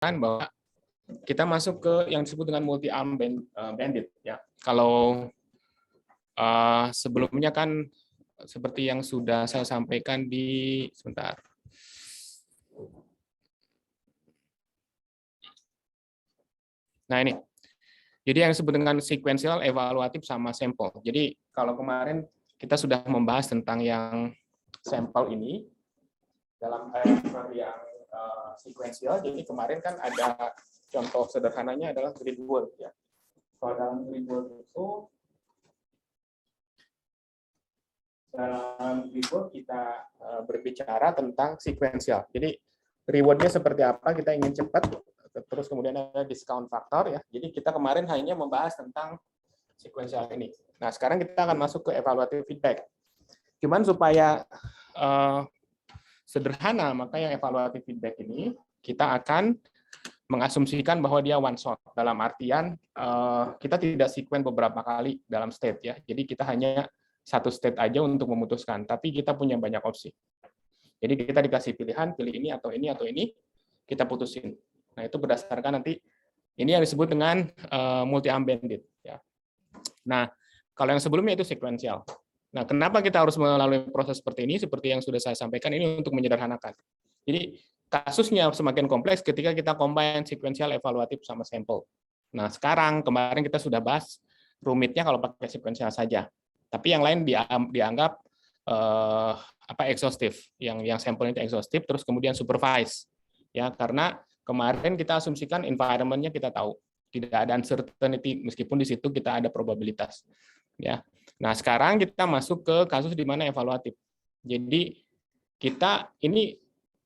bahwa kita masuk ke yang disebut dengan multi-arm bandit. Ya, kalau sebelumnya kan seperti yang sudah saya sampaikan di sebentar. Nah ini, jadi yang disebut dengan sequential, evaluatif, sama sampel. Jadi kalau kemarin kita sudah membahas tentang yang sampel ini dalam yang sequential. Jadi kemarin kan ada contoh sederhananya adalah grid work ya. Kalau dalam grid work itu kita berbicara tentang sequential. Jadi rewardnya seperti apa, kita ingin cepat, terus kemudian ada discount faktor ya. Jadi kita kemarin hanya membahas tentang sequential ini. Nah sekarang kita akan masuk ke evaluative feedback. Cuman supaya sederhana, maka yang evaluative feedback ini kita akan mengasumsikan bahwa dia one shot, dalam artian kita tidak sequence beberapa kali dalam state ya. Jadi kita hanya satu state aja untuk memutuskan, tapi kita punya banyak opsi. Jadi kita dikasih pilihan, pilih ini atau ini atau ini, kita putusin. Nah itu berdasarkan nanti ini yang disebut dengan multi-arm bandit. Ya. Nah kalau yang sebelumnya itu sequential. Nah kenapa kita harus melalui proses seperti ini? Seperti yang sudah saya sampaikan, ini untuk menyederhanakan. Jadi kasusnya semakin kompleks ketika kita combine sequential, evaluatif, sama sampel. Nah sekarang kemarin kita sudah bahas rumitnya kalau pakai sequential saja. Tapi yang lain dianggap exhaustive, yang sampel itu exhaustive, terus kemudian supervise, ya karena kemarin kita asumsikan environment-nya kita tahu, tidak ada uncertainty meskipun di situ kita ada probabilitas, ya. Nah sekarang kita masuk ke kasus di mana evaluatif. Jadi kita ini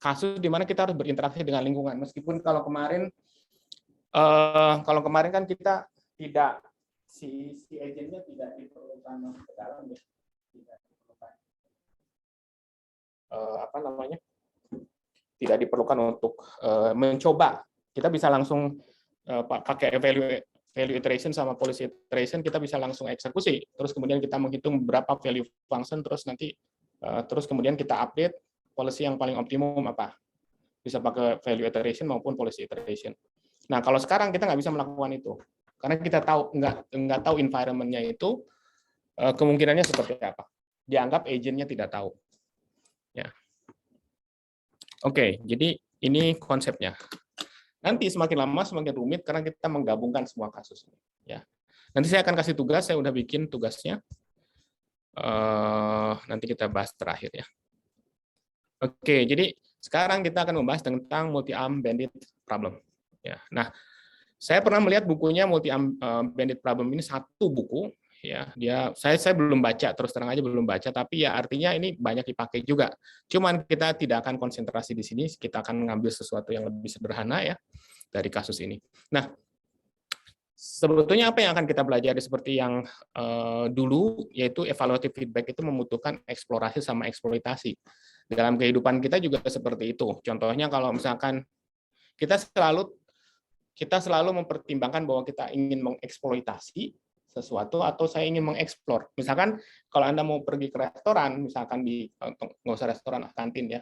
kasus di mana kita harus berinteraksi dengan lingkungan, meskipun kalau kemarin kan kita tidak si agentnya tidak diperlukan ke dalam ya, tidak diperlukan tidak diperlukan untuk mencoba. Kita bisa langsung pakai value iteration sama policy iteration, kita bisa langsung eksekusi. Terus kemudian kita menghitung berapa value function, terus nanti terus kemudian kita update policy yang paling optimum apa. Bisa pakai value iteration maupun policy iteration. Nah kalau sekarang kita nggak bisa melakukan itu. Karena kita tahu nggak tahu environment-nya itu kemungkinannya seperti apa. Dianggap agent-nya tidak tahu. Ya. Oke, jadi ini konsepnya. Nanti semakin lama semakin rumit karena kita menggabungkan semua kasus. Ya. Nanti saya akan kasih tugas, saya udah bikin tugasnya. Nanti kita bahas terakhir ya. Oke, jadi sekarang kita akan membahas tentang multi-arm bandit problem. Ya. Nah, saya pernah melihat bukunya multi-arm bandit problem ini, satu buku ya. Saya belum baca, terus terang aja belum baca, tapi ya artinya ini banyak dipakai juga. Cuman kita tidak akan konsentrasi di sini, kita akan mengambil sesuatu yang lebih sederhana ya dari kasus ini. Nah, sebetulnya apa yang akan kita pelajari seperti yang dulu, yaitu evaluative feedback itu membutuhkan eksplorasi sama eksploitasi. Dalam kehidupan kita juga seperti itu. Contohnya kalau misalkan kita selalu mempertimbangkan bahwa kita ingin mengeksploitasi sesuatu atau saya ingin mengeksplor. Misalkan kalau Anda mau pergi ke restoran, misalkan nggak usah restoran, kantin ya.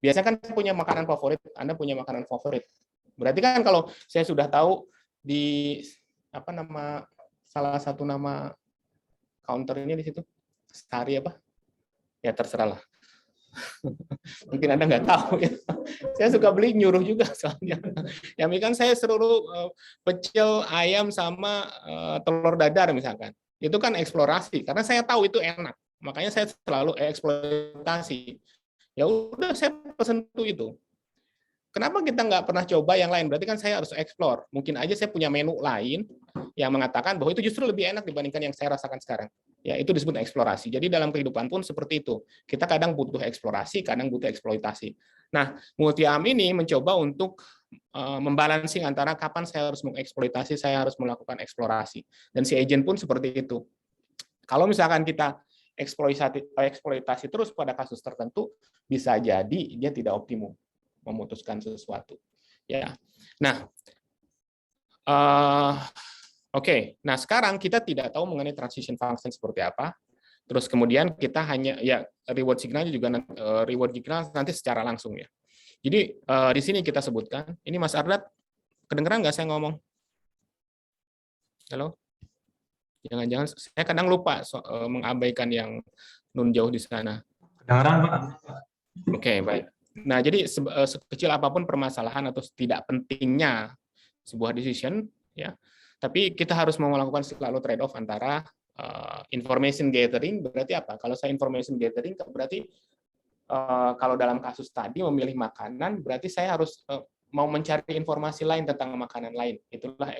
Biasanya kan punya makanan favorit, Anda punya makanan favorit. Berarti kan kalau saya sudah tahu di salah satu nama counter ini di situ, Sari apa? Ya terserah lah. Mungkin Anda nggak tahu ya. Saya suka beli nyuruh juga soalnya. Ya kan saya seluruh pecel ayam sama telur dadar misalkan. Itu kan eksplorasi karena saya tahu itu enak. Makanya saya selalu eksploitasi. Ya udah saya pesen itu. Kenapa kita nggak pernah coba yang lain? Berarti kan saya harus explore. Mungkin aja saya punya menu lain yang mengatakan bahwa itu justru lebih enak dibandingkan yang saya rasakan sekarang. Ya, itu disebut eksplorasi. Jadi dalam kehidupan pun seperti itu. Kita kadang butuh eksplorasi, kadang butuh eksploitasi. Nah, multi-arm ini mencoba untuk membalancing antara kapan saya harus mengeksploitasi, saya harus melakukan eksplorasi. Dan si agent pun seperti itu. Kalau misalkan kita eksploitasi terus pada kasus tertentu, bisa jadi dia tidak optimum memutuskan sesuatu. Ya. Nah, Oke, nah sekarang kita tidak tahu mengenai transition function seperti apa. Terus kemudian kita hanya ya reward signalnya juga reward signal nanti secara langsung ya. Jadi di sini kita sebutkan, ini Mas Ardat, kedengeran nggak saya ngomong? Halo? Jangan-jangan saya kadang lupa mengabaikan yang nun jauh di sana. Kedengeran, Pak. Oke, baik. Nah, jadi sekecil apapun permasalahan atau tidak pentingnya sebuah decision, ya, tapi kita harus mau melakukan selalu trade-off antara information gathering, berarti apa? Kalau saya information gathering, berarti kalau dalam kasus tadi memilih makanan, berarti saya harus mau mencari informasi lain tentang makanan lain. Itulah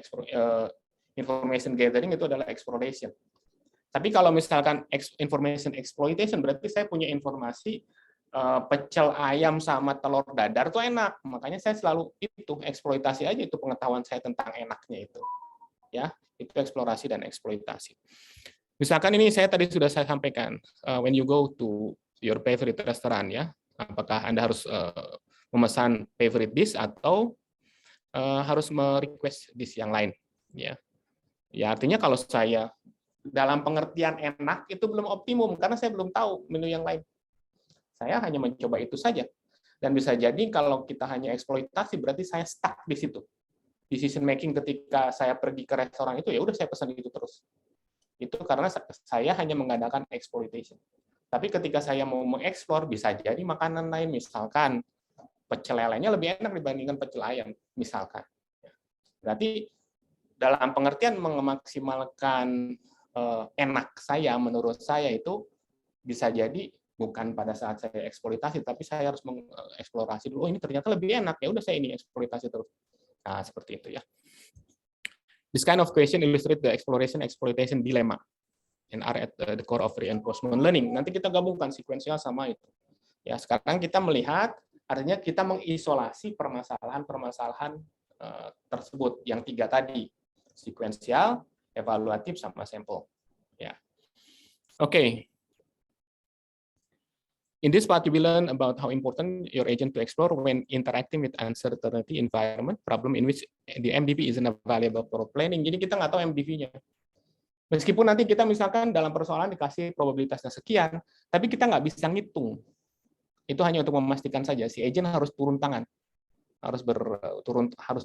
information gathering, itu adalah exploration. Tapi kalau misalkan information exploitation, berarti saya punya informasi pecel ayam sama telur dadar tuh enak, makanya saya selalu itu eksploitasi aja, itu pengetahuan saya tentang enaknya itu, ya, itu eksplorasi dan eksploitasi. Misalkan ini saya tadi sudah saya sampaikan, when you go to your favorite restaurant, ya, apakah Anda harus memesan favorite dish atau harus merequest dish yang lain, ya. Ya, artinya kalau saya dalam pengertian enak itu belum optimum karena saya belum tahu menu yang lain. Saya hanya mencoba itu saja. Dan bisa jadi kalau kita hanya eksploitasi berarti saya stuck di situ. Decision making ketika saya pergi ke restoran itu ya udah saya pesan itu terus. Itu karena saya hanya mengadakan exploitation. Tapi ketika saya mau mengeksplor bisa jadi makanan lain, misalkan pecel lelenya lebih enak dibandingkan pecel ayam misalkan. Berarti dalam pengertian memaksimalkan enak saya, menurut saya itu bisa jadi bukan pada saat saya eksploitasi, tapi saya harus mengeksplorasi dulu. Oh, ini ternyata lebih enak, ya udah saya ini eksploitasi terus. Nah, seperti itu ya. This kind of question illustrate the exploration-exploitation dilemma and are at the core of reinforcement learning. Nanti kita gabungkan sekuensial sama itu. Ya, sekarang kita melihat artinya kita mengisolasi permasalahan-permasalahan tersebut yang 3 tadi. Sekuensial, evaluatif, sama sampel. Ya. Oke. In this part, we learn about how important your agent to explore when interacting with uncertainty environment, problem in which the MDP isn't available for planning. Jadi kita nggak tahu MDP-nya. Meskipun nanti kita misalkan dalam persoalan dikasih probabilitasnya sekian, tapi kita nggak bisa ngitung. Itu hanya untuk memastikan saja si agent harus turun tangan, harus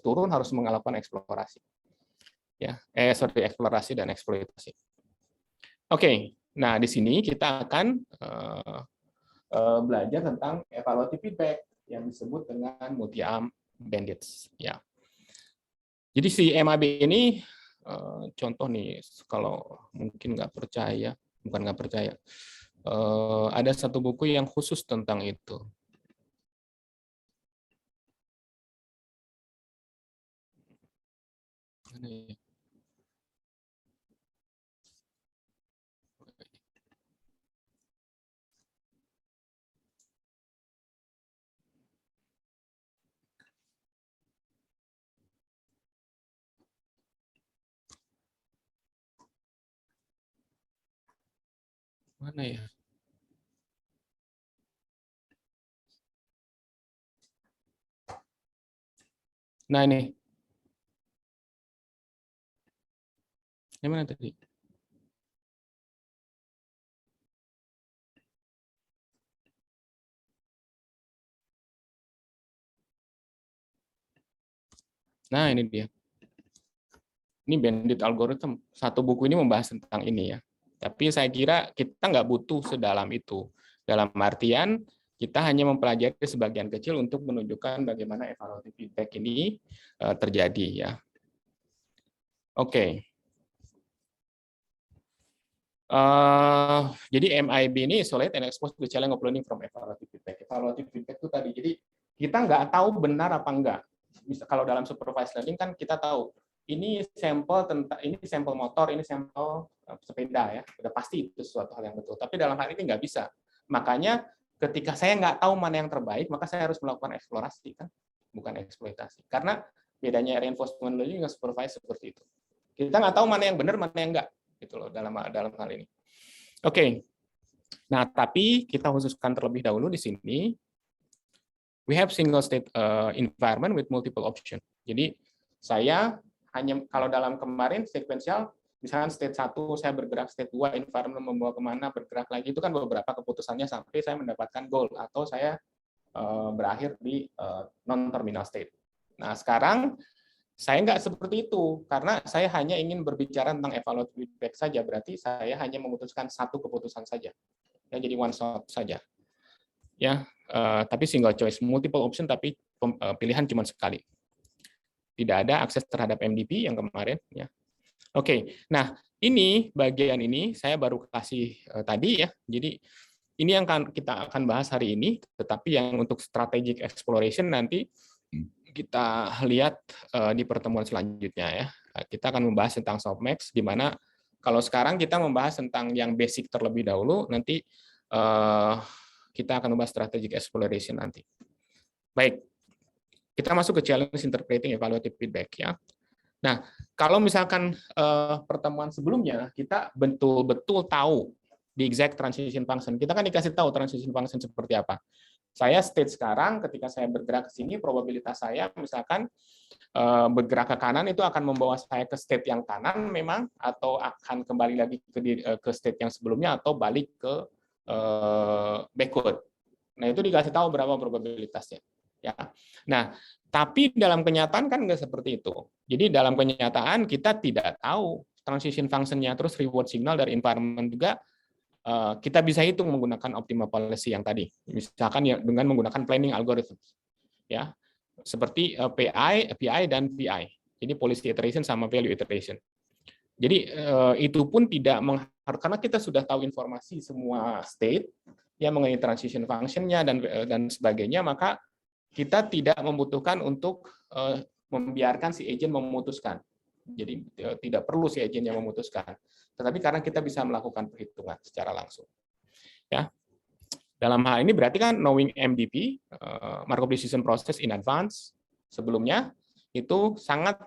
turun, harus melakukan eksplorasi. Ya, eksplorasi dan eksploitasi. Oke, nah di sini kita akan belajar tentang evaluative feedback yang disebut dengan multi-arm bandits. Ya, jadi si MAB ini contoh nih, kalau mungkin nggak percaya, bukan nggak percaya, ada satu buku yang khusus tentang itu. Mana ya? Mana ya? Nah ini. Yang mana tadi? Nah ini dia. Ini bandit algorithm. Satu buku ini membahas tentang ini ya. Tapi saya kira kita nggak butuh sedalam itu. Dalam artian kita hanya mempelajari sebagian kecil untuk menunjukkan bagaimana evaluative feedback ini terjadi ya. Oke. Jadi MIB ini isolate and expose the challenge of learning from evaluative feedback. Evaluative feedback itu tadi. Jadi kita nggak tahu benar apa enggak. Kalau dalam supervised learning kan kita tahu ini sampel motor, ini sampel sepeda ya. Udah pasti itu suatu hal yang betul. Tapi dalam hal ini nggak bisa. Makanya ketika saya nggak tahu mana yang terbaik, maka saya harus melakukan eksplorasi kan, bukan eksploitasi. Karena bedanya reinforcement learning dengan supervised seperti itu. Kita nggak tahu mana yang benar, mana yang enggak. Gitu loh dalam hal ini. Oke. Nah, tapi kita khususkan terlebih dahulu di sini. We have single state environment with multiple option. Jadi saya hanya kalau dalam kemarin sekuensial, misalkan state 1 saya bergerak, state 2 environment membawa kemana, bergerak lagi, itu kan beberapa keputusannya sampai saya mendapatkan goal atau saya berakhir di non-terminal state. Nah, sekarang saya nggak seperti itu, karena saya hanya ingin berbicara tentang evaluative feedback saja, berarti saya hanya memutuskan satu keputusan saja, ya, jadi one shot saja. Ya, tapi single choice, multiple option, tapi pilihan cuma sekali. Tidak ada akses terhadap MDP yang kemarin. Ya. Oke, nah ini bagian ini saya baru kasih tadi ya, jadi ini yang kita akan bahas hari ini, tetapi yang untuk strategic exploration nanti kita lihat di pertemuan selanjutnya ya. Kita akan membahas tentang softmax, di mana kalau sekarang kita membahas tentang yang basic terlebih dahulu, nanti kita akan membahas strategic exploration nanti. Baik, kita masuk ke challenge interpreting evaluative feedback ya. Nah, kalau misalkan pertemuan sebelumnya kita betul-betul tahu di exact transition function, kita kan dikasih tahu transition function seperti apa. Saya state sekarang, ketika saya bergerak ke sini, probabilitas saya misalkan bergerak ke kanan itu akan membawa saya ke state yang kanan memang, atau akan kembali lagi ke state yang sebelumnya, atau balik ke backward. Nah, itu dikasih tahu berapa probabilitasnya. Ya. Nah, tapi dalam kenyataan kan nggak seperti itu. Jadi dalam kenyataan kita tidak tahu transition function-nya, terus reward signal dari environment juga kita bisa hitung menggunakan optimal policy yang tadi, misalkan ya dengan menggunakan planning algorithm, ya seperti PI dan VI. Jadi policy iteration sama value iteration. Jadi itu pun tidak karena kita sudah tahu informasi semua state ya mengenai transition function-nya dan sebagainya, maka kita tidak membutuhkan untuk membiarkan si agent memutuskan. Jadi tidak perlu si agent yang memutuskan. Tetapi karena kita bisa melakukan perhitungan secara langsung. Ya. Dalam hal ini berarti kan knowing MDP, Markov decision process in advance, sebelumnya itu sangat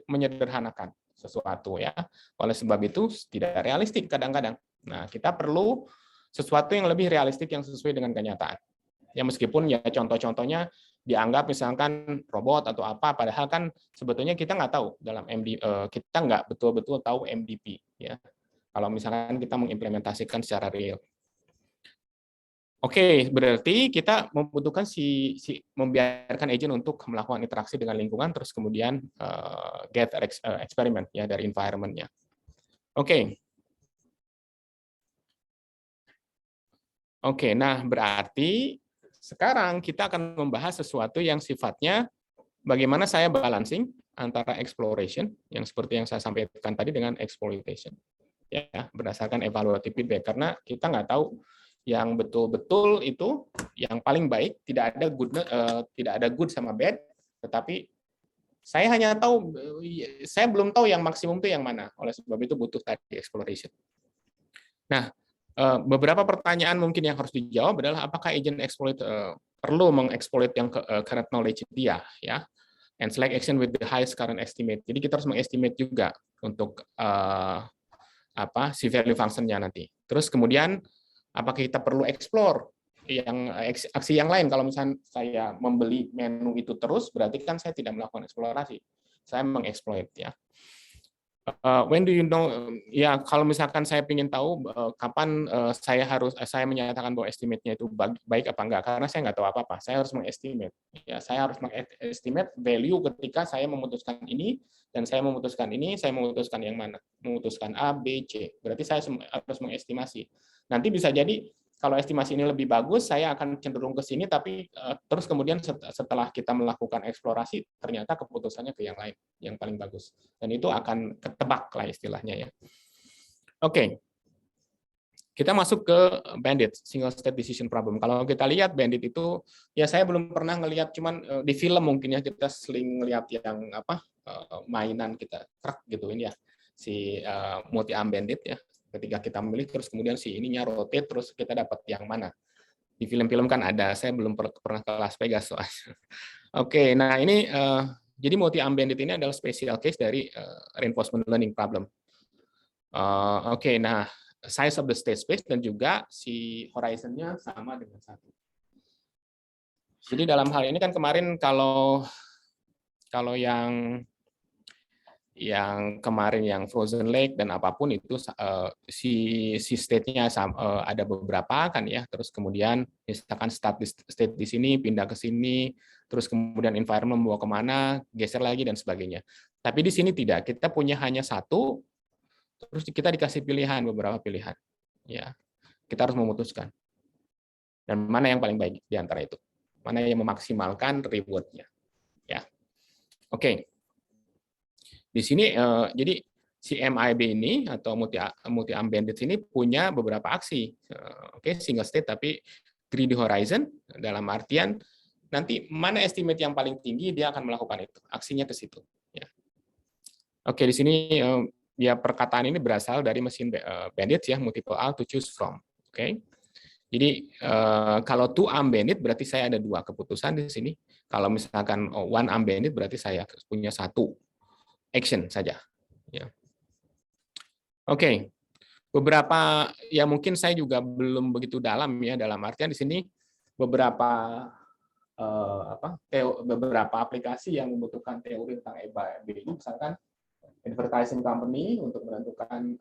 menyederhanakan sesuatu ya. Oleh sebab itu tidak realistik kadang-kadang. Nah, kita perlu sesuatu yang lebih realistik yang sesuai dengan kenyataan. Ya meskipun ya contoh-contohnya dianggap misalkan robot atau apa, padahal kan sebetulnya kita nggak tahu dalam kita nggak betul-betul tahu MDP ya. Kalau misalkan kita mengimplementasikan secara real. Oke, berarti kita membutuhkan membiarkan agent untuk melakukan interaksi dengan lingkungan, terus kemudian get eksperimen ya dari environment-nya. Oke. Oke, nah berarti sekarang kita akan membahas sesuatu yang sifatnya bagaimana saya balancing antara exploration yang seperti yang saya sampaikan tadi dengan exploitation. Ya, berdasarkan evaluative feedback, karena kita nggak tahu yang betul-betul itu yang paling baik, tidak ada good sama bad, tetapi saya hanya tahu, saya belum tahu yang maksimum itu yang mana. Oleh sebab itu butuh tadi exploration. Nah, beberapa pertanyaan mungkin yang harus dijawab adalah apakah agent exploit perlu mengeksploit yang current knowledge dia, ya, and select action with the highest current estimate. Jadi kita harus mengestimate juga untuk si value function-nya nanti. Terus kemudian apakah kita perlu explore yang aksi yang lain? Kalau misalnya saya membeli menu itu terus, berarti kan saya tidak melakukan eksplorasi, saya mengeksploit ya. When do you know? Ya, kalau misalkan saya ingin tahu kapan saya menyatakan bahwa estimate-nya itu baik apa enggak, karena saya nggak tahu apa-apa. Saya harus mengestimate. Ya, saya harus mengestimate value ketika saya memutuskan ini dan saya memutuskan ini, saya memutuskan yang mana? Memutuskan A, B, C. Berarti saya harus mengestimasi. Nanti bisa jadi kalau estimasi ini lebih bagus, saya akan cenderung ke sini, tapi terus kemudian setelah kita melakukan eksplorasi, ternyata keputusannya ke yang lain, yang paling bagus. Dan itu akan ketebak lah istilahnya ya. Oke, kita masuk ke bandit, single state decision problem. Kalau kita lihat bandit itu, ya saya belum pernah ngelihat, cuman di film mungkin ya kita sering ngelihat yang mainan kita truk gitu ini ya, si multi-arm bandit ya. Ketika kita memilih terus kemudian si ininya rotate terus kita dapat yang mana. Di film-film kan ada, saya belum pernah ke Las Vegas soalnya. Oke, nah ini jadi multi-arm bandit ini adalah special case dari reinforcement learning problem. Oke, nah size of the state space dan juga si horizon-nya sama dengan 1. Jadi dalam hal ini kan kemarin kalau yang yang kemarin yang frozen lake dan apapun itu si state-nya ada beberapa kan ya. Terus kemudian misalkan state di sini pindah ke sini, terus kemudian environment bawa kemana, geser lagi dan sebagainya. Tapi di sini tidak, kita punya hanya satu, terus kita dikasih pilihan, beberapa pilihan. Ya, kita harus memutuskan. Dan mana yang paling baik di antara itu? Mana yang memaksimalkan reward-nya? Ya, oke. Di sini jadi si MIB ini atau multi-arm bandits ini punya beberapa aksi. Oke, single state tapi greedy horizon dalam artian nanti mana estimate yang paling tinggi dia akan melakukan itu. Aksinya ke situ. Ya. Oke, di sini ya perkataan ini berasal dari mesin bandits ya, multiple arm to choose from. Oke. Jadi kalau two arm bandit berarti saya ada dua keputusan di sini. Kalau misalkan one arm bandit berarti saya punya satu action saja. Ya. Oke. Beberapa ya mungkin saya juga belum begitu dalam ya dalam artian di sini beberapa beberapa aplikasi yang membutuhkan teori tentang EBA misalkan advertising company untuk menentukan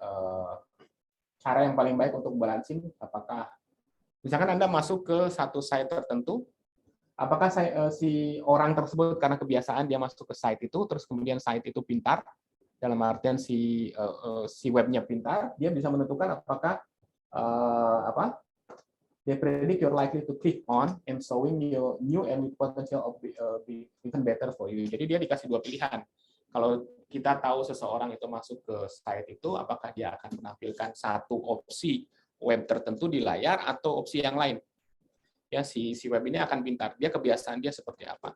cara yang paling baik untuk balancing apakah misalkan Anda masuk ke satu site tertentu, apakah si orang tersebut karena kebiasaan dia masuk ke site itu, terus kemudian site itu pintar, dalam artian si webnya pintar, dia bisa menentukan apakah they predict you're likely to click on and showing your new and potential of be even better for you. Jadi dia dikasih dua pilihan. Kalau kita tahu seseorang itu masuk ke site itu, apakah dia akan menampilkan satu opsi web tertentu di layar atau opsi yang lain. Ya, si web ini akan pintar. Dia kebiasaan dia seperti apa.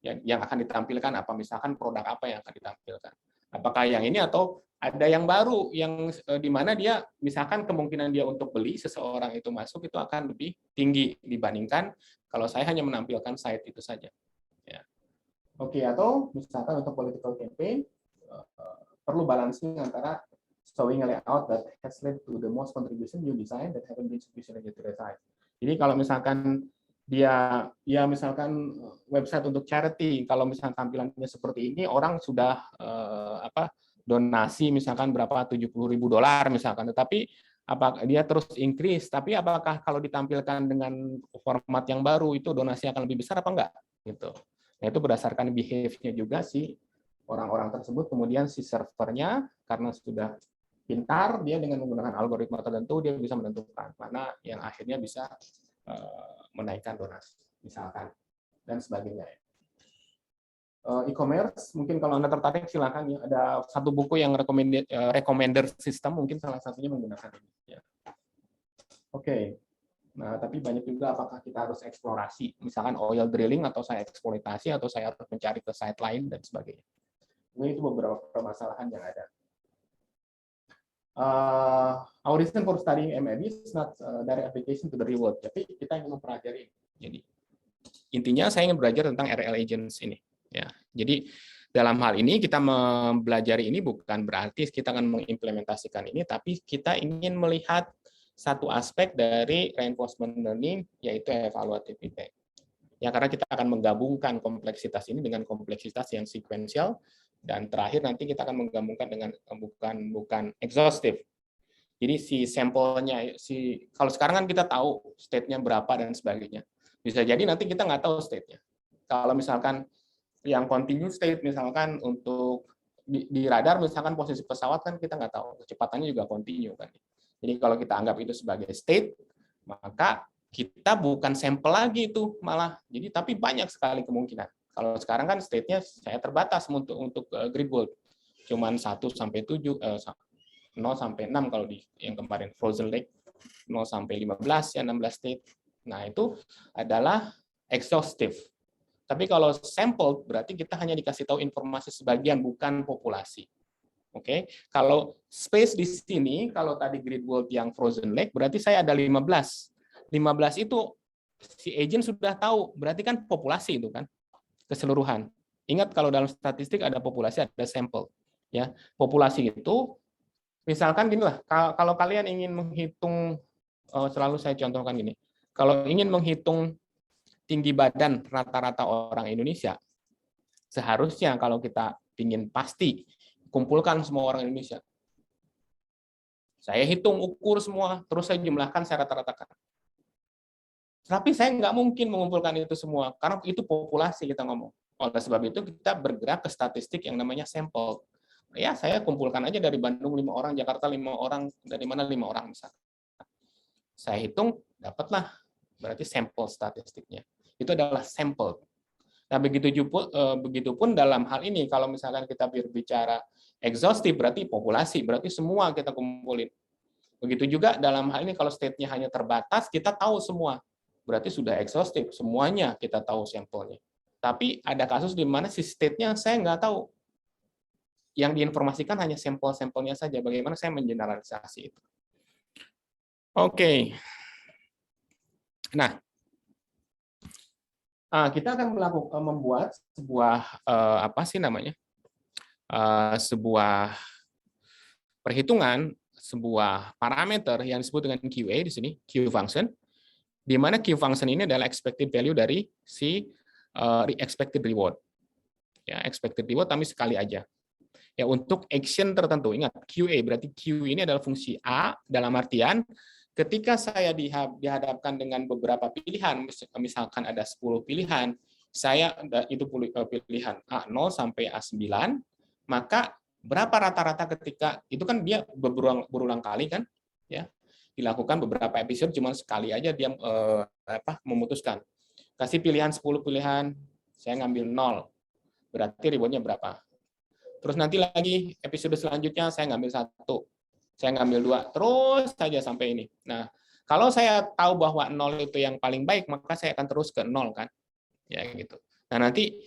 Yang akan ditampilkan apa, misalkan produk apa yang akan ditampilkan. Apakah yang ini atau ada yang baru yang di mana dia misalkan kemungkinan dia untuk beli seseorang itu masuk itu akan lebih tinggi dibandingkan kalau saya hanya menampilkan site itu saja. Ya. Oke, atau misalkan untuk political campaign perlu balancing antara showing a layout that has led to the most contribution new design that haven't been sufficiently utilized. Jadi kalau misalkan dia ya misalkan website untuk charity, kalau misalkan tampilannya seperti ini, orang sudah donasi misalkan berapa $70.000 misalkan, tetapi apakah dia terus increase, tapi apakah kalau ditampilkan dengan format yang baru itu donasi akan lebih besar apa enggak gitu. Nah, itu berdasarkan behavior-nya juga si orang-orang tersebut, kemudian si servernya karena sudah pintar, dia dengan menggunakan algoritma tertentu, dia bisa menentukan mana yang akhirnya bisa menaikkan donasi, misalkan, dan sebagainya. E-commerce, mungkin kalau Anda tertarik, silakan ya. Ada satu buku yang recommender system, mungkin salah satunya menggunakan ini. Ya. Oke. Nah, tapi banyak juga apakah kita harus eksplorasi, misalkan oil drilling, atau saya eksploitasi, atau saya harus mencari ke site lain, dan sebagainya. Ini itu beberapa permasalahan yang ada. Our reason for studying MIB is not direct application to the reward. Tapi kita ingin mempelajari. Jadi intinya saya ingin belajar tentang RL agents ini. Ya, jadi dalam hal ini kita mempelajari ini bukan berarti kita akan mengimplementasikan ini, tapi kita ingin melihat satu aspek dari reinforcement learning, yaitu evaluative feedback. Ya, karena kita akan menggabungkan kompleksitas ini dengan kompleksitas yang sequential. Dan terakhir nanti kita akan menggabungkan dengan bukan exhaustive. Jadi si sampelnya, kalau sekarang kan kita tahu state-nya berapa dan sebagainya. Bisa jadi nanti kita nggak tahu state-nya. Kalau misalkan yang continue state, misalkan untuk di radar, misalkan posisi pesawat kan kita nggak tahu, kecepatannya juga continue kan. Jadi kalau kita anggap itu sebagai state, maka kita bukan sampel lagi itu malah. Jadi tapi banyak sekali kemungkinan. Kalau sekarang kan state-nya saya terbatas untuk grid world. Cuman 1 sampai 7, 0 sampai 6 kalau di yang kemarin frozen lake, 0 sampai 15 ya 16 state. Nah, itu adalah exhaustive. Tapi kalau sampel berarti kita hanya dikasih tahu informasi sebagian, bukan populasi. Oke. Kalau space di sini, kalau tadi grid world yang frozen lake berarti saya ada 15. 15 itu si agent sudah tahu, berarti kan populasi itu kan. Keseluruhan. Ingat kalau dalam statistik ada populasi, ada sampel. Ya, populasi itu misalkan gini lah, kalau kalian ingin menghitung, selalu saya contohkan gini, kalau ingin menghitung tinggi badan rata-rata orang Indonesia, seharusnya kalau kita ingin pasti kumpulkan semua orang Indonesia. Saya hitung, ukur semua, terus saya jumlahkan, saya rata-ratakan. Tapi saya nggak mungkin mengumpulkan itu semua, karena itu populasi kita ngomong. Oleh sebab itu, kita bergerak ke statistik yang namanya sampel. Ya, saya kumpulkan aja dari Bandung 5 orang, Jakarta 5 orang, dari mana 5 orang misalnya. Saya hitung, dapatlah berarti sampel statistiknya. Itu adalah sampel. Nah, begitupun dalam hal ini, kalau misalkan kita berbicara exhaustive, berarti populasi, berarti semua kita kumpulin. Begitu juga dalam hal ini, kalau state-nya hanya terbatas, kita tahu semua. Berarti sudah exhaustive, semuanya kita tahu sampelnya. Tapi ada kasus di mana si state-nya saya nggak tahu. Yang diinformasikan hanya sampel-sampelnya saja. Bagaimana saya mengeneralisasi itu? Oke. Nah, kita akan membuat sebuah sebuah perhitungan, sebuah parameter yang disebut dengan QA di sini, Q function, di mana Q function ini adalah expected value dari si expected reward. Ya, expected reward tapi sekali aja. Ya, untuk action tertentu. Ingat, QA berarti Q ini adalah fungsi A dalam artian ketika saya dihadapkan dengan beberapa pilihan, misalkan ada 10 pilihan, saya itu pilihan A0 sampai A9, maka berapa rata-rata ketika itu kan dia berulang kali kan, ya dilakukan beberapa episode, cuma sekali aja dia memutuskan. Kasih pilihan 10 pilihan, saya ngambil 0, berarti rewardnya berapa? Terus nanti lagi episode selanjutnya saya ngambil 1, saya ngambil 2, terus saja sampai ini. Nah, kalau saya tahu bahwa 0 itu yang paling baik, maka saya akan terus ke 0 kan, ya gitu. Nah, nanti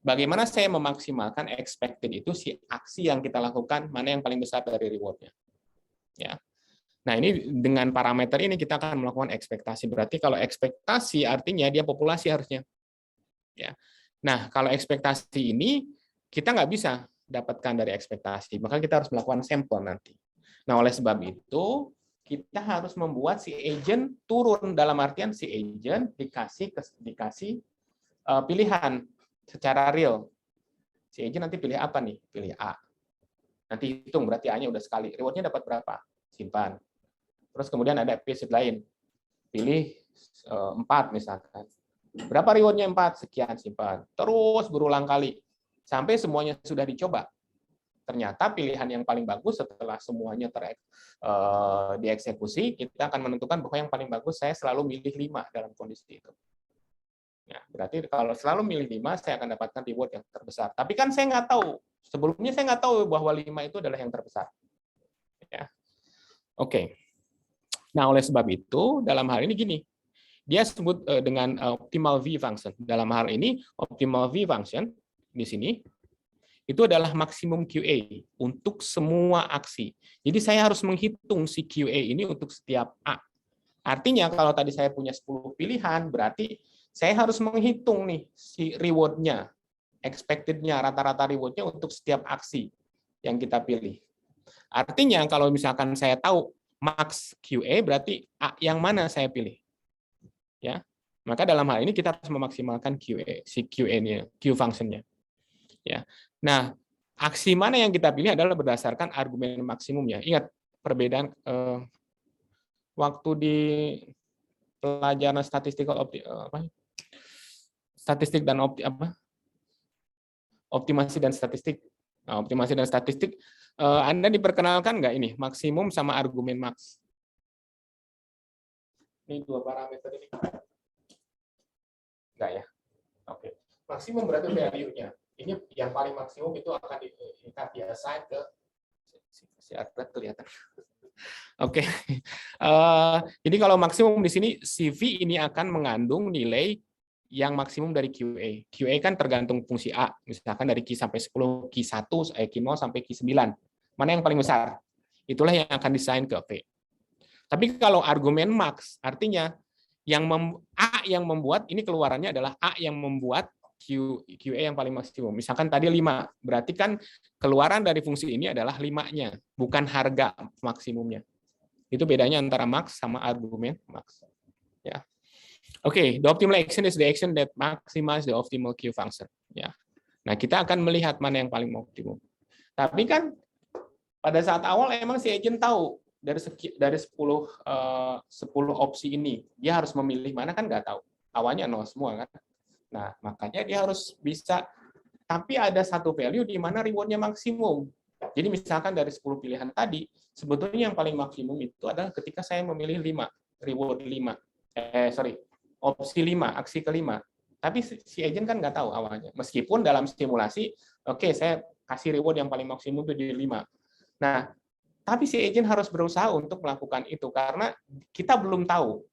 bagaimana saya memaksimalkan expected itu si aksi yang kita lakukan, mana yang paling besar dari rewardnya. Ya. Nah, ini dengan parameter ini kita akan melakukan ekspektasi. Berarti kalau ekspektasi artinya dia populasi harusnya. Ya. Nah, kalau ekspektasi ini kita nggak bisa dapatkan dari ekspektasi, maka kita harus melakukan sampel nanti. Nah, oleh sebab itu kita harus membuat si agent turun, dalam artian si agent dikasih pilihan secara real. Si agent nanti pilih apa nih? Pilih A. Nanti hitung, berarti A-nya udah sekali. Rewardnya dapat berapa? Simpan. Terus kemudian ada episode lain. Pilih 4 misalkan. Berapa rewardnya 4? Sekian, simpan. Terus berulang kali. Sampai semuanya sudah dicoba. Ternyata pilihan yang paling bagus setelah semuanya dieksekusi, kita akan menentukan bahwa yang paling bagus saya selalu milih 5 dalam kondisi itu. Ya, berarti kalau selalu milih 5, saya akan dapatkan reward yang terbesar. Tapi kan saya nggak tahu. Sebelumnya saya nggak tahu bahwa 5 itu adalah yang terbesar. Ya. Oke. Nah, oleh sebab itu, dalam hal ini gini, dia sebut dengan optimal V function. Dalam hal ini, optimal V function di sini itu adalah maksimum QA untuk semua aksi. Jadi saya harus menghitung si QA ini untuk setiap A. Artinya kalau tadi saya punya 10 pilihan, berarti saya harus menghitung nih si reward-nya, expected-nya, rata-rata reward-nya untuk setiap aksi yang kita pilih. Artinya kalau misalkan saya tahu max QA, berarti A yang mana saya pilih. Ya. Maka dalam hal ini kita harus memaksimalkan QA, si QA-nya, Q function-nya. Ya. Nah, aksi mana yang kita pilih adalah berdasarkan argumen maksimumnya. Ingat perbedaan waktu di pelajaran statistik dan optimasi dan statistik. Nah, optimasi dan statistik, Anda diperkenalkan nggak ini maksimum sama argumen max? Ini 2 parameter ini. Enggak ya? Oke. Maksimum berarti value-nya. Ini yang paling maksimum itu akan kita biasa ke si atlet kelihatan. Oke. Jadi kalau maksimum di sini CV ini akan mengandung nilai yang maksimum dari QA. QA kan tergantung fungsi A. Misalkan dari Q sampai 10, Q1, Q0 sampai Q9. Mana yang paling besar? Itulah yang akan desain ke V. Tapi kalau argumen max, artinya A yang membuat, ini keluarannya adalah A yang membuat QA yang paling maksimum. Misalkan tadi 5, berarti kan keluaran dari fungsi ini adalah 5-nya, bukan harga maksimumnya. Itu bedanya antara max sama argumen max. Ya. Oke, the optimal action is the action that maximize the optimal Q function. Ya. Nah, kita akan melihat mana yang paling optimum. Tapi kan pada saat awal emang si agent tahu dari 10 opsi ini dia harus memilih mana, kan nggak tahu. Awalnya 0 semua kan. Nah, makanya dia harus bisa, tapi ada satu value di mana reward-nya maksimum. Jadi misalkan dari 10 pilihan tadi, sebetulnya yang paling maksimum itu adalah ketika saya memilih 5, reward 5. Opsi 5, aksi kelima. Tapi si agent kan nggak tahu awalnya. Meskipun dalam simulasi, oke, saya kasih reward yang paling maksimum itu di 5. Nah, tapi si agent harus berusaha untuk melakukan itu karena kita belum tahu.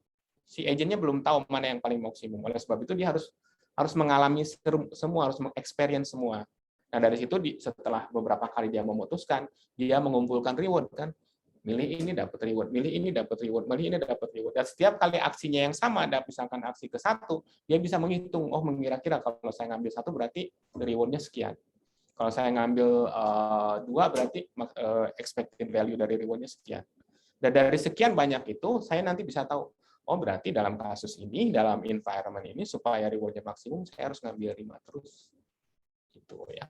Si agentnya belum tahu mana yang paling maksimum. Oleh sebab itu dia harus mengalami semua, harus mengexperience semua. Nah, dari situ setelah beberapa kali dia memutuskan, dia mengumpulkan reward kan. Milih ini dapat reward, milih ini dapat reward, milih ini dapat reward. Dan setiap kali aksinya yang sama, ada misalkan aksi ke-1, dia bisa menghitung, oh mengira-kira kalau saya ngambil 1 berarti reward-nya sekian. Kalau saya ngambil 2 berarti expected value dari reward-nya sekian. Dan dari sekian banyak itu, saya nanti bisa tahu, oh berarti dalam kasus ini, dalam environment ini, supaya reward-nya maksimum, saya harus ngambil 5 terus. Gitu ya.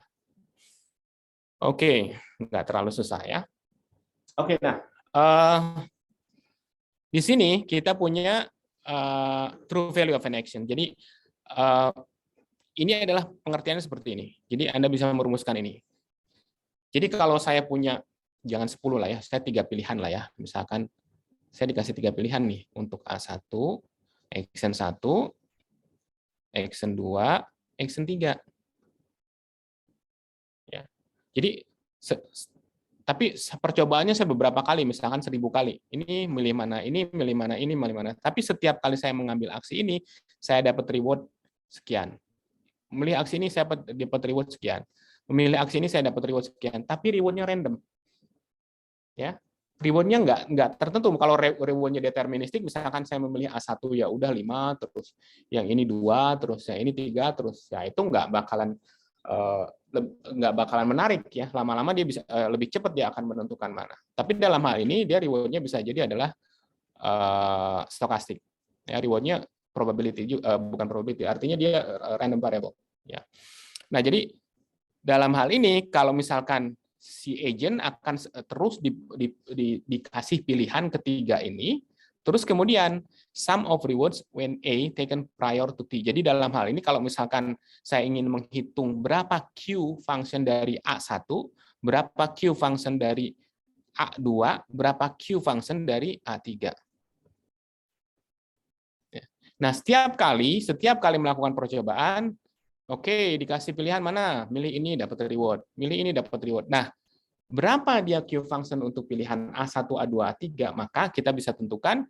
Oke, nggak terlalu susah ya. Oke, nah di sini kita punya true value of an action. Jadi ini adalah pengertiannya seperti ini. Jadi Anda bisa merumuskan ini. Jadi kalau saya punya, jangan 10 lah ya, saya 3 pilihan lah ya. Misalkan saya dikasih 3 pilihan nih untuk A1, action 1, action 2, action 3. Ya. Jadi tapi percobaannya saya beberapa kali, misalkan 1000 kali. Ini milih mana, ini milih mana, ini milih mana. Tapi setiap kali saya mengambil aksi ini, saya dapat reward sekian. Memilih aksi ini saya dapat reward sekian. Memilih aksi ini saya dapat reward sekian. Tapi reward-nya random. Ya. Reward-nya nggak tertentu. Kalau reward-nya deterministik, misalkan saya memilih A1 ya udah 5, terus yang ini 2, terus yang ini 3, terus ya itu nggak bakalan menarik ya. Lama-lama dia bisa lebih cepat dia akan menentukan mana. Tapi dalam hal ini dia reward-nya bisa jadi adalah stokastik. Ya, reward-nya probability bukan probability, artinya dia random variable ya. Nah, jadi dalam hal ini kalau misalkan si agent akan terus dikasih pilihan ketiga ini, terus kemudian sum of rewards when A taken prior to T. Jadi dalam hal ini kalau misalkan saya ingin menghitung berapa Q function dari A1, berapa Q function dari A2, berapa Q function dari A3. Nah, setiap kali melakukan percobaan, oke, dikasih pilihan mana? Milih ini dapat reward, milih ini dapat reward. Nah, berapa dia Q function untuk pilihan A1, A2, A3, maka kita bisa tentukan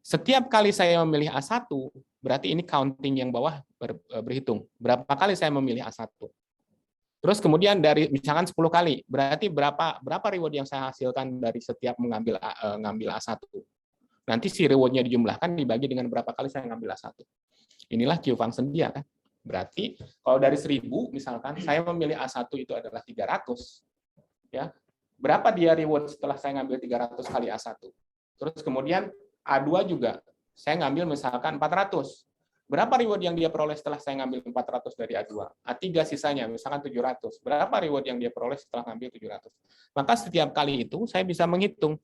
setiap kali saya memilih A1, berarti ini counting yang bawah berhitung. Berapa kali saya memilih A1. Terus kemudian dari misalkan 10 kali, berarti berapa reward yang saya hasilkan dari setiap ngambil A1. Nanti si reward-nya dijumlahkan dibagi dengan berapa kali saya ngambil A1. Inilah Q function dia kan. Berarti kalau dari 1000 misalkan saya memilih A1 itu adalah 300. Ya. Berapa dia reward setelah saya ngambil 300 kali A1? Terus kemudian A2 juga saya ngambil misalkan 400. Berapa reward yang dia peroleh setelah saya ngambil 400 dari A2? A3 sisanya misalkan 700. Berapa reward yang dia peroleh setelah ngambil 700? Maka setiap kali itu saya bisa menghitung.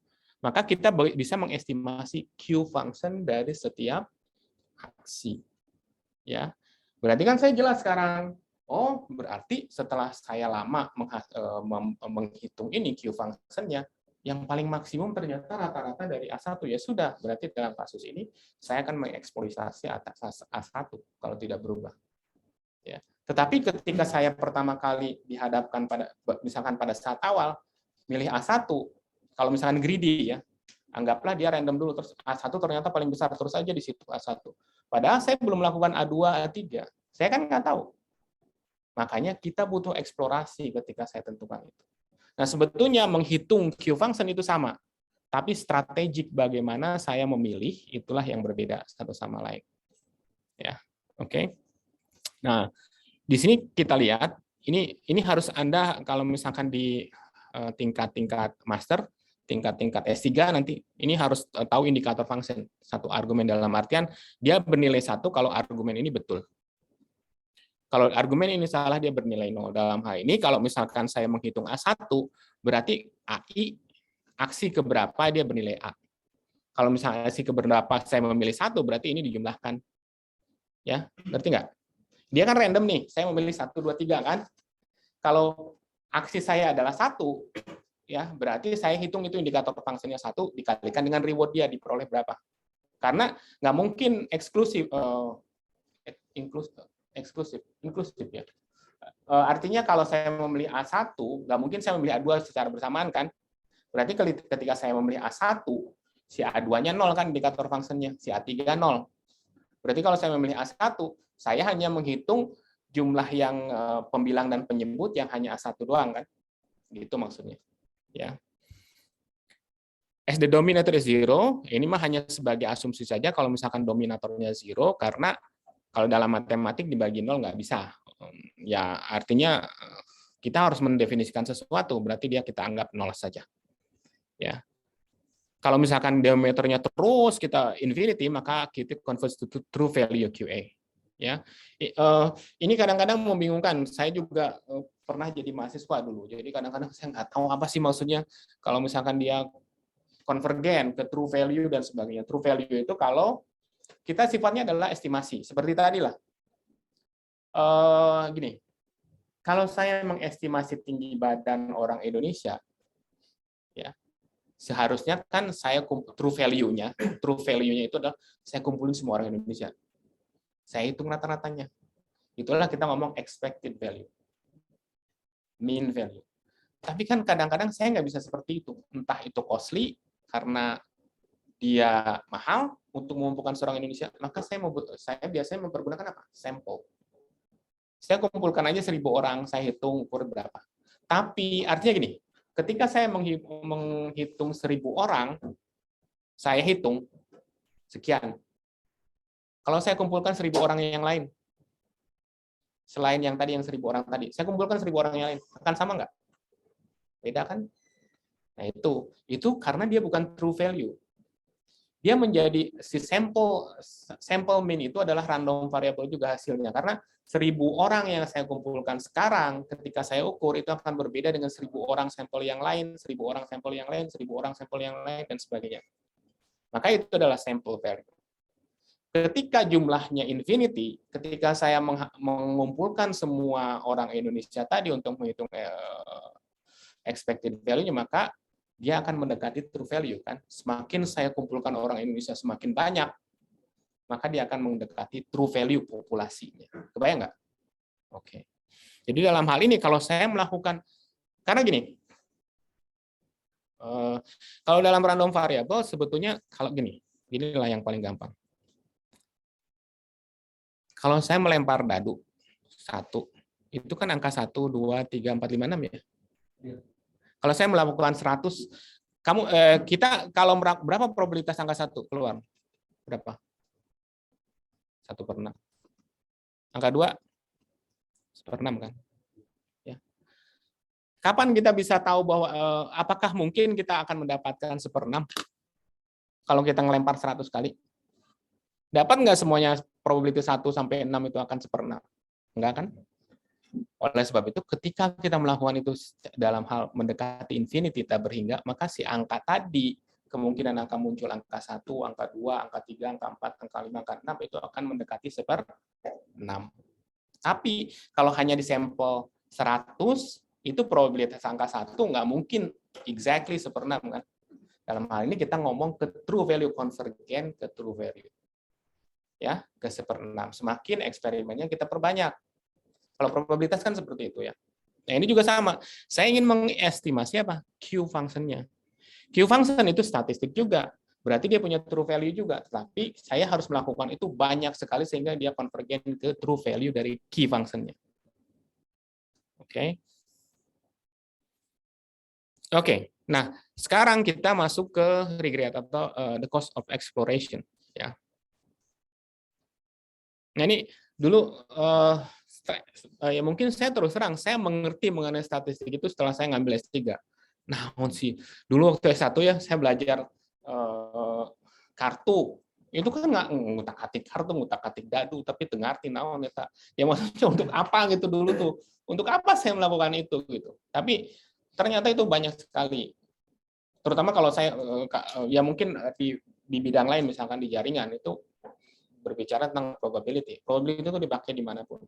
Maka kita bisa mengestimasi Q function dari setiap aksi. Ya. Berarti kan saya jelas sekarang. Oh, berarti setelah saya lama menghitung ini Q function-nya, yang paling maksimum ternyata rata-rata dari A1. Ya sudah, berarti dalam kasus ini saya akan mengeksploitasi atas A1 kalau tidak berubah. Ya. Tetapi ketika saya pertama kali dihadapkan misalkan pada saat awal milih A1, kalau misalkan greedy ya, anggaplah dia random dulu, terus A1 ternyata paling besar, terus aja di situ A1. Padahal saya belum melakukan A2, A3. Saya kan nggak tahu. Makanya kita butuh eksplorasi ketika saya tentukan itu. Nah, sebetulnya menghitung Q function itu sama. Tapi strategik bagaimana saya memilih, itulah yang berbeda satu sama lain. Ya, oke. Nah, di sini kita lihat, ini harus Anda kalau misalkan di tingkat-tingkat master, tingkat-tingkat S3 nanti ini harus tahu indikator function. Satu argumen dalam artian dia bernilai 1 kalau argumen ini betul. Kalau argumen ini salah, dia bernilai 0. Dalam hal ini, kalau misalkan saya menghitung A1, berarti AI, aksi keberapa dia bernilai A. Kalau misalnya aksi keberapa saya memilih 1, berarti ini dijumlahkan. Ya, ngerti nggak? Dia kan random nih, saya memilih 1, 2, 3 kan. Kalau aksi saya adalah 1, ya berarti saya hitung itu indikator fungsinya 1 dikalikan dengan reward dia diperoleh berapa. Karena nggak mungkin eksklusif ya. Artinya kalau saya memilih A1, nggak mungkin saya memilih A2 secara bersamaan kan. Berarti ketika saya memilih A1, si A2-nya 0 kan indikator fungsinya, si A3 0. Berarti kalau saya memilih A1, saya hanya menghitung jumlah yang pembilang dan penyebut yang hanya A1 doang kan. Gitu maksudnya. Ya. As the dominator is 0, ini mah hanya sebagai asumsi saja kalau misalkan dominatornya 0, karena kalau dalam matematik dibagi 0 nggak bisa. Ya, artinya kita harus mendefinisikan sesuatu, berarti dia kita anggap 0 saja. Ya. Kalau misalkan diameternya terus kita infinity, maka kita convert to true value QA. Ya, ini kadang-kadang membingungkan. Saya juga pernah jadi mahasiswa dulu. Jadi kadang-kadang saya nggak tahu apa sih maksudnya kalau misalkan dia konvergen ke true value dan sebagainya. True value itu kalau kita sifatnya adalah estimasi. Seperti tadi lah. Gini, kalau saya mengestimasi tinggi badan orang Indonesia, ya seharusnya kan saya true value-nya itu adalah saya kumpulin semua orang Indonesia. Saya hitung rata-ratanya. Itulah kita ngomong expected value. Mean value. Tapi kan kadang-kadang saya nggak bisa seperti itu. Entah itu costly karena dia mahal untuk mengumpulkan seorang Indonesia, maka saya biasanya mempergunakan apa? Sampel. Saya kumpulkan aja 1.000 orang, saya hitung ukur berapa. Tapi artinya gini, ketika saya menghitung 1.000 orang, saya hitung sekian. Kalau saya kumpulkan 1.000 orang yang lain, selain yang tadi yang 1.000 orang tadi, saya kumpulkan 1.000 orang yang lain, akan sama nggak? Beda kan? Nah itu karena dia bukan true value. Dia menjadi si sampel mean itu adalah random variable juga hasilnya, karena 1.000 orang yang saya kumpulkan sekarang ketika saya ukur itu akan berbeda dengan 1.000 orang sampel yang lain, 1.000 orang sampel yang lain, 1.000 orang sampel yang lain dan sebagainya. Maka itu adalah sample value. Ketika jumlahnya infinity, ketika saya mengumpulkan semua orang Indonesia tadi untuk menghitung expected value-nya, maka dia akan mendekati true value kan. Semakin saya kumpulkan orang Indonesia semakin banyak, maka dia akan mendekati true value populasinya. Kebayang nggak? Oke. Jadi dalam hal ini kalau saya melakukan, karena gini, kalau dalam random variable sebetulnya kalau gini, inilah yang paling gampang. Kalau saya melempar dadu 1, itu kan angka 1, 2, 3, 4, 5, 6 ya. Kalau saya melakukan 100, kita kalau berapa probabilitas angka 1 keluar? Berapa? 1/6. Angka 2? 1/6 kan? Ya. Kapan kita bisa tahu bahwa apakah mungkin kita akan mendapatkan 1/6 kalau kita ngelempar 100 kali? Dapat nggak semuanya probabilitas 1 sampai 6 itu akan 1/6? Enggak kan? Oleh sebab itu, ketika kita melakukan itu dalam hal mendekati infinity tak berhingga, maka si angka tadi, kemungkinan angka muncul angka 1, angka 2, angka 3, angka 4, angka 5, angka 6, itu akan mendekati 1/6. Tapi kalau hanya di sampel 100, itu probabilitas angka 1 nggak mungkin exactly 1/6 kan. Dalam hal ini kita ngomong ke true value, konvergen ke true value. Ya, ke 1/6. Semakin eksperimennya kita perbanyak. Kalau probabilitas kan seperti itu ya. Nah ini juga sama. Saya ingin mengestimasi apa? Q function-nya. Q function itu statistik juga. Berarti dia punya true value juga. Tapi saya harus melakukan itu banyak sekali sehingga dia konvergen ke true value dari key function-nya. Oke. Oke. Nah, sekarang kita masuk ke regret atau the cost of exploration. Ya. Nah ini dulu ya mungkin saya terus terang saya mengerti mengenai statistik itu setelah saya ngambil S3. Nah, sih dulu waktu S1 ya saya belajar kartu Itu kan nggak ngutak-atik kartu, ngutak-atik dadu, tapi dengarti naon eta. Ya maksudnya untuk apa gitu dulu tuh? Untuk apa saya melakukan itu gitu? Tapi ternyata itu banyak sekali. Terutama kalau saya ya mungkin di bidang lain misalkan di jaringan itu berbicara tentang probability. Probability itu dipakai dimanapun.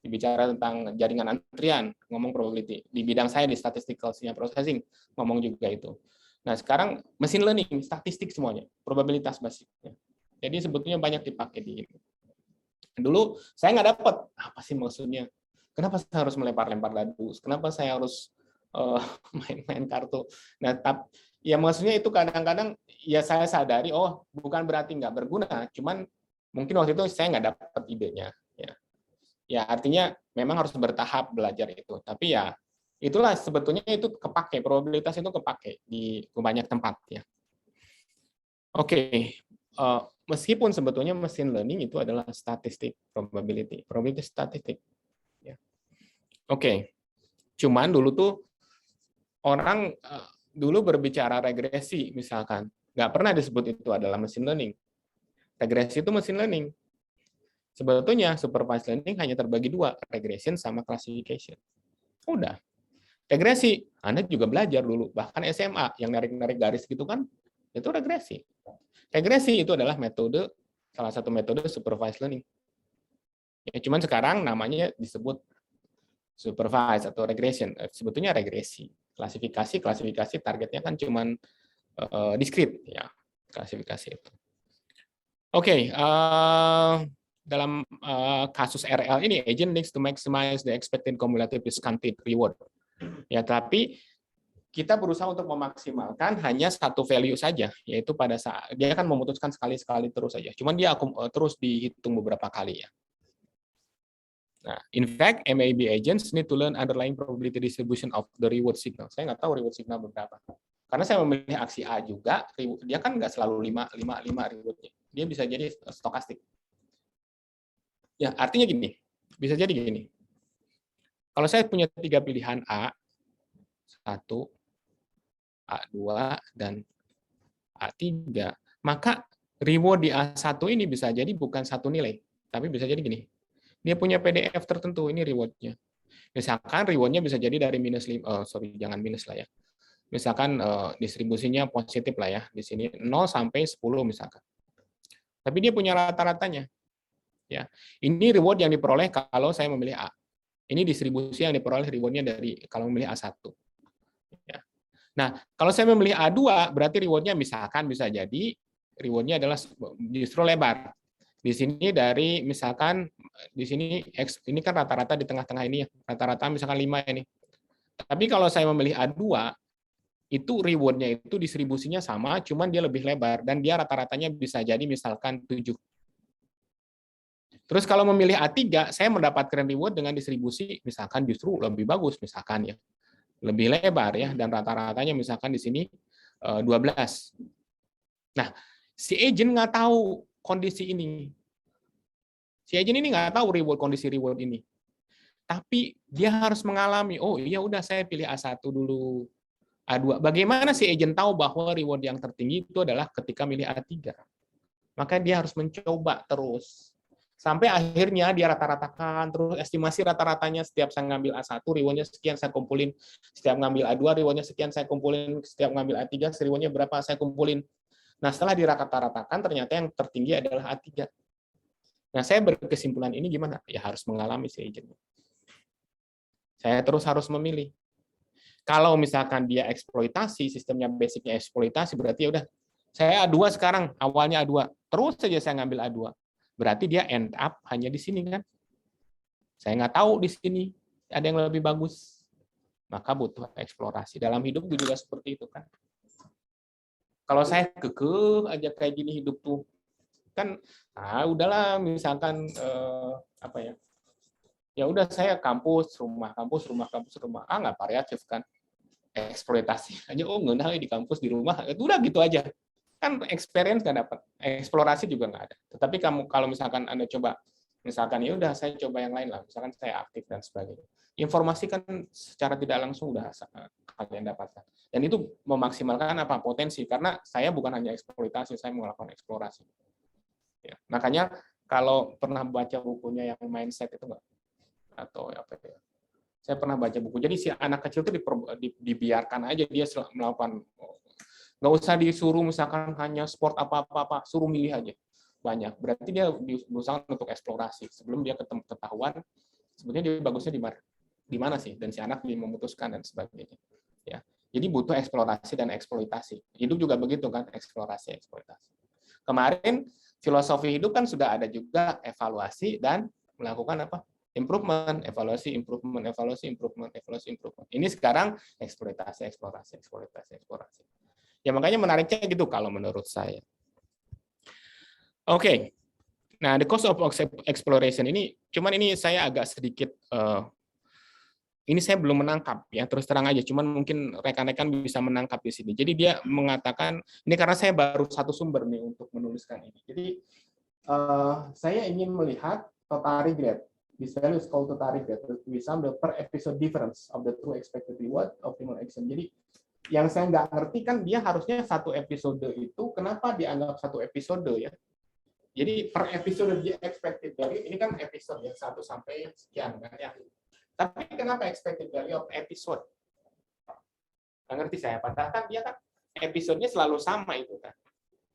Bicara tentang jaringan antrian, ngomong probability. Di bidang saya di statistical signal processing, ngomong juga itu. Nah, sekarang machine learning, statistik semuanya, probabilitas basicnya. Jadi sebetulnya banyak dipakai di ini. Dulu saya nggak dapat apa sih maksudnya. Kenapa saya harus melempar-lempar dadu? Kenapa saya harus main-main kartu? Nah, ya maksudnya itu kadang-kadang ya saya sadari, oh bukan berarti nggak berguna, cuman mungkin waktu itu saya nggak dapat idenya. Ya artinya memang harus bertahap belajar itu. Tapi ya itulah sebetulnya itu kepake, probabilitas itu kepake di banyak tempat ya. Oke, meskipun sebetulnya machine learning itu adalah statistik probability statistik. Ya. Oke, cuman dulu tuh orang dulu berbicara regresi misalkan, nggak pernah disebut itu adalah machine learning. Regresi itu machine learning. Sebetulnya supervised learning hanya terbagi dua, regression sama classification. Udah. Regresi, Anda juga belajar dulu, bahkan SMA yang narik-narik garis gitu kan, itu regresi. Regresi itu adalah metode, salah satu metode supervised learning. Ya, cuman sekarang namanya disebut supervised atau regression. Sebetulnya regresi. Klasifikasi targetnya kan cuman discrete ya, klasifikasi itu. Oke, dalam kasus RL ini, agent needs to maximize the expected cumulative discounted reward. Ya, tapi kita berusaha untuk memaksimalkan hanya satu value saja, yaitu pada saat dia akan memutuskan sekali-sekali terus saja. Cuman dia terus dihitung beberapa kali ya. Nah, in fact, MAB agents need to learn underlying probability distribution of the reward signal. Saya nggak tahu reward signal berapa. Karena saya memilih aksi A juga, dia kan nggak selalu 5 rewardnya. Dia bisa jadi stokastik. Ya, artinya gini, bisa jadi gini. Kalau saya punya 3 pilihan A, 1, A2, dan A3, maka reward di A1 ini bisa jadi bukan satu nilai, tapi bisa jadi gini. Dia punya PDF tertentu, ini reward-nya. Misalkan reward-nya bisa jadi dari minus 5, jangan minus lah ya. Misalkan distribusinya positif lah ya, di sini 0 sampai 10 misalkan. Tapi dia punya rata-ratanya. Ya. Ini reward yang diperoleh kalau saya memilih A. Ini distribusi yang diperoleh reward-nya dari kalau memilih A1. Ya. Nah, kalau saya memilih A2, berarti reward-nya misalkan bisa jadi reward-nya adalah justru lebar. Di sini dari misalkan di sini X ini kan rata-rata di tengah-tengah ini ya, rata-rata misalkan 5 ini. Tapi kalau saya memilih A2, itu reward-nya itu distribusinya sama, cuman dia lebih lebar dan dia rata-ratanya bisa jadi misalkan 7. Terus kalau memilih A3, saya mendapatkan reward dengan distribusi misalkan justru lebih bagus misalkan ya. Lebih lebar ya, dan rata-ratanya misalkan di sini 12. Nah, si agent nggak tahu kondisi ini. Si agent ini nggak tahu kondisi reward ini. Tapi dia harus mengalami, oh iya udah saya pilih A1 dulu, A2. Bagaimana si agent tahu bahwa reward yang tertinggi itu adalah ketika milih A3? Maka dia harus mencoba terus. Sampai akhirnya dia rata-ratakan, terus estimasi rata-ratanya setiap saya ngambil A1, rewardnya sekian saya kumpulin. Setiap ngambil A2, rewardnya sekian saya kumpulin. Setiap ngambil A3, rewardnya berapa saya kumpulin. Nah, setelah dirata-ratakan, ternyata yang tertinggi adalah A3. Nah, saya berkesimpulan ini gimana? Ya harus mengalami si agent. Saya terus harus memilih. Kalau misalkan dia eksploitasi, sistemnya basicnya eksploitasi, berarti ya udah, saya A2 sekarang, awalnya A2. Terus saja saya ngambil A2. Berarti dia end up hanya di sini kan. Saya nggak tahu di sini ada yang lebih bagus. Maka butuh eksplorasi. Dalam hidup juga seperti itu kan. Kalau saya kekeh aja kayak gini hidup tuh, kan udahlah misalkan apa ya. Ya udah saya kampus, rumah, kampus, rumah, kampus, rumah. Nggak variatif kan. Eksploitasi aja, ngeunah di kampus, di rumah. Itu udah gitu aja. Kan experience nggak dapat, eksplorasi juga nggak ada. Tetapi kamu kalau misalkan Anda coba, misalkan ya udah saya coba yang lain lah, misalkan saya aktif dan sebagainya. Informasi kan secara tidak langsung udah kalian dapatkan. Dan itu memaksimalkan apa potensi, karena saya bukan hanya eksploitasi, saya melakukan eksplorasi. Ya, makanya kalau pernah baca bukunya yang mindset itu nggak, atau apa ya? Saya pernah baca buku. Jadi si anak kecil itu dibiarkan aja dia melakukan, nggak usah disuruh misalkan hanya sport apa-apa, suruh milih aja banyak. Berarti dia berusaha untuk eksplorasi sebelum dia ketahuan sebenarnya dia bagusnya di mana sih, dan si anak memutuskan dan sebagainya. Ya, jadi butuh eksplorasi dan eksploitasi. Hidup juga begitu kan, eksplorasi eksploitasi. Kemarin filosofi hidup kan sudah ada juga evaluasi dan melakukan apa? Improvement, evaluasi, improvement, evaluasi, improvement, evaluasi, improvement. Ini sekarang eksploitasi, eksplorasi, eksploitasi, eksplorasi. Ya makanya menariknya gitu kalau menurut saya. Oke. Nah, the cost of exploration ini, cuman ini saya agak sedikit ini saya belum menangkap ya, terus terang aja, cuman mungkin rekan-rekan bisa menangkap di sini. Jadi dia mengatakan, ini karena saya baru satu sumber nih untuk menuliskan ini. Jadi saya ingin melihat total regret. This value is called total regret. We sum the per episode difference of the true expected reward, optimal action. Jadi yang saya nggak ngerti kan dia harusnya satu episode itu, kenapa dianggap satu episode ya? Jadi per episode dia expected value, ini kan episode yang 1 sampai sekian kan ya. Tapi kenapa expected value of episode? Nggak ngerti saya, padahal kan dia kan episodenya selalu sama itu kan.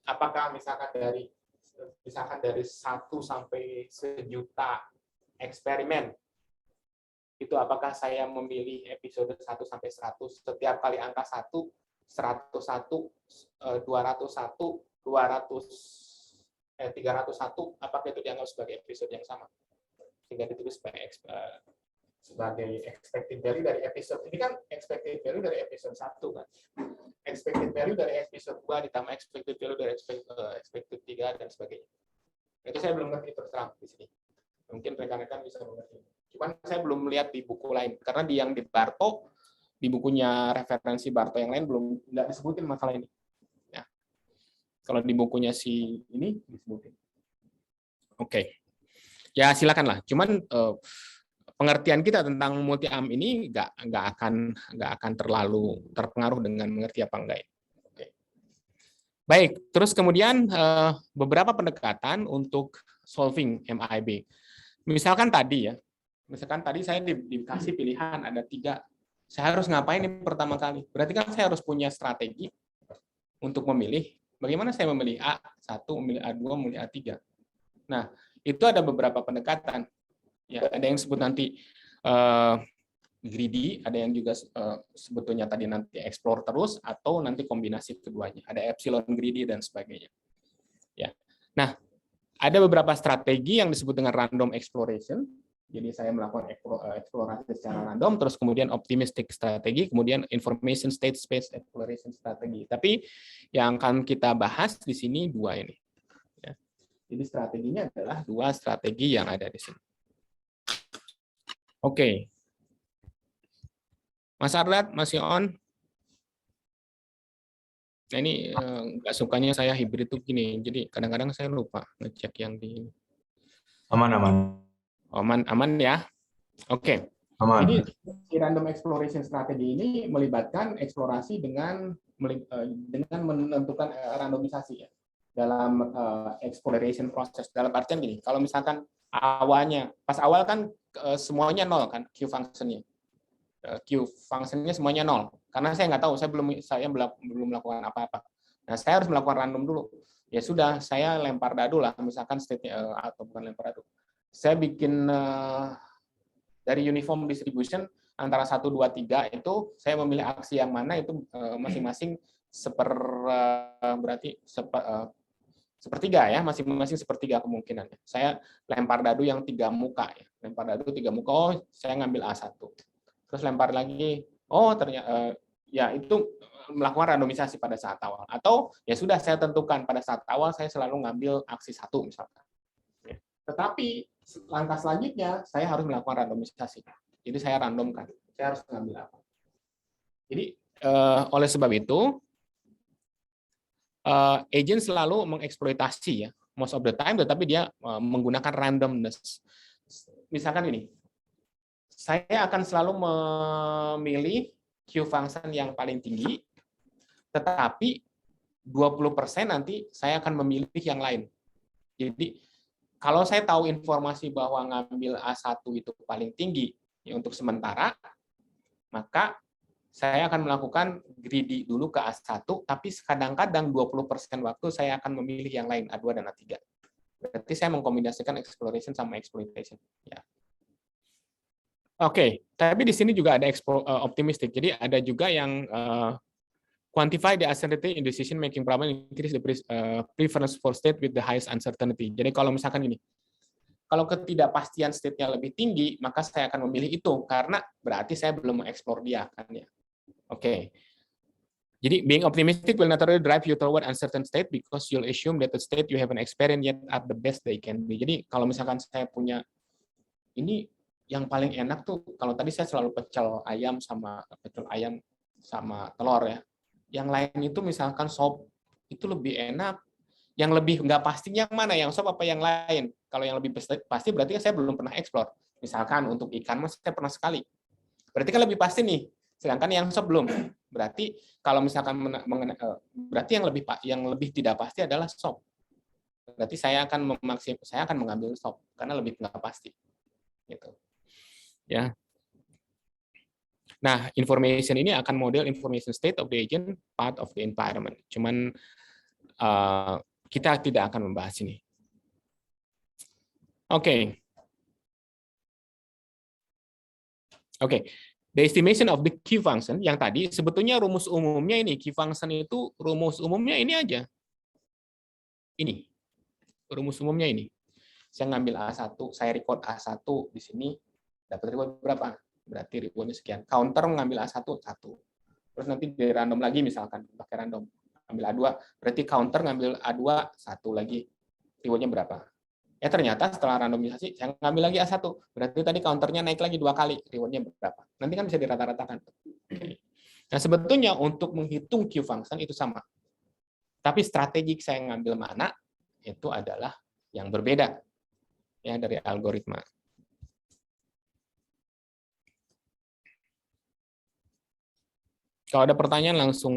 Apakah misalkan dari 1 sampai sejuta eksperimen, itu apakah saya memilih episode 1 sampai 100, setiap kali angka 1, 101, 201, 301, apakah itu dianggap sebagai episode yang sama? Sehingga ditulis sebagai expected value dari episode. Ini kan expected value dari episode 1 kan. Expected value dari episode 2 ditambah expected value dari expected 3 dan sebagainya. Itu saya belum ngerti terus terang di sini. Mungkin rekan-rekan bisa mengerti. Cuman saya belum melihat di buku lain, karena di Barto, di bukunya referensi Barto yang lain belum nggak disebutin masalah ini. Ya. Kalau di bukunya si ini disebutin. Oke. Ya silakanlah. Cuman pengertian kita tentang multi-am ini nggak akan terlalu terpengaruh dengan mengerti apa enggak. Oke. Baik, terus kemudian beberapa pendekatan untuk solving MIB. Misalkan tadi saya dikasih pilihan ada 3. Saya harus ngapain ini pertama kali? Berarti kan saya harus punya strategi untuk memilih. Bagaimana saya memilih A1, memilih A2, memilih A3. Nah, itu ada beberapa pendekatan. Ya, ada yang disebut nanti greedy, ada yang juga sebetulnya tadi nanti explore terus, atau nanti kombinasi keduanya. Ada epsilon greedy dan sebagainya. Ya. Nah, ada beberapa strategi yang disebut dengan random exploration. Jadi saya melakukan eksplorasi secara random, terus kemudian optimistic strategi, kemudian information state space exploration strategi. Tapi yang akan kita bahas di sini 2 ini. Ya. Jadi strateginya adalah 2 strategi yang ada di sini. Oke. Mas Ardat masih on? Nah, ini nggak sukanya saya hybrid tuh gini. Jadi kadang-kadang saya lupa ngecek yang di Aman. Aman ya. Oke. Aman. Jadi random exploration strategi ini melibatkan eksplorasi dengan menentukan randomisasi ya dalam exploration proses. Dalam artian gini, kalau misalkan pas awal kan semuanya 0 kan Q function-nya. Q function-nya semuanya 0. Karena saya nggak tahu, saya belum melakukan apa-apa. Nah, saya harus melakukan random dulu. Ya sudah, saya lempar dadu lah, misalkan state-nya atau bukan lempar dadu. Saya bikin dari uniform distribution antara 1, 2, 3 itu saya memilih aksi yang mana itu masing-masing berarti sepertiga ya, masing-masing sepertiga kemungkinannya. Saya lempar dadu yang 3 muka ya. Lempar dadu 3 muka, oh saya ngambil A1. Terus lempar lagi, oh ternyata ya itu melakukan randomisasi pada saat awal. Atau ya sudah saya tentukan pada saat awal saya selalu ngambil aksi 1 misalkan. Tetapi langkah selanjutnya saya harus melakukan randomisasi. Jadi saya randomkan, saya harus mengambil apa. Jadi oleh sebab itu agent selalu mengeksploitasi ya most of the time, tetapi dia menggunakan randomness. Misalkan ini, saya akan selalu memilih Q function yang paling tinggi, tetapi 20% nanti saya akan memilih yang lain. Jadi kalau saya tahu informasi bahwa ngambil A1 itu paling tinggi ya untuk sementara, maka saya akan melakukan greedy dulu ke A1, tapi kadang-kadang 20% waktu saya akan memilih yang lain, A2 dan A3. Berarti saya mengkombinasikan exploration sama exploitation. Ya. Oke, tapi di sini juga ada optimistic. Jadi ada juga yang quantify the uncertainty in decision making problem, increase the preference for state with the highest uncertainty. Jadi kalau misalkan ini, kalau ketidakpastian state-nya lebih tinggi, maka saya akan memilih itu karena berarti saya belum mengeksplor dia kan ya. Oke. Jadi being optimistic will naturally drive you toward uncertain state because you'll assume that the state you haven't experienced yet are the best they can be. Jadi kalau misalkan saya punya ini yang paling enak tuh kalau tadi saya selalu pecel ayam sama telur ya. Yang lain itu misalkan sop itu lebih enak. Yang lebih nggak pastinya yang mana, yang sop apa yang lain. Kalau yang lebih pasti berarti saya belum pernah eksplor. Misalkan untuk ikan saya pernah sekali. Berarti kan lebih pasti nih. Sedangkan yang sop belum. Berarti kalau misalkan berarti yang lebih tidak pasti adalah sop. Berarti saya akan mengambil sop karena lebih nggak pasti. Gitu. Ya. Nah, information ini akan model information state of the agent, part of the environment. Cuman kita tidak akan membahas ini. Oke. The estimation of the key function yang tadi sebetulnya rumus umumnya ini key function itu rumus umumnya ini aja. Ini. Rumus umumnya ini. Saya ngambil A1, saya record A1 di sini dapat reward berapa? Berarti rewardnya sekian. Counter mengambil A1 1. Terus nanti di random lagi misalkan pakai random. Ambil A2, berarti counter ngambil A2 1 lagi. Rewardnya berapa? Ternyata setelah randomisasi, saya ngambil lagi A1. Berarti tadi counternya naik lagi 2 kali. Rewardnya berapa? Nanti kan bisa dirata-ratakan. Nah, sebetulnya untuk menghitung Q function itu sama. Tapi strategik saya ngambil mana, itu adalah yang berbeda ya dari algoritma. Kalau ada pertanyaan langsung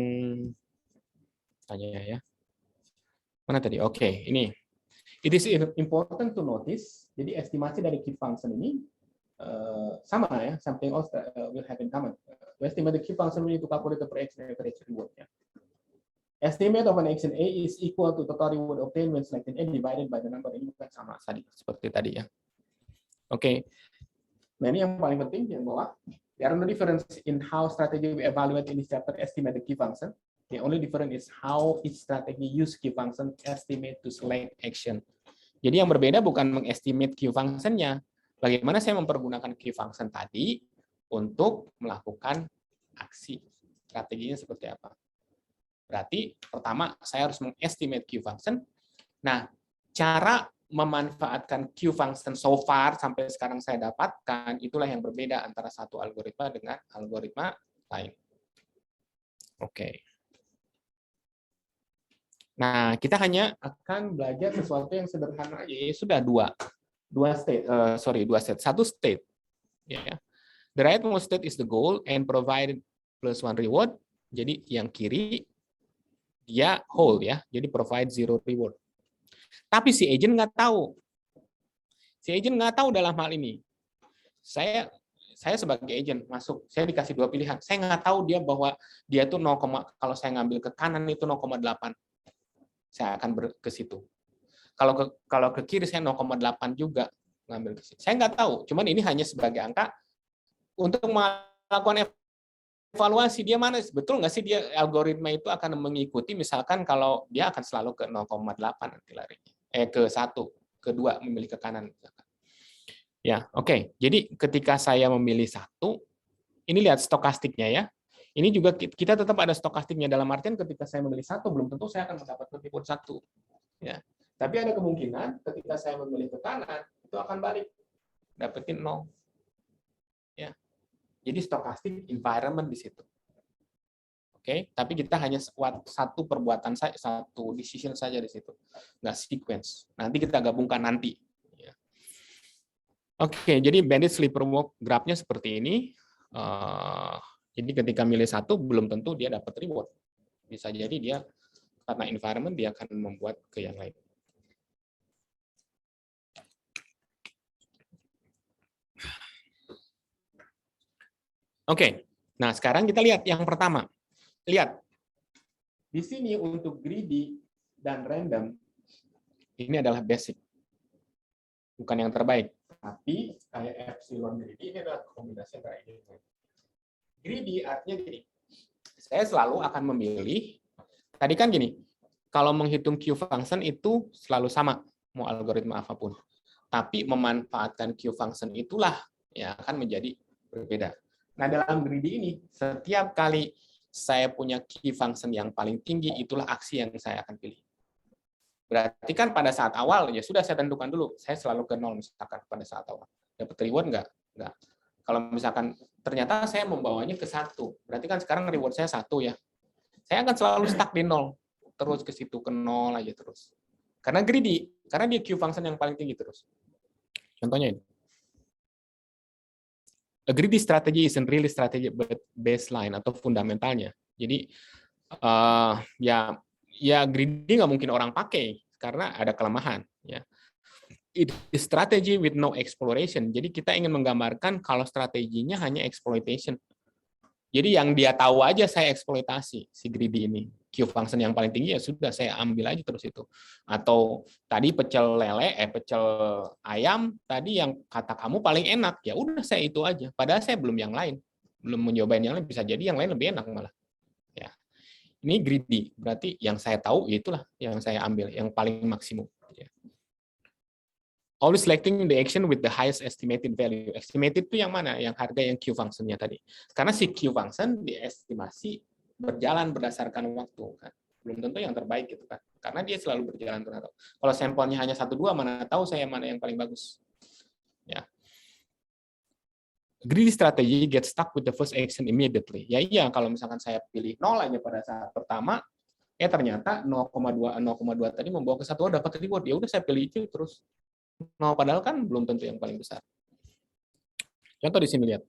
tanya ya. Mana tadi? Oke, ini. It is important to notice. Jadi estimasi dari key function ini sama ya, something else will have in common. We estimate the key function we need to calculate the per action average reward. Ya. Estimate of an action A is equal to total reward obtained when selecting A divided by the number. Ini bukan sama tadi seperti tadi ya. Oke. Nah ini yang paling penting yang bawah. There are no difference in how strategy we evaluate in this chapter estimate the key function. The only difference is how each strategy use key function estimate to select action. Jadi yang berbeda bukan mengestimate key function-nya. Bagaimana saya mempergunakan key function tadi untuk melakukan aksi. Strateginya seperti apa? Berarti pertama saya harus mengestimate key function. Nah, cara memanfaatkan Q function so far sampai sekarang saya dapatkan itulah yang berbeda antara satu algoritma dengan algoritma lain. Oke. Nah, kita hanya akan belajar sesuatu yang sederhana aja. Ya, sudah dua state. Satu state. Ya. The rightmost state is the goal and provided +1 reward. Jadi yang kiri dia whole ya. Jadi provide 0 reward. Tapi si agent nggak tahu. Si agent nggak tahu dalam hal ini. Saya sebagai agent masuk, saya dikasih 2 pilihan. Saya nggak tahu dia bahwa dia tuh kalau saya ngambil ke kanan itu 0,8. Saya akan ke situ. Kalau ke kiri saya 0,8 juga ngambil ke situ. Saya nggak tahu. Cuman ini hanya sebagai angka untuk melakukan evaluasi dia mana. Betul nggak sih dia algoritma itu akan mengikuti misalkan kalau dia akan selalu ke 0,8 nanti larinya. Ke 1, ke 2 memilih ke kanan misalkan. Ya, oke. Jadi ketika saya memilih 1, ini lihat stokastiknya ya. Ini juga kita tetap ada stokastiknya dalam artian ketika saya memilih 1 belum tentu saya akan mendapatkan reward 1. Ya. Tapi ada kemungkinan ketika saya memilih ke kanan itu akan balik dapetin 0. Ya. Jadi stokastik environment di situ. Oke, tapi kita hanya satu perbuatan saja, satu decision saja di situ. Nggak sequence. Nanti kita gabungkan nanti. Oke, jadi bandit sleeper walk graph-nya seperti ini. Jadi ketika milih 1 belum tentu dia dapat reward. Bisa jadi dia karena environment dia akan membuat ke yang lain. Oke. Nah, sekarang kita lihat yang pertama. Lihat. Di sini untuk greedy dan random, ini adalah basic. Bukan yang terbaik. Tapi kayak epsilon greedy, ini adalah kombinasi antara ini. Greedy artinya gini. Saya selalu akan memilih, tadi kan gini, kalau menghitung Q function itu selalu sama, mau algoritma apapun. Tapi memanfaatkan Q function itulah yang akan menjadi berbeda. Nah, dalam greedy ini, setiap kali saya punya key function yang paling tinggi, itulah aksi yang saya akan pilih. Berarti kan pada saat awal, ya sudah saya tentukan dulu, saya selalu ke 0 misalkan pada saat awal. Dapat reward nggak? Nggak. Kalau misalkan ternyata saya membawanya ke 1, berarti kan sekarang reward saya 1 ya. Saya akan selalu stuck di 0, terus ke situ, ke 0 aja terus. Karena greedy, karena dia Q function yang paling tinggi terus. Contohnya ini. A greedy strategy isn't really strategy but baseline atau fundamentalnya. Jadi ya greedy nggak mungkin orang pakai karena ada kelemahan. Ya. It is strategy with no exploration. Jadi kita ingin menggambarkan kalau strateginya hanya exploitation. Jadi yang dia tahu aja saya eksploitasi si greedy ini. Q function yang paling tinggi ya sudah saya ambil aja terus itu. Atau tadi pecel lele, pecel ayam tadi yang kata kamu paling enak, ya udah saya itu aja. Padahal saya belum yang lain, belum mencobain yang lain, bisa jadi yang lain lebih enak malah. Ya, ini greedy, berarti yang saya tahu itulah yang saya ambil, yang paling maksimum. Ya. Always selecting the action with the highest estimated value. Estimated itu yang mana? Yang harga yang Q function-nya tadi. Karena si Q function diestimasi berjalan berdasarkan waktu kan. Belum tentu yang terbaik gitu kan. Karena dia selalu berjalan terus. Kalau sampelnya hanya 1-2, mana tahu saya mana yang paling bagus. Ya. Greedy strategy get stuck with the first action immediately. Ya iya, kalau misalkan saya pilih 0 aja pada saat pertama, ternyata 0,2 tadi membawa ke 1, dapat reward. Ya udah saya pilih itu terus. No, padahal kan belum tentu yang paling besar. Contoh di sini lihat.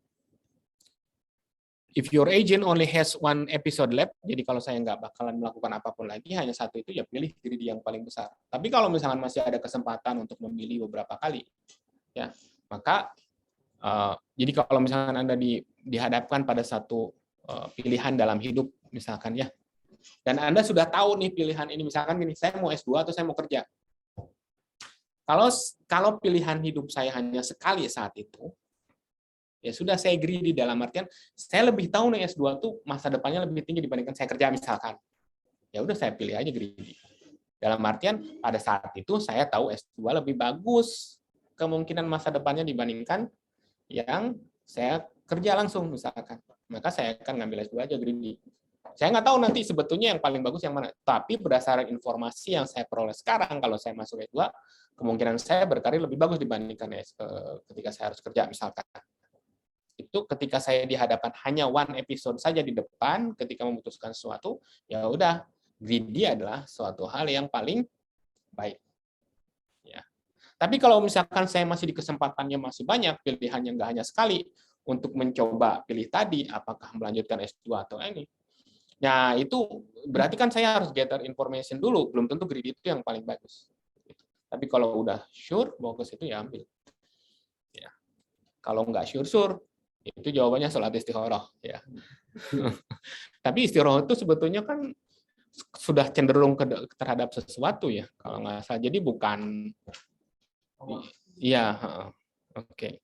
If your agent only has 1 episode left, jadi kalau saya nggak bakalan melakukan apapun lagi, hanya 1 itu, ya pilih greedy yang paling besar. Tapi kalau misalkan masih ada kesempatan untuk memilih beberapa kali, ya maka jadi kalau misalkan Anda dihadapkan pada satu pilihan dalam hidup, misalkan ya, dan Anda sudah tahu nih pilihan ini, misalkan gini, saya mau S2 atau saya mau kerja. Kalau pilihan hidup saya hanya sekali saat itu, ya sudah saya greedy dalam artian saya lebih tahu nih S2 tuh masa depannya lebih tinggi dibandingkan saya kerja misalkan. Ya udah saya pilih aja greedy. Dalam artian pada saat itu saya tahu S2 lebih bagus kemungkinan masa depannya dibandingkan yang saya kerja langsung misalkan. Maka saya akan ngambil S2 aja greedy. Saya nggak tahu nanti sebetulnya yang paling bagus yang mana. Tapi berdasarkan informasi yang saya peroleh sekarang, kalau saya masuk S2, kemungkinan saya berkarir lebih bagus dibandingkan ketika saya harus kerja misalkan. Itu ketika saya dihadapkan hanya 1 episode saja di depan, ketika memutuskan sesuatu, ya udah, greedy adalah suatu hal yang paling baik. Ya. Tapi kalau misalkan saya masih di kesempatannya masih banyak, pilihannya nggak hanya sekali, untuk mencoba pilih tadi, apakah melanjutkan S2 atau ini, nah itu berarti kan saya harus gather information dulu, belum tentu greedy itu yang paling bagus. Tapi kalau udah sure, mau ke situ ya ambil. Ya. Kalau nggak sure, itu jawabannya sholat istikharah. Ya. Tapi istikharah itu sebetulnya kan sudah cenderung terhadap sesuatu ya, kalau nggak salah. Jadi bukan, iya, oke.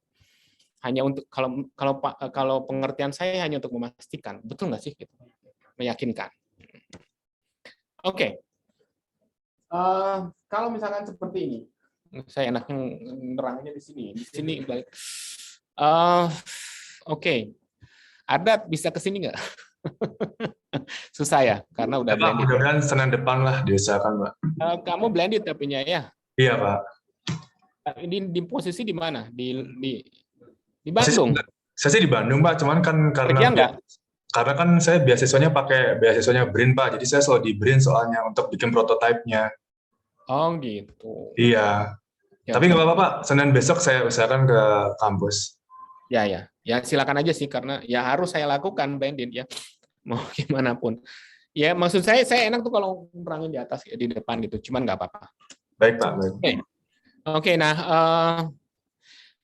Hanya untuk kalau pengertian saya hanya untuk memastikan, betul nggak sih? Gitu. Meyakinkan. Oke. Kalau misalkan seperti ini, saya enaknya nerangnya di sini. Di sini balik. Oke. Ada bisa ke sini nggak? Susah ya, karena udah blended. Mudah-mudahan Senin depan lah diusahakan, Pak. Kamu blended tapinya ya? Iya, Pak. Di posisi di mana? Di Bandung? Saya sih di Bandung, Pak. Cuman kan karena kan saya beasiswanya pakai beasiswanya BRIN, Pak. Jadi saya selalu di BRIN soalnya untuk bikin prototipenya. Oh gitu. Iya. Ya, tapi nggak apa-apa, Pak. Senin besok saya usahakan ke kampus. Ya, silakan aja sih, karena ya harus saya lakukan blended ya. Mau gimana pun. Ya maksud saya enak tuh kalau nerangin di atas di depan gitu. Cuman nggak apa-apa. Baik, Pak. Baik. Oke, nah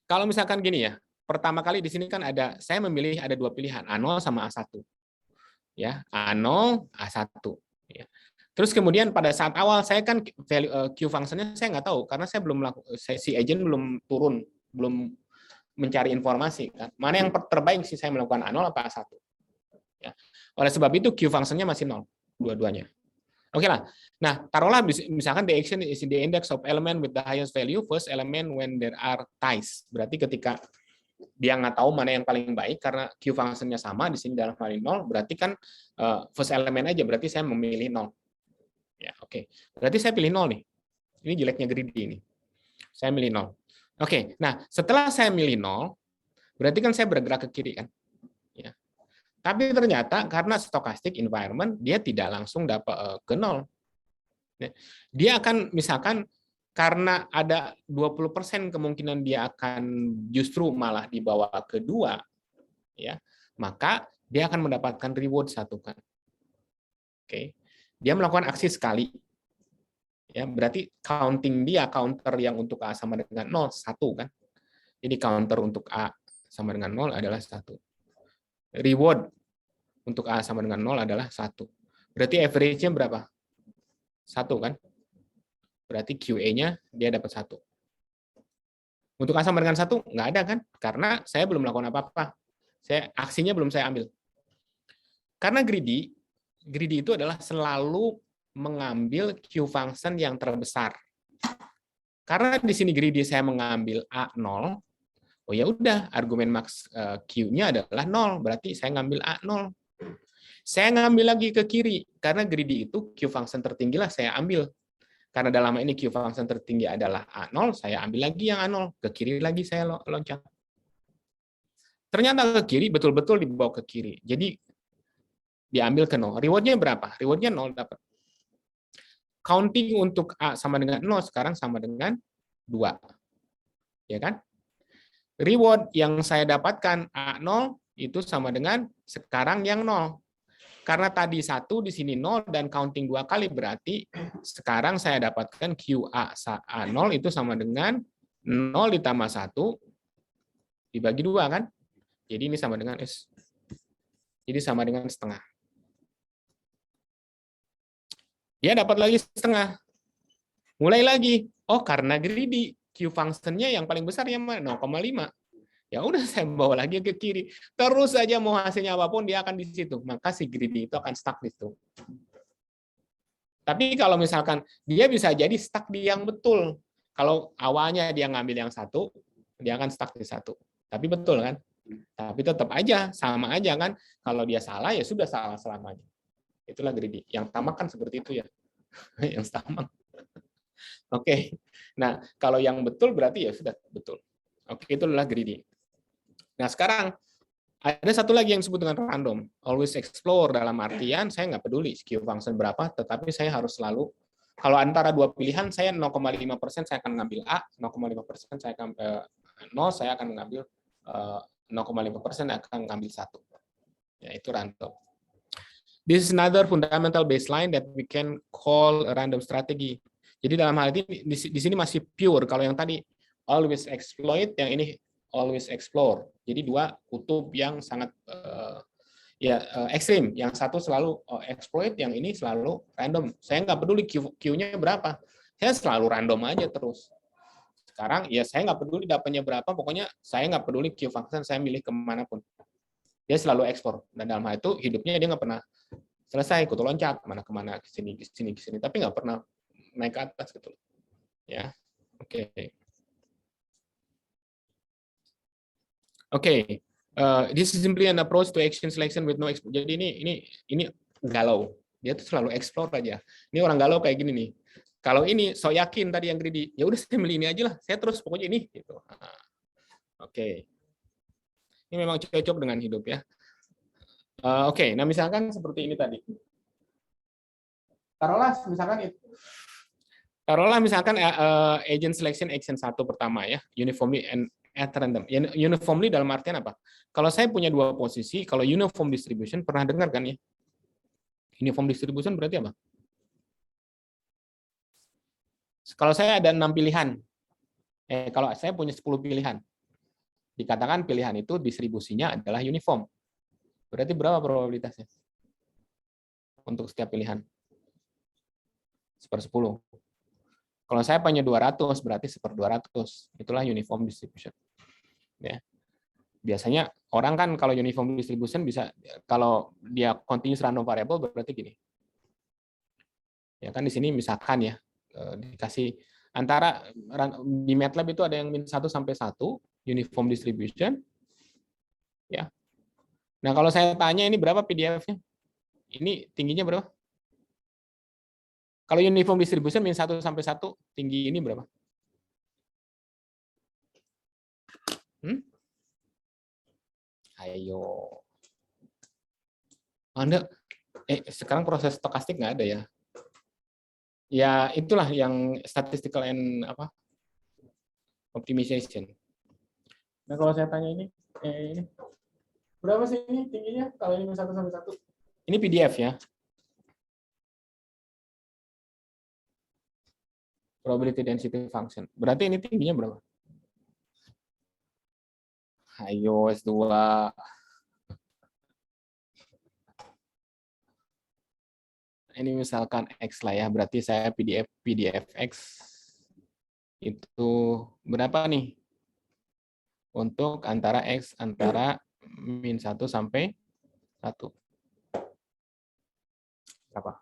kalau misalkan gini ya, pertama kali di sini kan saya memilih ada dua pilihan, A0 sama A1. Ya, A0, A1. Ya. Terus kemudian pada saat awal saya kan Q function-nya saya nggak tahu karena saya belum si agent belum turun, belum mencari informasi kan. Mana yang terbaik sih saya melakukan A0 apa A1? Ya. Oleh sebab itu Q function-nya masih 0 dua-duanya. Oke lah. Nah, taruhlah misalkan the action is in the index of element with the highest value, first element when there are ties. Berarti ketika dia nggak tahu mana yang paling baik karena Q function-nya sama di sini dalam hal ini 0, berarti kan first element aja, berarti saya memilih 0. Ya, oke. Berarti saya pilih 0 nih. Ini jeleknya greedy ini. Saya milih 0. Oke. Nah, setelah saya milih 0, berarti kan saya bergerak ke kiri kan? Ya. Tapi ternyata karena stochastic environment, dia tidak langsung dapat ke 0. Dia akan misalkan karena ada 20% kemungkinan dia akan justru malah dibawa ke 2, ya, maka dia akan mendapatkan reward 1 kan. Oke. Dia melakukan aksi sekali. Ya, berarti counting dia counter yang untuk A sama dengan 0 1 kan. Jadi counter untuk A sama dengan 0 adalah 1. Reward untuk A sama dengan 0 adalah 1. Berarti average-nya berapa? 1 kan? Berarti QA-nya dia dapat 1. Untuk A sama dengan 1 nggak ada kan? Karena saya belum melakukan apa-apa. Aksinya belum saya ambil. Karena greedy itu adalah selalu mengambil Q function yang terbesar. Karena di sini greedy saya mengambil A0, oh ya udah, argumen max Q-nya adalah 0, berarti saya ngambil A0. Saya ngambil lagi ke kiri, karena greedy itu Q function tertinggi lah saya ambil. Karena dalam ini Q function tertinggi adalah A0, saya ambil lagi yang A0, ke kiri lagi saya loncat. Ternyata ke kiri, betul-betul dibawa ke kiri. Jadi diambil ke 0. Reward-nya berapa? Reward-nya 0 dapat. Counting untuk A sama dengan 0 sekarang sama dengan 2. Ya kan? Reward yang saya dapatkan A0 itu sama dengan sekarang yang 0. Karena tadi 1 di sini 0 dan counting 2 kali berarti sekarang saya dapatkan QA A0 itu sama dengan 0 ditambah 1 dibagi 2 kan? Jadi ini sama dengan S. Jadi sama dengan setengah. Dia dapat lagi setengah. Mulai lagi. Oh, karena greedy. Q function-nya yang paling besar yang mana? 0,5. Ya udah saya bawa lagi ke kiri. Terus saja mau hasilnya apapun dia akan di situ. Maka si greedy itu akan stuck di situ. Tapi kalau misalkan dia bisa jadi stuck di yang betul. Kalau awalnya dia ngambil yang 1, dia akan stuck di 1. Tapi betul kan? Tapi tetap aja sama aja kan. Kalau dia salah ya sudah salah selamanya. Itulah greedy. Yang tamak kan seperti itu ya. Yang tamak. Oke. Nah, kalau yang betul berarti ya sudah betul. Oke, itu adalah greedy. Nah, sekarang ada satu lagi yang disebut dengan random. Always explore dalam artian saya nggak peduli Q function berapa, tetapi saya harus selalu, kalau antara dua pilihan, saya 0,5% saya akan mengambil A, 0,5% saya akan 0, saya akan mengambil 0,5% akan mengambil 1. Ya, itu random. This is another fundamental baseline that we can call a random strategy. Jadi dalam hal ini di sini masih pure. Kalau yang tadi always exploit, yang ini always explore. Jadi dua kutub yang sangat ekstrim. Yang satu selalu exploit, yang ini selalu random. Saya nggak peduli Q-nya berapa. Saya selalu random aja terus. Sekarang ya saya nggak peduli dapatnya berapa, pokoknya saya nggak peduli Q function, saya milih kemanapun. Dia selalu ekspor. Dan dalam hal itu hidupnya dia nggak pernah selesai, ikut loncat kemana ke sini, tapi nggak pernah naik ke atas gitu. Ya, oke. Oke, this is simply an approach to action selection with no explore. Jadi ini galau. Dia tuh selalu explore aja. Ini orang galau kayak gini nih. Kalau ini so yakin tadi yang greedy, ya udah saya milih ini aja lah. Saya terus pokoknya ini gitu. Oke. Ini memang cocok dengan hidup ya. Oke, nah misalkan seperti ini tadi. Taruhlah misalkan agent selection action 1 pertama ya, uniformly and at random. Uniformly dalam artian apa? Kalau saya punya dua posisi, kalau uniform distribution pernah dengar kan ya? Uniform distribution berarti apa? Kalau saya ada 6 pilihan. Kalau saya punya 10 pilihan. Dikatakan pilihan itu distribusinya adalah uniform. Berarti berapa probabilitasnya? Untuk setiap pilihan? 1/10. Kalau saya punya 200, berarti 1/200. Itulah uniform distribution. Ya. Biasanya orang kan kalau uniform distribution bisa, kalau dia continuous random variable berarti gini. Ya kan di sini misalkan ya, dikasih antara di MATLAB itu ada yang -1 sampai 1 uniform distribution. Ya. Nah, kalau saya tanya ini berapa PDF-nya? Ini tingginya berapa? Kalau uniform distribution -1 sampai 1, tinggi ini berapa? Ayo. Anda, sekarang proses stokastik nggak ada ya? Ya, itulah yang statistical and optimization. Nah, kalau saya tanya ini, berapa sih ini tingginya kalau ini 1 sampai 1? Ini PDF ya. Probability density function. Berarti ini tingginya berapa? Ayo, S2. Ini misalkan X lah ya, berarti saya PDF X itu berapa nih? Untuk antara X antara -1 sampai 1. Berapa?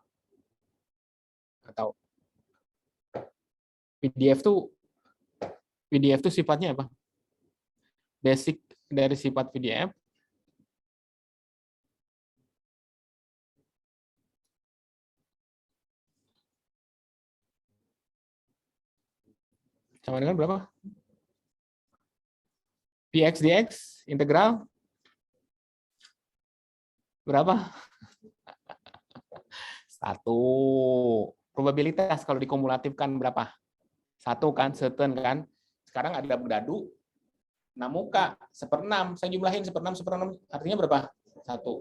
Atau PDF tuh sifatnya apa? Basic dari sifat PDF sama dengan berapa? Px dx integral berapa? 1. Probabilitas kalau dikumulatifkan berapa? 1 kan, certain kan. Sekarang ada dadu 6 muka, 1/6. Saya jumlahin 1/6, artinya berapa? 1.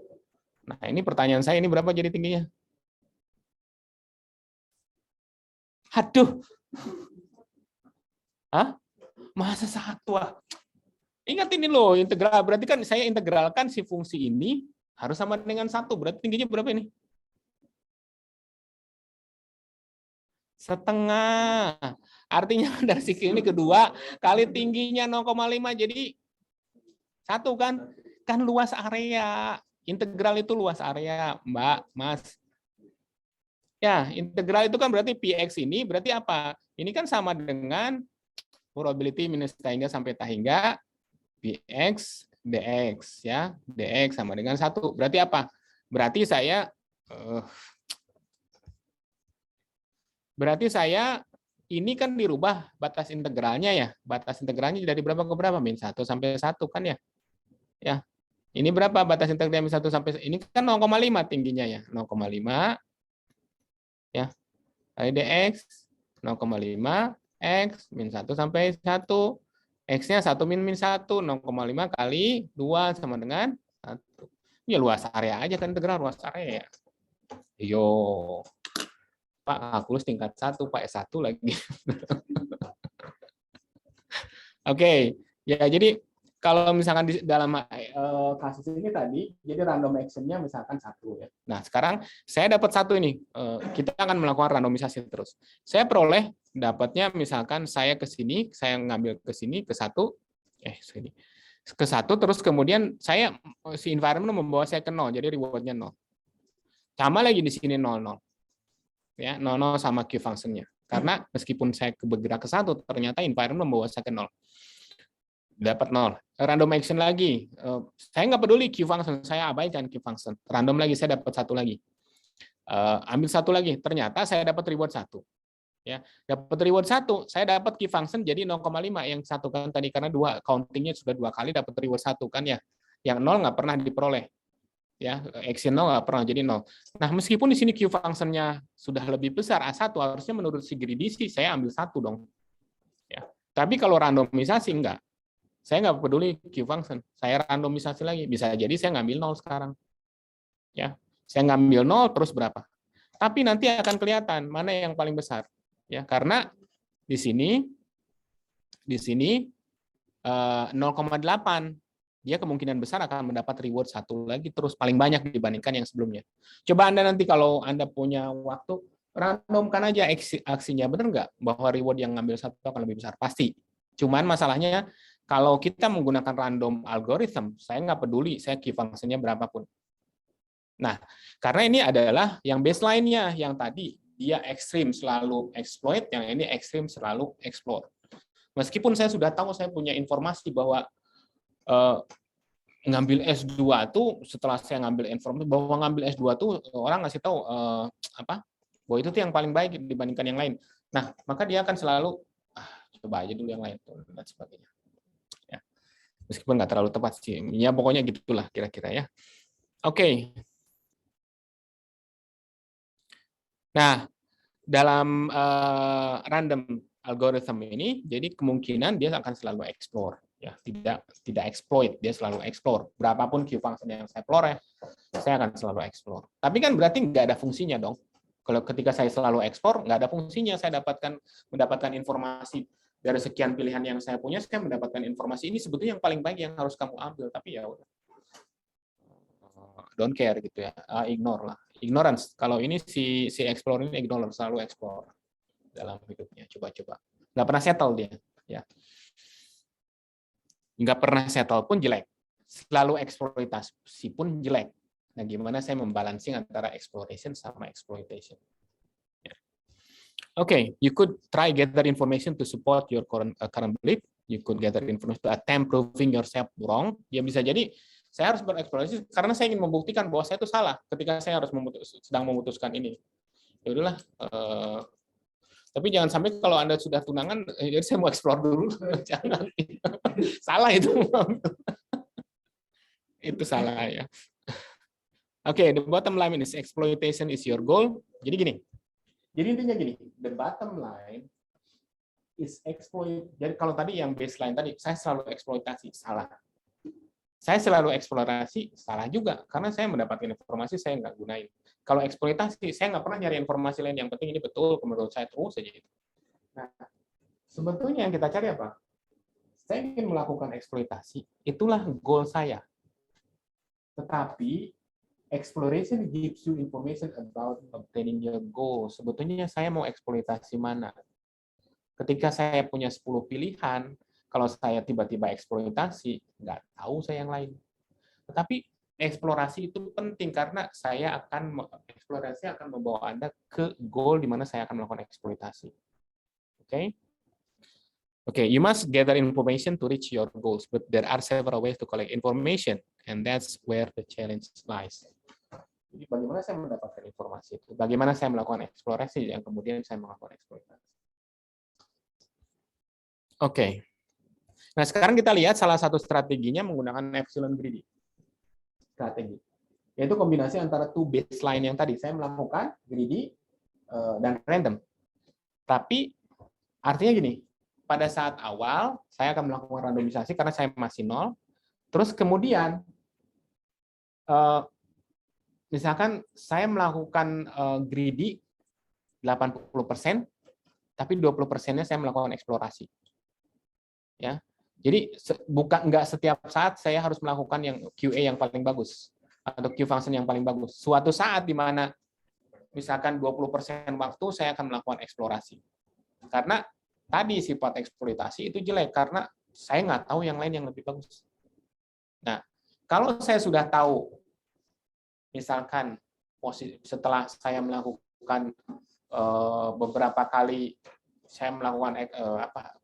Nah, ini pertanyaan saya, ini berapa jadi tingginya? Aduh. Hah? Masa 1? Ingat ini loh, integral. Berarti kan saya integralkan si fungsi ini harus sama dengan 1. Berarti tingginya berapa ini? 1/2. Artinya dari sisi ini kedua kali tingginya 0,5 jadi 1 kan? Kan luas area. Integral itu luas area, Mbak, Mas. Ya, integral itu kan berarti Px ini berarti apa? Ini kan sama dengan probability minus tahingga sampai tahingga Px dx ya. Dx sama dengan 1. Berarti apa? Berarti saya ini kan dirubah batas integralnya ya. Batas integralnya dari berapa ke berapa? -1 sampai 1 kan ya. Ya. Ini berapa batas integralnya -1 sampai ini kan 0,5 tingginya ya. 0,5 ya. Kali dx 0,5 x -1 sampai 1. X-nya 1 min 1, 0,5 kali 2 sama dengan 1. Ya luas area aja kan, integral luas area ya. Yo. Pak, kalkulus tingkat 1, Pak S1 lagi. Oke, ya jadi kalau misalkan di dalam kasus ini tadi, jadi random action-nya misalkan 1 ya. Nah, sekarang saya dapat 1 ini. Kita akan melakukan randomisasi terus. Saya peroleh dapatnya misalkan saya ke sini, saya ngambil ke sini ke 1, sini. Ke 1 terus kemudian saya si environment membawa saya ke 0, jadi reward-nya 0. Sama lagi di sini 0, 0. Ya, 0 sama Q function-nya. Karena meskipun saya bergerak ke 1, ternyata environment membawa saya ke 0. Dapat 0. Random action lagi. Saya nggak peduli Q function, saya abaikan Q function. Random lagi, saya dapat 1 lagi. Ambil 1 lagi, ternyata saya dapat reward 1. Ya, dapat reward 1, saya dapat Q function jadi 0,5 yang 1 kan tadi karena 2 countingnya sudah 2 kali dapat reward 1 kan ya. Yang 0 nggak pernah diperoleh. Ya, action 0 nggak pernah jadi 0. Nah, meskipun di sini Q function-nya sudah lebih besar A1, harusnya menurut si greedy saya ambil 1 dong. Ya. Tapi kalau randomisasi enggak. Saya nggak peduli Q function, saya randomisasi lagi. Bisa jadi saya ngambil 0 sekarang. Ya, saya ngambil 0 terus berapa? Tapi nanti akan kelihatan mana yang paling besar. Ya, karena di sini 0,8, dia kemungkinan besar akan mendapat reward satu lagi terus paling banyak dibandingkan yang sebelumnya. Coba Anda nanti kalau Anda punya waktu, randomkan aja aksinya, benar nggak bahwa reward yang ngambil satu akan lebih besar? Pasti. Cuman masalahnya kalau kita menggunakan random algorithm, saya nggak peduli saya key function-nya berapapun. Nah, karena ini adalah yang baseline-nya, yang tadi dia ekstrim selalu exploit, yang ini ekstrim selalu explore. Meskipun saya sudah tahu, saya punya informasi bahwa ngambil S2 tuh, setelah saya ngambil informasi bahwa ngambil S2 tuh orang ngasih tahu bahwa itu tuh yang paling baik dibandingkan yang lain. Nah, maka dia akan selalu coba aja dulu yang lain dan sebagainya. Ya. Meskipun nggak terlalu tepat sih. Ya pokoknya gitulah kira-kira ya. Oke. Nah, dalam random algorithm ini, jadi kemungkinan dia akan selalu explore, ya tidak exploit, dia selalu explore. Berapapun Q function yang saya explore, saya akan selalu explore. Tapi kan berarti nggak ada fungsinya dong. Kalau ketika saya selalu explore, nggak ada fungsinya. Saya mendapatkan informasi dari sekian pilihan yang saya punya, saya mendapatkan informasi ini sebetulnya yang paling baik yang harus kamu ambil. Tapi ya udah, don't care gitu ya, ignore lah. Ignorance. Kalau ini si explore ini ignore, selalu explore dalam hidupnya. Coba-coba. Nggak pernah settle dia. Ya. Nggak pernah settle pun jelek. Selalu eksploitasi pun jelek. Nah, gimana saya membalancing antara exploration sama exploitation? Ya. Okay, you could try gather information to support your current belief. You could gather information to attempt proving yourself wrong. Ya bisa jadi saya harus bereksplorasi karena saya ingin membuktikan bahwa saya itu salah ketika saya harus sedang memutuskan ini. Ya udahlah, tapi jangan sampai kalau Anda sudah tunangan, jadi saya mau explore dulu, jangan. Salah itu. Itu salah ya. Oke, the bottom line is exploitation is your goal. Jadi gini. Jadi intinya gini, the bottom line is exploit. Jadi kalau tadi yang baseline tadi, saya selalu eksploitasi, salah. Saya selalu eksplorasi, salah juga. Karena saya mendapatkan informasi, saya nggak gunain. Kalau eksploitasi, saya nggak pernah nyari informasi lain. Yang penting ini betul, menurut saya terus saja itu. Nah, sebetulnya yang kita cari apa? Saya ingin melakukan eksploitasi, itulah goal saya. Tetapi, exploration gives you information about obtaining your goal. Sebetulnya saya mau eksploitasi mana? Ketika saya punya 10 pilihan, kalau saya tiba-tiba eksploitasi, nggak tahu saya yang lain. Tetapi eksplorasi itu penting karena eksplorasi akan membawa Anda ke goal di mana saya akan melakukan eksploitasi. Oke? Okay, you must gather information to reach your goals, but there are several ways to collect information, and that's where the challenge lies. Jadi bagaimana saya mendapatkan informasi itu? Bagaimana saya melakukan eksplorasi yang kemudian saya melakukan eksploitasi? Oke. Nah, sekarang kita lihat salah satu strateginya menggunakan epsilon greedy. Strategi. Yaitu kombinasi antara two baseline yang tadi. Saya melakukan greedy dan random. Tapi artinya gini, pada saat awal saya akan melakukan randomisasi karena saya masih 0. Terus kemudian misalkan saya melakukan greedy 80%, tapi 20%-nya saya melakukan eksplorasi. Ya. Jadi nggak setiap saat saya harus melakukan yang QA yang paling bagus atau Q function yang paling bagus. Suatu saat di mana misalkan 20% waktu saya akan melakukan eksplorasi. Karena tadi sifat eksploitasi itu jelek karena saya nggak tahu yang lain yang lebih bagus. Nah, kalau saya sudah tahu, misalkan setelah saya melakukan beberapa kali saya melakukan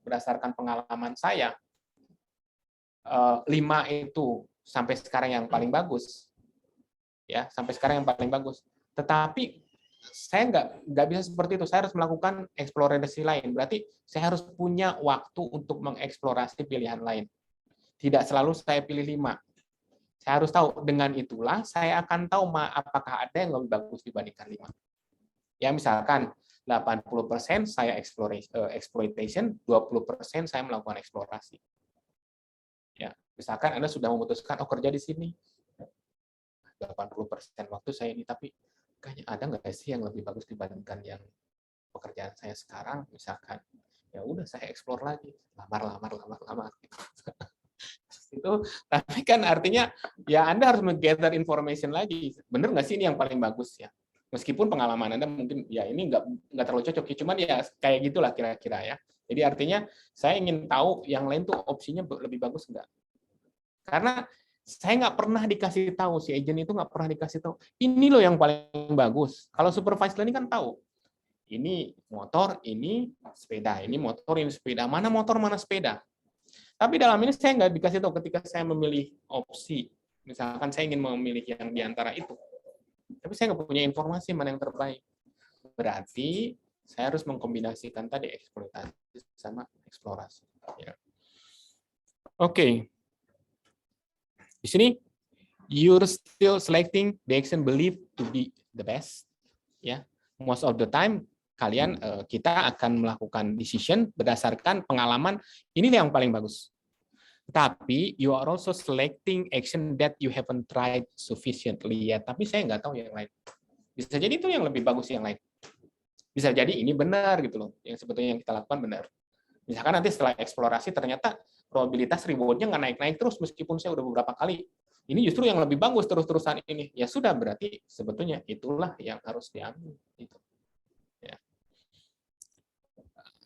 berdasarkan pengalaman saya, 5 itu sampai sekarang yang paling bagus, ya sampai sekarang yang paling bagus. Tetapi saya nggak bisa seperti itu. Saya harus melakukan eksplorasi lain. Berarti saya harus punya waktu untuk mengeksplorasi pilihan lain. Tidak selalu saya pilih 5. Saya harus tahu dengan itulah saya akan tahu apakah ada yang lebih bagus dibandingkan 5. Ya misalkan 80% saya exploitation, 20% saya melakukan eksplorasi. Ya, misalkan Anda sudah memutuskan kerja di sini. 80% waktu saya ini, tapi kayaknya ada nggak sih yang lebih bagus dibandingkan yang pekerjaan saya sekarang, misalkan. Ya udah saya explore lagi, lamar. Itu, tapi kan artinya ya Anda harus menggather information lagi. Bener nggak sih ini yang paling bagus ya? Meskipun pengalaman Anda mungkin ya ini nggak terlalu cocok, cuman ya kayak gitulah kira-kira ya. Jadi artinya saya ingin tahu yang lain tuh opsinya lebih bagus nggak? Karena saya nggak pernah dikasih tahu, si agent itu nggak pernah dikasih tahu. Ini loh yang paling bagus. Kalau supervised learning kan tahu. Ini motor, ini sepeda, ini motor, ini sepeda. Mana motor, mana sepeda. Tapi dalam ini saya nggak dikasih tahu ketika saya memilih opsi. Misalkan saya ingin memilih yang di antara itu. Tapi saya nggak punya informasi mana yang terbaik. Berarti saya harus mengkombinasikan tadi eksploitasi sama eksplorasi. Ya. Oke. Di sini, you're still selecting the action believed to be the best. Ya, most of the time kalian kita akan melakukan decision berdasarkan pengalaman ini yang paling bagus. Tapi you are also selecting action that you haven't tried sufficiently yet. Tapi saya nggak tahu yang lain. Bisa jadi itu yang lebih bagus yang lain. Bisa jadi ini benar gitu loh. Yang sebetulnya yang kita lakukan benar. Misalkan nanti setelah eksplorasi ternyata probabilitas reward-nya nggak naik-naik terus meskipun saya udah beberapa kali. Ini justru yang lebih bagus terus-terusan ini. Ya sudah, berarti sebetulnya itulah yang harus diambil. Gitu. Ya.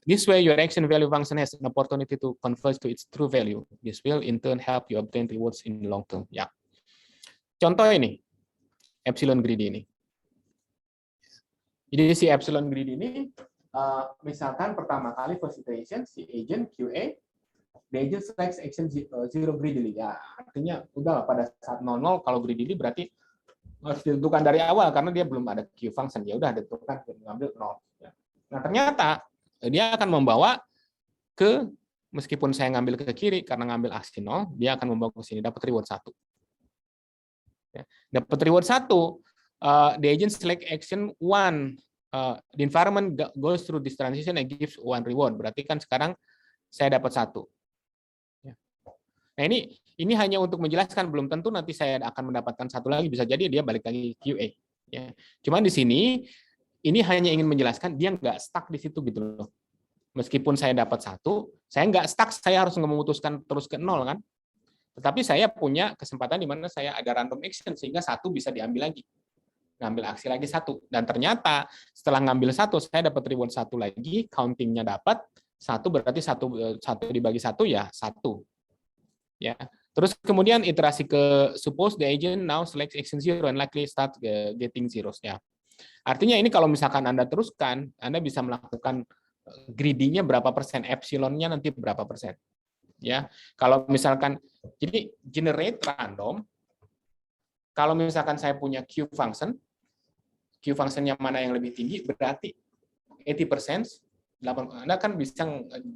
This way, your action value function has an opportunity to converge to its true value. This will in turn help you obtain rewards in the long term. Ya. Contoh ini, epsilon greedy ini. Jadi si epsilon greedy ini, misalkan pertama kali first iteration, si agent QA, the agent selects action zero greedily. Ya, artinya udah pada saat 00 kalau greedily berarti harus ditentukan dari awal karena dia belum ada Q function. Ya udah ditentukan mengambil 0. Ya. Nah, ternyata dia akan membawa ke, meskipun saya ngambil ke kiri karena ngambil aksi 0, dia akan membawa ke sini dapat reward 1. Ya. Dapat reward 1, the agent select action 1. The environment goes through this transition and gives 1 reward. Berarti kan sekarang saya dapat 1. Ya. Nah, ini hanya untuk menjelaskan, belum tentu nanti saya akan mendapatkan 1 lagi, bisa jadi dia balik lagi QA. Ya. Cuman di sini ini hanya ingin menjelaskan dia nggak stuck di situ gitu loh. Meskipun saya dapat 1, saya nggak stuck, saya harus memutuskan terus ke 0 kan. Tetapi saya punya kesempatan di mana saya ada random action sehingga 1 bisa diambil lagi. Ngambil aksi lagi 1. Dan ternyata setelah ngambil 1, saya dapat reward 1 lagi, countingnya dapat 1, berarti 1 dibagi 1 ya 1. Ya. Terus kemudian iterasi ke suppose the agent now select action 0 and likely start getting zeros. Ya. Artinya ini kalau misalkan Anda teruskan, Anda bisa melakukan greedy-nya berapa persen, epsilon-nya nanti berapa persen. Ya. Kalau misalkan, jadi generate random, kalau misalkan saya punya Q function, Q function-nya mana yang lebih tinggi, berarti 80%, Anda kan bisa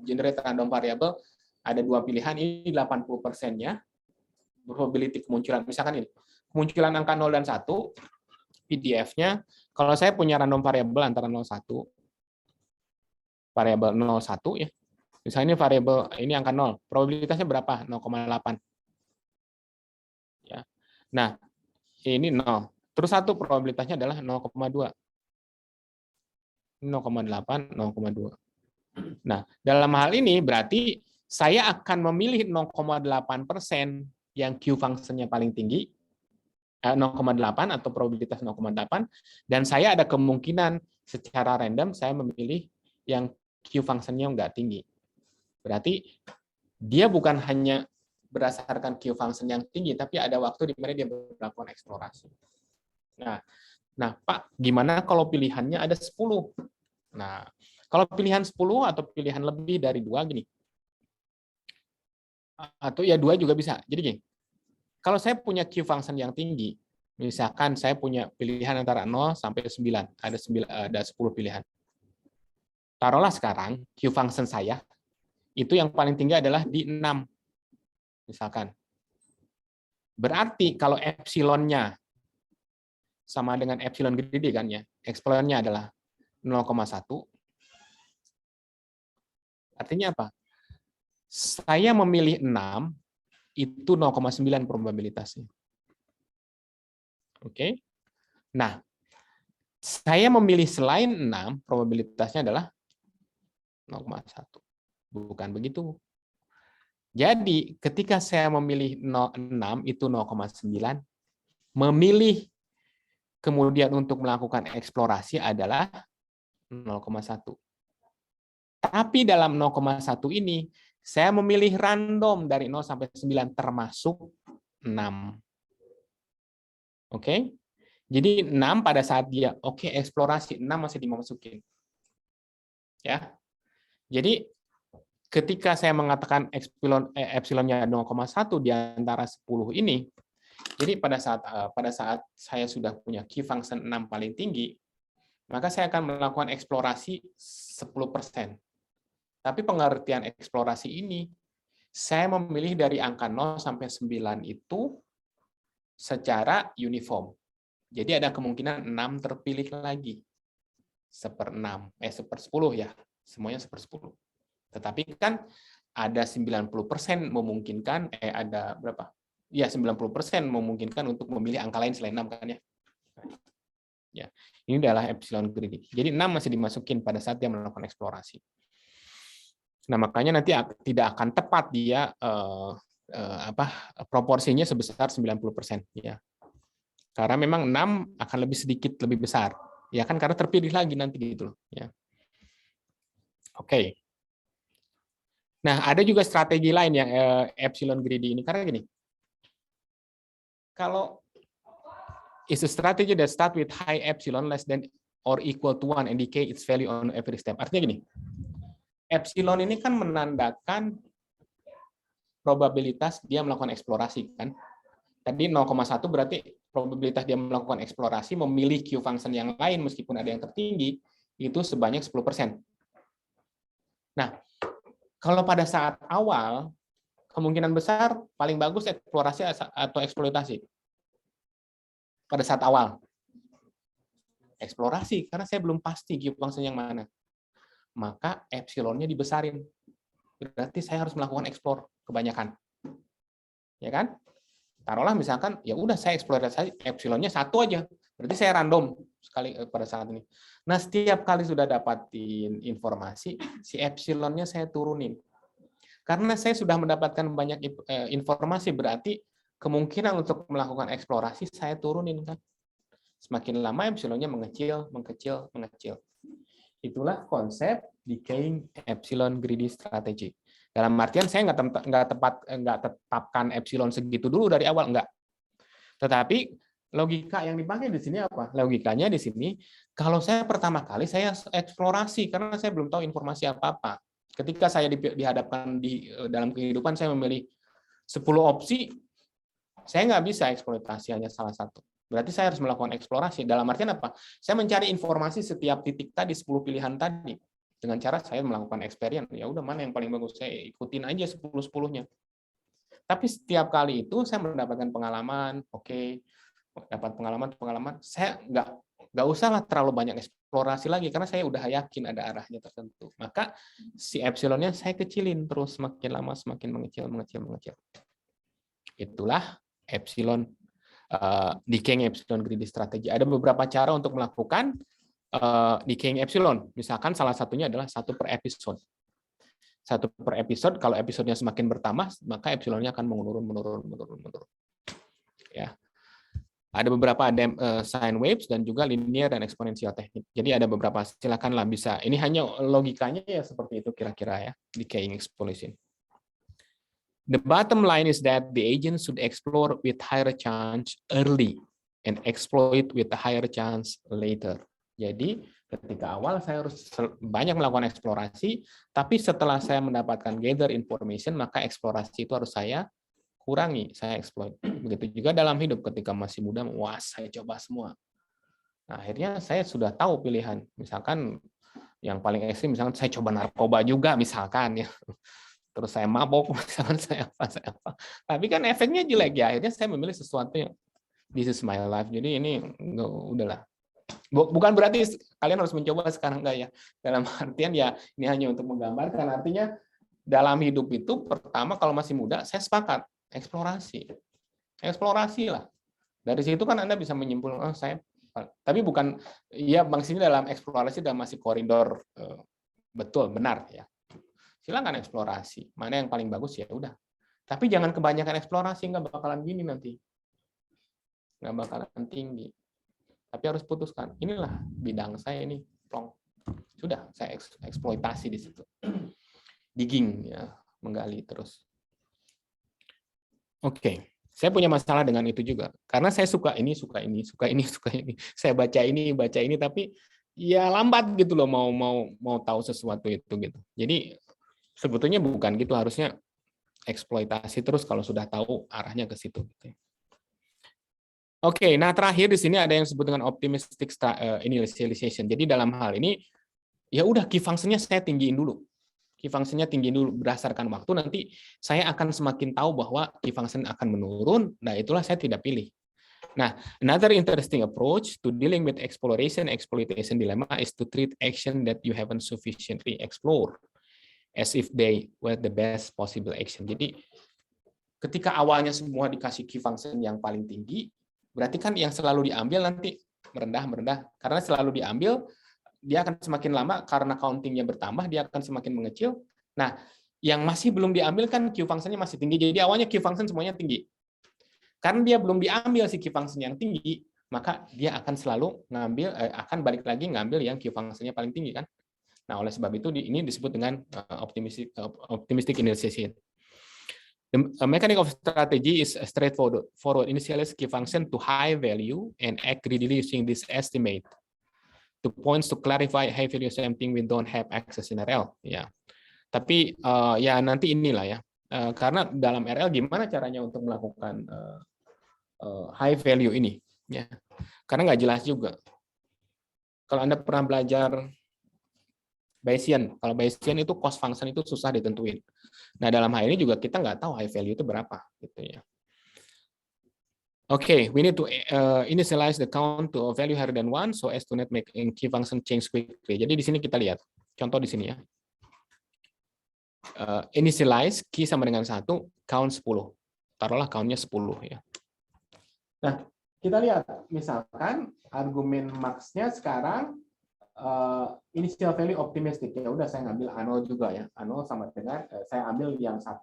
generate random variable, ada 2 pilihan, ini 80%-nya, probability kemunculan, misalkan ini, kemunculan angka 0 dan 1, PDF-nya, kalau saya punya random variable antara 0, 1, variable 0, 1, ya, misalnya ini variable, ini angka 0, probabilitasnya berapa? 0,8. Ya. Nah, ini 0. Terus 1 probabilitasnya adalah 0,2. 0,8, 0,2. Nah, dalam hal ini berarti saya akan memilih 0,8% yang Q function-nya paling tinggi, 0,8 atau probabilitas 0,8, dan saya ada kemungkinan secara random saya memilih yang Q function-nya nggak tinggi. Berarti dia bukan hanya berdasarkan Q function yang tinggi, tapi ada waktu di mana dia melakukan eksplorasi. Nah, Pak, gimana kalau pilihannya ada 10? Nah, kalau pilihan 10 atau pilihan lebih dari 2 gini. Atau ya 2 juga bisa. Jadi gini, kalau saya punya Q function yang tinggi, misalkan saya punya pilihan antara 0 sampai 9, ada 10 pilihan. Taruhlah sekarang Q function saya itu yang paling tinggi adalah di 6. Misalkan. Berarti kalau epsilonnya sama dengan epsilon greedy kan ya, epsilonnya adalah 0,1. Artinya apa? Saya memilih 6, itu 0,9 probabilitasnya. Oke. Nah, saya memilih selain 6, probabilitasnya adalah 0,1. Bukan begitu. Jadi ketika saya memilih 6 itu 0,9, memilih kemudian untuk melakukan eksplorasi adalah 0,1. Tapi dalam 0,1 ini, saya memilih random dari 0 sampai 9 termasuk 6. Oke? Jadi 6 pada saat dia eksplorasi, 6 masih dimasukin. Ya. Jadi ketika saya mengatakan epsilonnya 0,1 di antara 10 ini, jadi pada saat saya sudah punya key function 6 paling tinggi, maka saya akan melakukan eksplorasi 10%. Tapi pengertian eksplorasi ini, saya memilih dari angka 0 sampai 9 itu secara uniform. Jadi ada kemungkinan 6 terpilih lagi. 1/6, 1/10 ya. Semuanya 1/10. Tetapi kan ada 90% memungkinkan, ada berapa? Ya, 90% memungkinkan untuk memilih angka lain selain 6 kan ya. Ya, ini adalah epsilon greedy. Jadi 6 masih dimasukin pada saat dia melakukan eksplorasi. Nah, makanya nanti tidak akan tepat dia proporsinya sebesar 90% ya. Karena memang 6 akan lebih sedikit lebih besar. Ya kan karena terpilih lagi nanti gitu loh, ya. Oke. Nah, ada juga strategi lain yang epsilon greedy ini, karena gini, kalau is a strategy that start with high epsilon less than or equal to 1 and decay its value on every step. Artinya gini, epsilon ini kan menandakan probabilitas dia melakukan eksplorasi kan. Tadi 0,1 berarti probabilitas dia melakukan eksplorasi memilih Q function yang lain meskipun ada yang tertinggi itu sebanyak 10%. Nah, kalau pada saat awal, kemungkinan besar paling bagus eksplorasi atau eksploitasi. Pada saat awal. Eksplorasi, karena saya belum pasti Q function yang mana. Maka epsilonnya dibesarin. Berarti saya harus melakukan explore kebanyakan. Ya kan? Taruhlah misalkan, ya udah saya eksplorasi epsilonnya 1 aja. Berarti saya random sekali pada saat ini. Nah, setiap kali sudah dapatin informasi, si epsilonnya saya turunin. Karena saya sudah mendapatkan banyak informasi, berarti kemungkinan untuk melakukan eksplorasi saya turunin kan. Semakin lama epsilonnya mengecil, mengecil, mengecil. Itulah konsep decaying epsilon greedy strategy. Dalam artian saya nggak tetapkan epsilon segitu dulu dari awal, enggak. Tetapi logika yang dipakai di sini apa? Logikanya di sini, kalau saya pertama kali saya eksplorasi karena saya belum tahu informasi apa-apa. Ketika saya dihadapkan dalam kehidupan, saya memilih 10 opsi, saya nggak bisa eksploitasi hanya salah satu. Berarti saya harus melakukan eksplorasi. Dalam artian apa? Saya mencari informasi setiap titik tadi, 10 pilihan tadi. Dengan cara saya melakukan experience. Ya udah, mana yang paling bagus, saya ikutin aja 10-10-nya. Tapi setiap kali itu saya mendapatkan pengalaman, dapat pengalaman, saya nggak usahlah terlalu banyak eksplorasi lagi karena saya udah yakin ada arahnya tertentu. Maka si epsilonnya saya kecilin terus, semakin lama semakin mengecil, mengecil, mengecil. Itulah epsilon decaying epsilon greedy strategy. Ada beberapa cara untuk melakukan decaying epsilon. Misalkan salah satunya adalah 1 per episode. 1 per episode, kalau episodenya semakin bertambah, maka epsilonnya akan menurun. Ya. Ada beberapa sine waves dan juga linear dan eksponensial teknik. Jadi ada beberapa, silakanlah bisa. Ini hanya logikanya ya seperti itu kira-kira ya, decaying exploration. The bottom line is that the agent should explore with higher chance early and exploit with a higher chance later. Jadi ketika awal saya harus banyak melakukan eksplorasi, tapi setelah saya mendapatkan gather information, maka eksplorasi itu harus saya kurangi, saya exploit. Begitu juga dalam hidup, ketika masih muda, wah saya coba semua. Nah, akhirnya saya sudah tahu pilihan. Misalkan yang paling ekstrim, misalkan saya coba narkoba juga, misalkan ya. Terus saya mabok, misalkan saya apa. Tapi kan efeknya jelek ya. Akhirnya saya memilih sesuatu yang this is my life. Jadi ini udahlah. Bukan berarti kalian harus mencoba sekarang, enggak ya. Dalam artian ya ini hanya untuk menggambarkan. Artinya dalam hidup itu pertama kalau masih muda saya sepakat eksplorasi lah. Dari situ kan Anda bisa menyimpulkan tapi bukan ya maksudnya dalam eksplorasi dalam masih koridor betul benar ya. silakan eksplorasi. Mana yang paling bagus ya udah. Tapi jangan kebanyakan eksplorasi, nggak bakalan gini nanti. Nggak bakalan tinggi. Tapi harus putuskan, inilah bidang saya ini, plong. Sudah, saya eksploitasi di situ. Digging, ya, menggali terus. Oke. Saya punya masalah dengan itu juga. Karena saya suka ini, suka ini, suka ini, suka ini. Saya baca ini, tapi ya lambat gitu loh mau tahu sesuatu itu gitu. Jadi sebetulnya bukan gitu, harusnya eksploitasi terus kalau sudah tahu arahnya ke situ. Oke, nah terakhir di sini ada yang disebut dengan optimistic initialization. Jadi dalam hal ini ya udah key function-nya saya tinggiin dulu. Key function-nya tinggi dulu berdasarkan waktu, nanti saya akan semakin tahu bahwa key function akan menurun, nah itulah saya tidak pilih. Nah, another interesting approach to dealing with exploitation dilemma is to treat action that you haven't sufficiently explored as if they were the best possible action. Jadi, ketika awalnya semua dikasih key function yang paling tinggi, berarti kan yang selalu diambil nanti merendah, karena selalu diambil, dia akan semakin lama karena countingnya bertambah, dia akan semakin mengecil. Nah, yang masih belum diambil kan Q function-nya masih tinggi. Jadi awalnya Q function semuanya tinggi. Karena dia belum diambil si Q function yang tinggi, maka dia akan selalu akan balik lagi ngambil yang Q function-nya paling tinggi kan. Nah, oleh sebab itu ini disebut dengan optimistic initialization. The mechanic of strategy is straightforward. Initialize key function to high value and act greedily using this estimate. The points to clarify high value something we don't have access in RL. Ya, tapi ya nanti inilah ya, karena dalam RL gimana caranya untuk melakukan high value ini? Ya, karena nggak jelas juga. Kalau Anda pernah belajar Bayesian, kalau Bayesian itu cost function itu susah ditentuin. Nah dalam hal ini juga kita nggak tahu high value itu berapa, gitu ya. Okay, we need to initialize the count to a value higher than 1 so as to not make key function change quickly. Jadi di sini kita lihat contoh di sini ya. Initialize key sama dengan 1, count 10. Taruhlah countnya 10 ya. Nah, kita lihat misalkan argumen max-nya sekarang initial value optimistic. Ya udah saya ngambil A0 juga ya. A0 sama dengan saya ambil yang 1.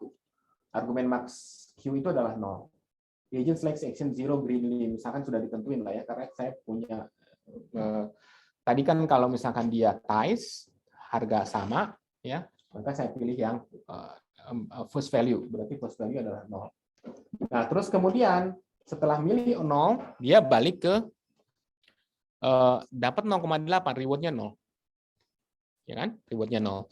Argumen max Q itu adalah 0. Agent select action 0 greedily misalkan sudah ditentuin lah ya, karena saya punya tadi kan kalau misalkan dia ties harga sama ya, maka saya pilih yang first value, berarti first value adalah 0. Nah terus kemudian setelah milih 0 dia balik ke dapat 0,8, rewardnya 0 ya kan, rewardnya 0.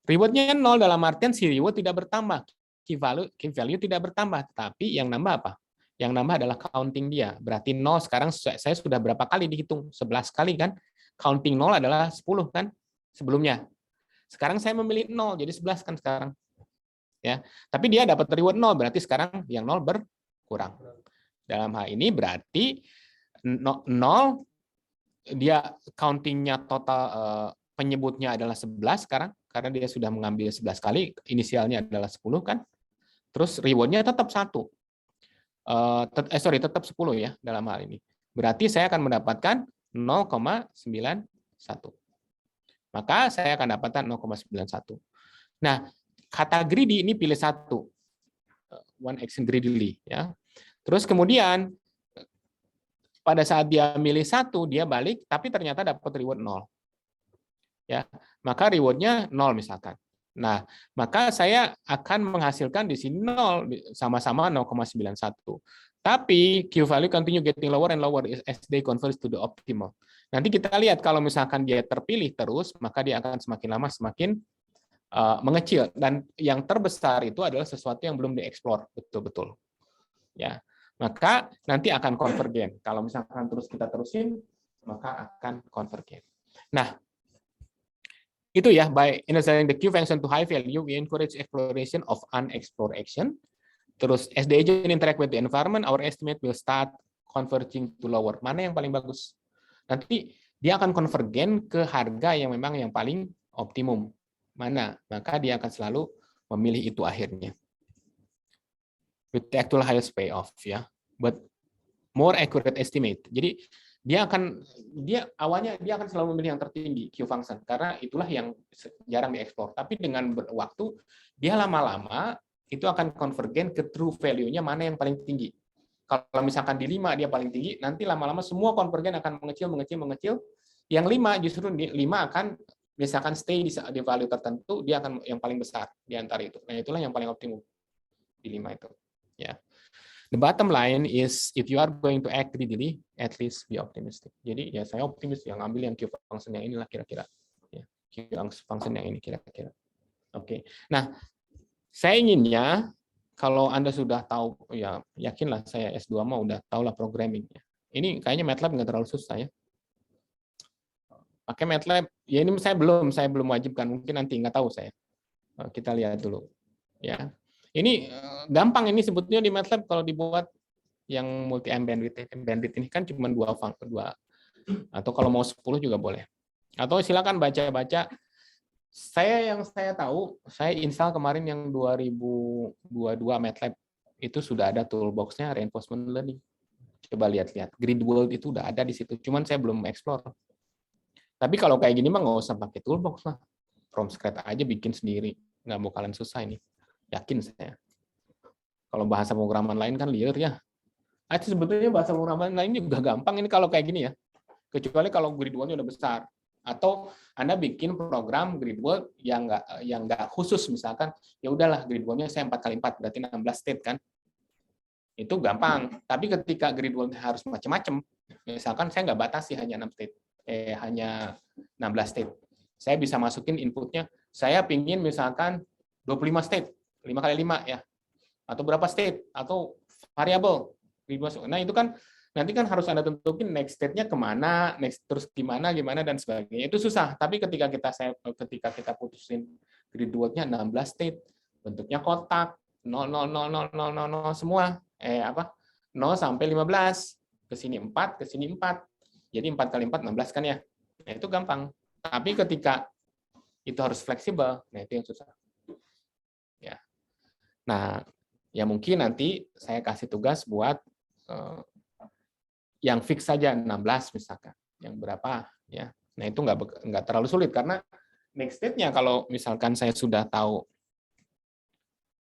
Rewardnya 0 dalam artian si reward tidak bertambah, key value tidak bertambah, tapi yang nambah apa? Yang nambah adalah counting dia. Berarti 0 sekarang saya sudah berapa kali dihitung? 11 kali kan? Counting 0 adalah 10 kan? Sebelumnya. Sekarang saya memilih 0, jadi 11 kan sekarang. Ya. Tapi dia dapat reward 0, berarti sekarang yang 0 berkurang. Dalam hal ini berarti 0, dia countingnya total penyebutnya adalah 11 sekarang, karena dia sudah mengambil 11 kali, inisialnya adalah 10 kan? Terus rewardnya tetap 1. Tetap 10 ya dalam hal ini. Berarti saya akan mendapatkan 0,91. Maka saya akan dapatkan 0,91. Nah, kata greedy ini pilih 1. One action greedily ya. Terus kemudian pada saat dia milih 1, dia balik tapi ternyata dapat reward 0. Ya. Maka rewardnya 0 misalkan. Nah, maka saya akan menghasilkan di sini 0, sama-sama 0,91. Tapi Q value continue getting lower and lower as they converge to the optimal. Nanti kita lihat kalau misalkan dia terpilih terus, maka dia akan semakin lama semakin mengecil. Dan yang terbesar itu adalah sesuatu yang belum dieksplor betul-betul. Ya, maka nanti akan konvergen. Kalau misalkan terus kita terusin, maka akan konvergen. Nah, itu ya, by initializing the Q function to high value, we encourage exploration of unexplored action. Terus, as the agent interact with the environment, our estimate will start converging to lower. Mana yang paling bagus? Nanti dia akan konvergen ke harga yang memang yang paling optimum. Mana? Maka dia akan selalu memilih itu akhirnya. With the actual highest payoff, ya. But more accurate estimate. Jadi, dia awalnya dia akan selalu memilih yang tertinggi Q function karena itulah yang jarang dieksplor. Tapi dengan waktu dia lama-lama itu akan konvergen ke true value-nya mana yang paling tinggi. Kalau misalkan di 5 dia paling tinggi, nanti lama-lama semua konvergen akan mengecil. Yang 5 justru 5 akan misalkan stay di value tertentu, dia akan yang paling besar di antara itu. Nah, itulah yang paling optimum di 5 itu. Ya. The bottom line is if you are going to act greedily, at least be optimistic. Jadi ya saya optimis yang ambil yang Q function yang inilah kira-kira. Ya, Q function yang ini kira-kira. Oke. Nah, saya inginnya kalau Anda sudah tahu, ya yakinlah saya S2 mah udah tahu lah programmingnya. Ini kayaknya MATLAB nggak terlalu susah ya. Pakai MATLAB, ya ini saya belum wajibkan, mungkin nanti nggak tahu saya. Kita lihat dulu. Ya. Ini gampang ini sebetulnya di MATLAB kalau dibuat yang multi bandwidth ini kan cuma dua atau kalau mau 10 juga boleh. Atau silakan baca-baca. Yang saya tahu, saya install kemarin yang 2022 MATLAB itu sudah ada toolbox-nya reinforcement learning. Coba lihat-lihat. Grid world itu udah ada di situ. Cuman saya belum explore. Tapi kalau kayak gini mah nggak usah pakai toolbox lah. From scratch aja bikin sendiri. Nggak bakalan susah ini. Yakin saya. Kalau bahasa pemrograman lain kan liar ya. Sebetulnya bahasa pemrograman lain juga gampang ini kalau kayak gini ya. Kecuali kalau grid world-nya udah besar. Atau Anda bikin program grid world yang nggak khusus, misalkan ya udahlah grid world-nya saya 4x4 berarti 16 state kan. Itu gampang. Tapi ketika grid world harus macam-macam, misalkan saya nggak batasi hanya 6 state, hanya 16 state. Saya bisa masukin inputnya, saya pingin misalkan 25 state, 5 kali 5 ya. Atau berapa state, atau variabel. Nah itu kan nanti kan harus Anda tentuin next state-nya kemana, next terus gimana, dan sebagainya. Itu susah. Tapi ketika kita putusin grid world-nya 16 state, bentuknya kotak, 0, 0, 0, 0, 0, 0, 0 semua. 0 sampai 15. Ke sini 4, ke sini 4. Jadi 4 kali 4, 16 kan ya. Nah, itu gampang. Tapi ketika itu harus fleksibel, nah itu yang susah. Ya. Nah, ya mungkin nanti saya kasih tugas buat yang fix saja 16 misalkan, yang berapa ya. Nah itu nggak terlalu sulit karena next state-nya kalau misalkan saya sudah tahu,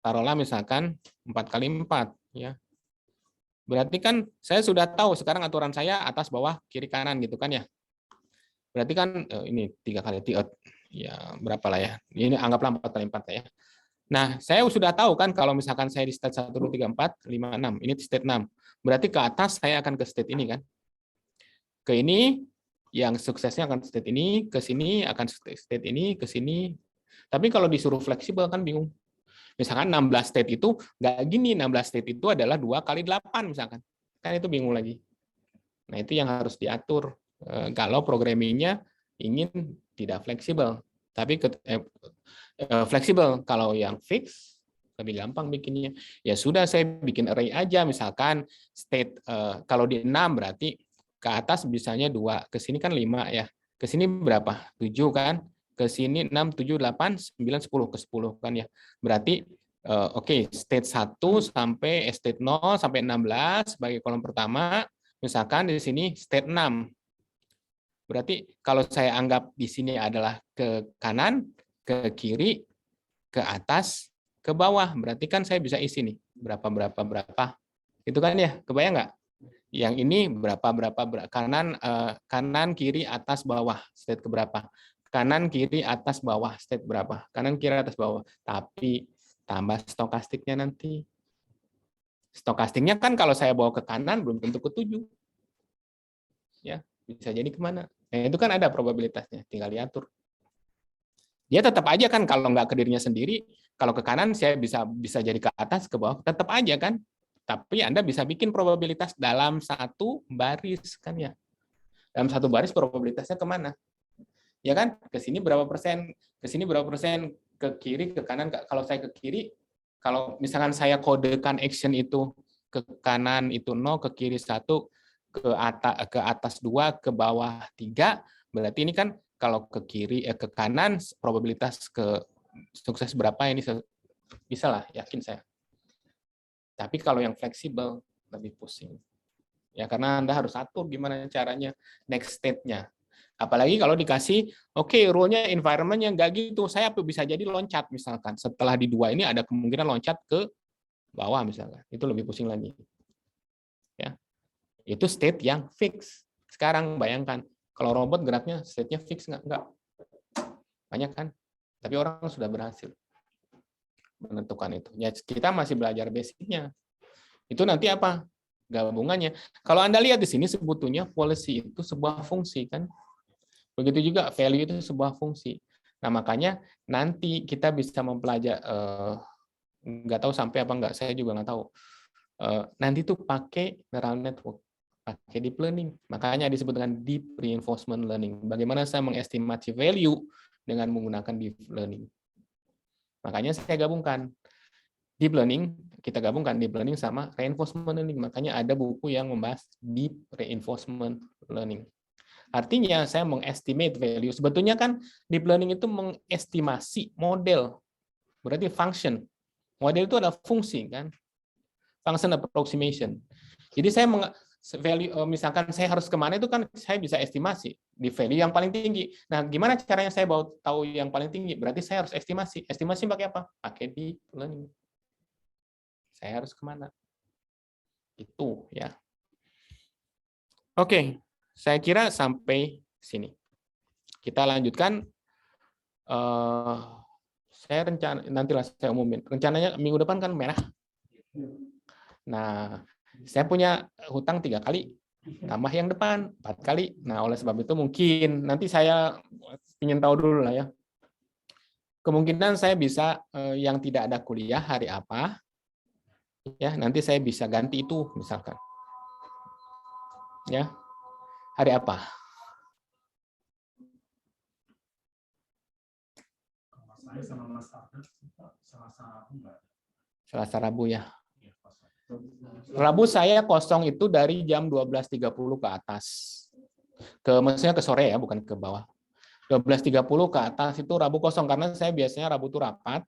taruhlah misalkan 4 kali 4 ya. Berarti kan saya sudah tahu sekarang aturan saya atas bawah kiri kanan gitu kan ya. Berarti kan ini 3 kali 3 ya berapa lah ya. Ini anggaplah 4 kali 4 ya. Nah, saya sudah tahu kan kalau misalkan saya di state 1 2 3 4 5 6, ini state 6. Berarti ke atas saya akan ke state ini kan. Ke ini yang suksesnya akan state ini, ke sini akan state ini, ke sini. Tapi kalau disuruh fleksibel kan bingung. Misalkan 16 state itu nggak gini, 16 state itu adalah 2 kali 8 misalkan. Kan itu bingung lagi. Nah, itu yang harus diatur kalau programmingnya ingin tidak fleksibel. Tapi fleksibel kalau yang fix lebih gampang bikinnya. Ya sudah saya bikin array aja misalkan state kalau di 6 berarti ke atas bisanya 2, ke sini kan 5 ya. Ke sini berapa? 7 kan. Ke sini 6 7 8 9 10 ke 10 kan ya. Berarti oke, state 1 sampai state 0 sampai 16 sebagai kolom pertama, misalkan di sini state 6. Berarti kalau saya anggap di sini adalah ke kanan, ke kiri, ke atas, ke bawah. Berarti kan saya bisa isi nih, berapa. Itu kan ya, kebayang nggak? Yang ini berapa, kanan, kiri, atas, bawah, state keberapa. Kanan, kiri, atas, bawah, state berapa. Kanan, kiri, atas, bawah. Tapi tambah stokastiknya nanti. Stokastiknya kan kalau saya bawa ke kanan, belum tentu ke 7. Ya, bisa jadi kemana. Nah, itu kan ada probabilitasnya, tinggal diatur. Dia tetap aja kan kalau nggak ke dirinya sendiri, kalau ke kanan saya bisa jadi ke atas, ke bawah, tetap aja kan. Tapi Anda bisa bikin probabilitas dalam satu baris kan ya. Dalam satu baris probabilitasnya kemana? Ya kan, ke sini berapa persen, ke sini berapa persen, ke kiri, ke kanan. Kalau saya ke kiri, kalau misalkan saya kodekan action itu ke kanan itu 0, ke kiri 1, ke atas 2, ke bawah 3, berarti ini kan kalau ke kiri ke kanan probabilitas ke sukses berapa ini bisa lah, yakin saya. Tapi kalau yang fleksibel lebih pusing. Ya, karena Anda harus atur gimana caranya next state-nya. Apalagi kalau dikasih, oke, rule-nya environment yang nggak gitu, saya bisa jadi loncat misalkan. Setelah di 2 ini ada kemungkinan loncat ke bawah misalkan. Itu lebih pusing lagi. Ya. Itu state yang fix. Sekarang bayangkan, kalau robot geraknya state-nya fix nggak? Nggak. Banyak kan? Tapi orang sudah berhasil menentukan itu. Ya, kita masih belajar basic-nya. Itu nanti apa? Gabungannya. Kalau Anda lihat di sini sebetulnya policy itu sebuah fungsi kan. Begitu juga value itu sebuah fungsi. Nah, makanya nanti kita bisa mempelajari, nggak tahu sampai apa nggak, saya juga nggak tahu. Nanti tuh pakai neural network, pakai deep learning. Makanya disebut dengan deep reinforcement learning. Bagaimana saya mengestimasi value dengan menggunakan deep learning. Makanya saya gabungkan deep learning, kita gabungkan deep learning sama reinforcement learning. Makanya ada buku yang membahas deep reinforcement learning. Artinya saya mengestimate value. Sebetulnya kan deep learning itu mengestimasi model. Berarti function. Model itu ada fungsi kan. Function approximation. Jadi saya value, misalkan saya harus kemana itu kan saya bisa estimasi di value yang paling tinggi. Nah, gimana caranya saya tahu yang paling tinggi? Berarti saya harus estimasi. Estimasi pakai apa? Pakai deep learning. Saya harus kemana? Itu ya. Oke. Saya kira sampai sini. Kita lanjutkan. Saya rencana nantilah saya umumin. Rencananya minggu depan kan merah. Nah, saya punya hutang 3 kali, tambah yang depan 4 kali. Nah, oleh sebab itu mungkin nanti saya ingin tahu dulu lah ya. Kemungkinan saya bisa yang tidak ada kuliah hari apa, ya nanti saya bisa ganti itu misalkan. Ya. Hari apa? Selasa Rabu ya. Rabu saya kosong itu dari jam 12.30 ke atas. Maksudnya ke sore ya, bukan ke bawah. 12.30 ke atas itu Rabu kosong, karena saya biasanya Rabu itu rapat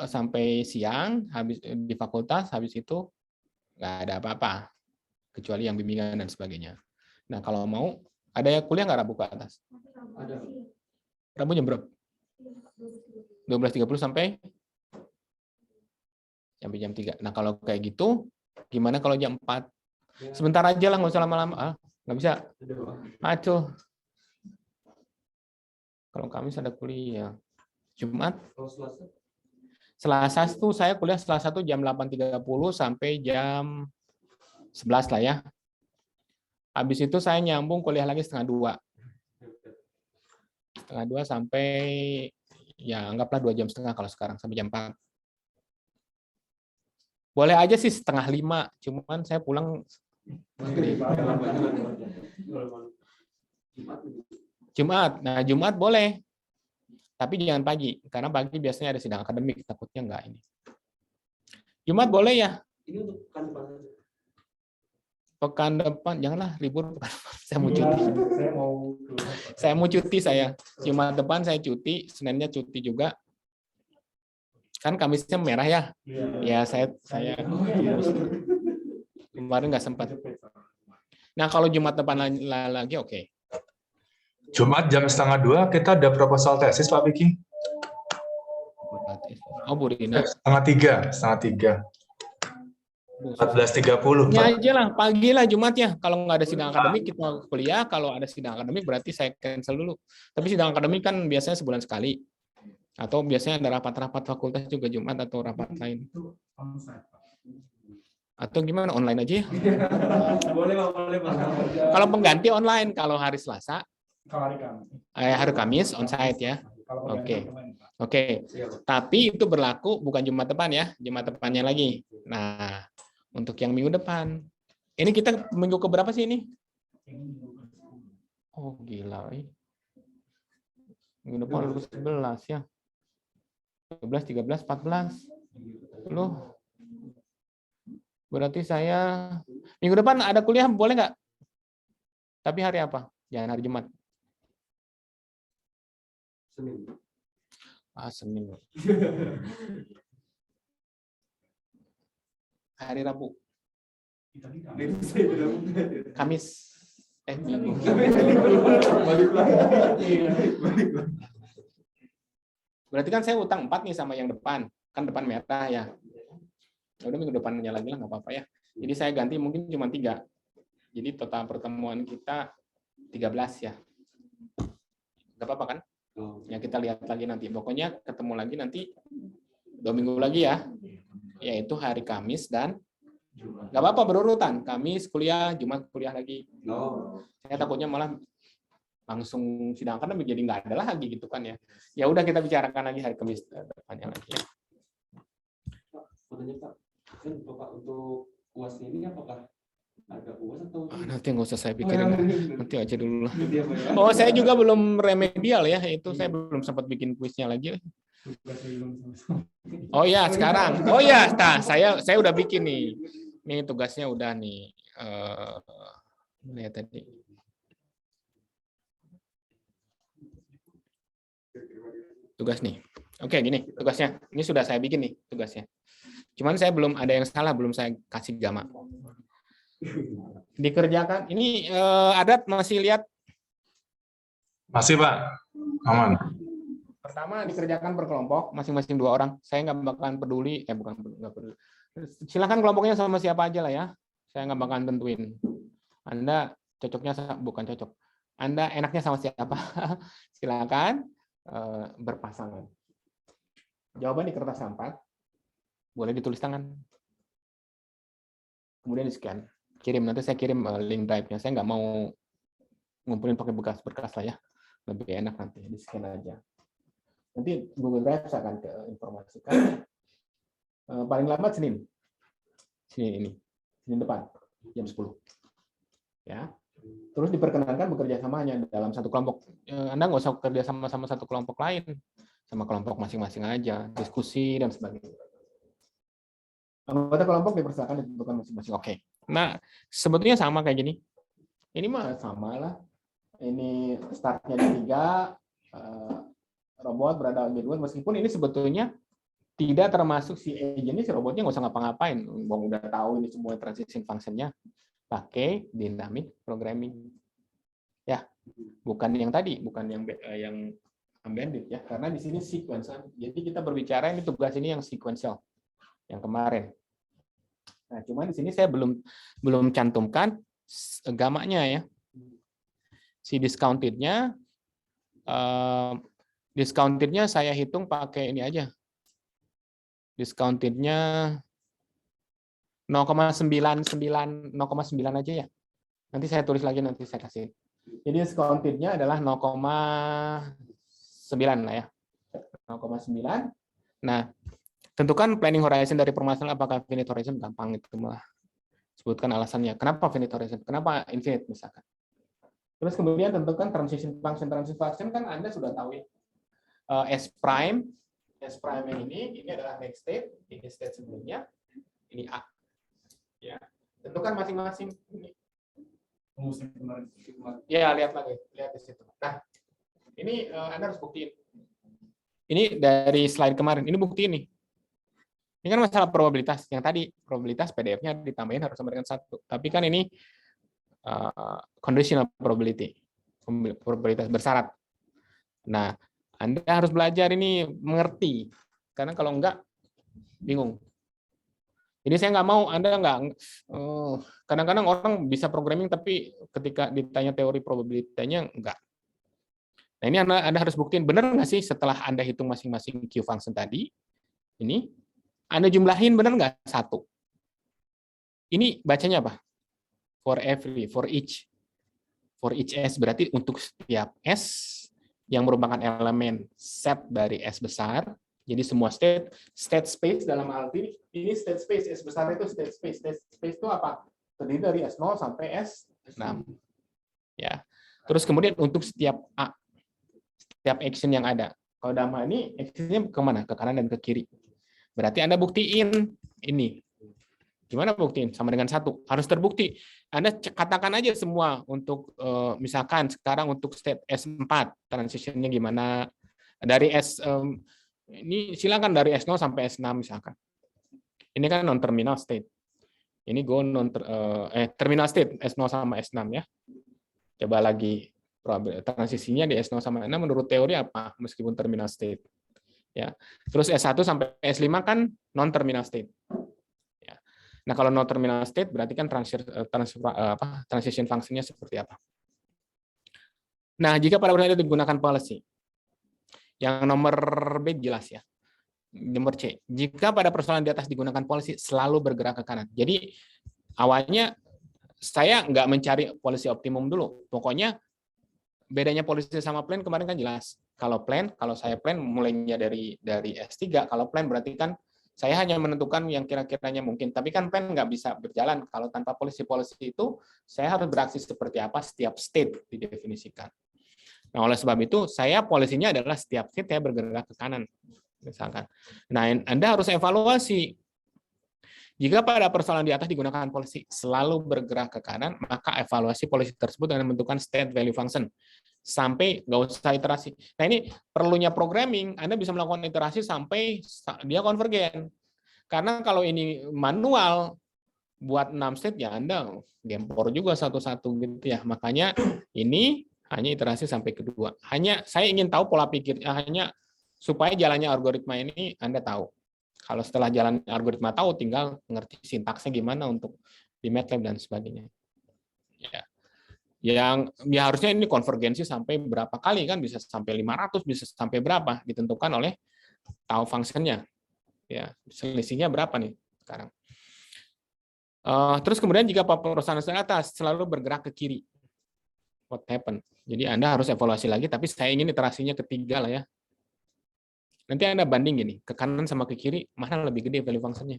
sampai siang, habis di fakultas, habis itu nggak ada apa-apa. Kecuali yang bimbingan dan sebagainya. Nah, kalau mau, ada yang kuliah nggak Rabu ke atas? Ada. Rabu jam berapa? 12.30 sampai jam 3. Nah, kalau kayak gitu, gimana kalau jam 4? Sebentar aja lah, nggak usah lama-lama. Nggak bisa. Acuh. Kalau Kamis ada kuliah. Jumat? Selasa itu saya kuliah Selasa itu jam 8.30 sampai jam 11 lah ya. Habis itu saya nyambung kuliah lagi setengah 2. Setengah 2 sampai, ya anggaplah 2 jam setengah kalau sekarang, sampai jam 4. Boleh aja sih setengah 5, cuman saya pulang maghrib. Jumat, nah Jumat boleh. Tapi jangan pagi, karena pagi biasanya ada sidang akademik, takutnya enggak ini. Jumat boleh ya? Ini untuk pekan depan, janganlah libur pekan depan. Saya mau cuti. Saya mau cuti saya. Jumat depan saya cuti, Seninnya cuti juga. Kan Kamisnya merah ya? Ya saya kemarin nggak sempat. Nah kalau Jumat depan lagi oke. Jumat jam setengah 2 kita ada proposal tesis Pak Vicky. Oh Bu Rina. Setengah 3. 14.30. Ya aja lah, pagi lah Jumat ya. Kalau nggak ada sidang akademik kita kuliah. Kalau ada sidang akademik berarti saya cancel dulu. Tapi sidang akademik kan biasanya sebulan sekali. Atau biasanya ada rapat-rapat fakultas juga Jumat atau rapat lain. Atau gimana, online aja ya? Boleh Pak. Kalau pengganti online, kalau hari Selasa, hari Kamis onsite ya. Oke. Tapi itu berlaku bukan Jumat depan ya, Jumat depannya lagi. Nah, untuk yang minggu depan. Ini kita minggu keberapa sih ini? Oh, gila. Minggu depan 11 ya. 12, 13, 14. Loh. Berarti saya minggu depan ada kuliah, boleh nggak? Tapi hari apa? Jangan hari Jumat. Senin. Senin. Hari Rabu. Kamis. Minggu. Berarti kan saya utang 4 nih sama yang depan. Kan depan merah ya. Udah minggu depannya lagi lah, nggak apa-apa ya. Jadi saya ganti mungkin cuma 3. Jadi total pertemuan kita 13 ya. Nggak apa-apa kan? Ya kita lihat lagi nanti. Pokoknya ketemu lagi nanti 2 minggu lagi ya. Yaitu hari Kamis dan nggak apa-apa berurutan. Kamis kuliah, Jumat kuliah lagi. Saya takutnya malah langsung sidang karena jadi nggak ada lagi gitu kan ya. Ya udah kita bicarakan lagi hari Kamis depannya lagi ya. Pak, kan Bapak untuk UAS ini apakah ada UAS atau nanti nggak usah saya pikirin, nanti aja dulu lah. Oh, saya juga belum remedial ya, itu saya belum sempat bikin kuisnya lagi. Oh ya, sekarang. Oh ya, nah saya udah bikin nih. Nih tugasnya udah nih. Lihat tadi. Tugas nih. Oke, gini tugasnya. Ini sudah saya bikin nih tugasnya. Cuman saya belum ada yang salah, belum saya kasih gamma. Dikerjakan. Ini Adat masih lihat? Masih Pak, aman. Pertama dikerjakan per kelompok, masing-masing 2 orang. Saya nggak bakalan peduli, nggak peduli. Silakan kelompoknya sama siapa aja lah ya. Saya nggak bakalan tentuin. Anda cocoknya bukan cocok. Anda enaknya sama siapa? Silakan berpasangan. Jawaban di kertas 4. Boleh ditulis tangan. Kemudian di-scan. Kirim, nanti saya kirim link drive-nya. Saya nggak mau ngumpulin pakai berkas lah ya. Lebih enak nanti, di-scan aja. Nanti Google Drive saya akan informasikan. Paling lambat Senin. Senin ini. Senin depan, jam 10. Ya. Terus diperkenankan bekerja sama hanya dalam satu kelompok. Anda nggak usah bekerja sama satu kelompok lain. Sama kelompok masing-masing aja. Diskusi dan sebagainya. Anggota kelompok dipersilakan ditentukan masing-masing. Oke. Nah, sebetulnya sama kayak gini. Ini mah sama lah. Ini startnya di 3, robot berada di 2, meskipun ini sebetulnya tidak termasuk si agent ini, si robotnya nggak usah ngapa-ngapain. Bang udah tahu ini semua transition function-nya pakai dynamic programming. Ya, bukan yang tadi, bukan yang embedded ya, karena di sini sequential. Jadi kita berbicara ini tugas ini yang sequential. Yang kemarin. Nah, cuman di sini saya belum cantumkan gamanya ya. Si discounted-nya saya hitung pakai ini aja. Discounted-nya 0,99 aja ya. Nanti saya tulis lagi, nanti saya kasih. Jadi discounted-nya adalah 0,9 lah ya. 0,9. Nah, tentukan planning horizon dari permasalahan, apakah finite horizon, gampang itu malah. Sebutkan alasannya. Kenapa finite horizon? Kenapa infinite misalkan? Terus kemudian tentukan transition function. Transition function kan Anda sudah tahu ya. S prime yang ini adalah next state, ini state sebelumnya, ini A. Ya, tentukan masing-masing ini. Ya, lihat lagi, lihat di situ. Nah, ini Anda harus buktiin. Ini dari slide kemarin, ini bukti ini. Ini kan masalah probabilitas. Yang tadi probabilitas PDF-nya ditambahin harus sama dengan 1. Tapi kan ini conditional probability, probabilitas bersyarat. Nah, Anda harus belajar ini mengerti, karena kalau enggak bingung. Jadi saya nggak mau Anda nggak. Kadang-kadang orang bisa programming tapi ketika ditanya teori probabilitasnya enggak. Nah ini Anda harus buktiin benar nggak sih setelah Anda hitung masing-masing Q function tadi, ini Anda jumlahin benar nggak 1? Ini bacanya apa? For each S berarti untuk setiap S yang merupakan elemen set dari S besar. Jadi semua state space dalam arti ini state space S besar itu state space. State space itu apa? Terdiri dari S0 sampai S6. Ya. Terus kemudian untuk setiap A, setiap action yang ada. Kalau dalam hal ini actionnya kemana? Ke kanan dan ke kiri. Berarti Anda buktiin ini. Gimana buktiin? Sama dengan 1. Harus terbukti. Anda katakan aja semua untuk misalkan sekarang untuk state S4 transitionnya gimana? Dari ini silakan dari S0 sampai S6 misalkan. Ini kan non terminal state. Ini go terminal state S0 sama S6 ya. Coba lagi transisinya di S0 sama S6 menurut teori apa meskipun terminal state. Ya. Terus S1 sampai S5 kan non terminal state. Ya. Nah, kalau non terminal state berarti kan transition function-nya seperti apa? Nah, jika pada persoalan itu digunakan policy. Yang nomor B jelas ya. Nomor C, jika pada persoalan di atas digunakan policy selalu bergerak ke kanan. Jadi awalnya saya nggak mencari policy optimum dulu. Pokoknya bedanya policy sama plan kemarin kan jelas. Kalau saya plan mulainya dari S3. Kalau plan berarti kan saya hanya menentukan yang kira-kiranya mungkin. Tapi kan plan nggak bisa berjalan kalau tanpa policy itu saya harus beraksi seperti apa setiap state didefinisikan. Nah, oleh sebab itu saya polisinya adalah setiap state saya bergerak ke kanan. Misalkan. Nah, Anda harus evaluasi. Jika pada persoalan di atas digunakan polisi selalu bergerak ke kanan, maka evaluasi polisi tersebut dengan menentukan state value function sampai nggak usah iterasi. Nah, ini perlunya programming. Anda bisa melakukan iterasi sampai dia konvergen. Karena kalau ini manual buat 6 state ya Anda gempor juga satu-satu gitu ya. Makanya ini hanya iterasi sampai kedua. Hanya saya ingin tahu pola pikirnya, hanya supaya jalannya algoritma ini Anda tahu. Kalau setelah jalan algoritma tahu, tinggal ngerti sintaksnya gimana untuk di MATLAB dan sebagainya. Ya. Yang ya harusnya ini konvergensi sampai berapa kali kan, bisa sampai 500, bisa sampai berapa, ditentukan oleh tahu fungsinya. Ya, selisihnya berapa nih sekarang. Terus kemudian jika perusahaan di atas selalu bergerak ke kiri, what happen? Jadi Anda harus evaluasi lagi, tapi saya ingin iterasinya ketiga lah ya. Nanti Anda banding gini, ke kanan sama ke kiri, mana lebih gede value function-nya.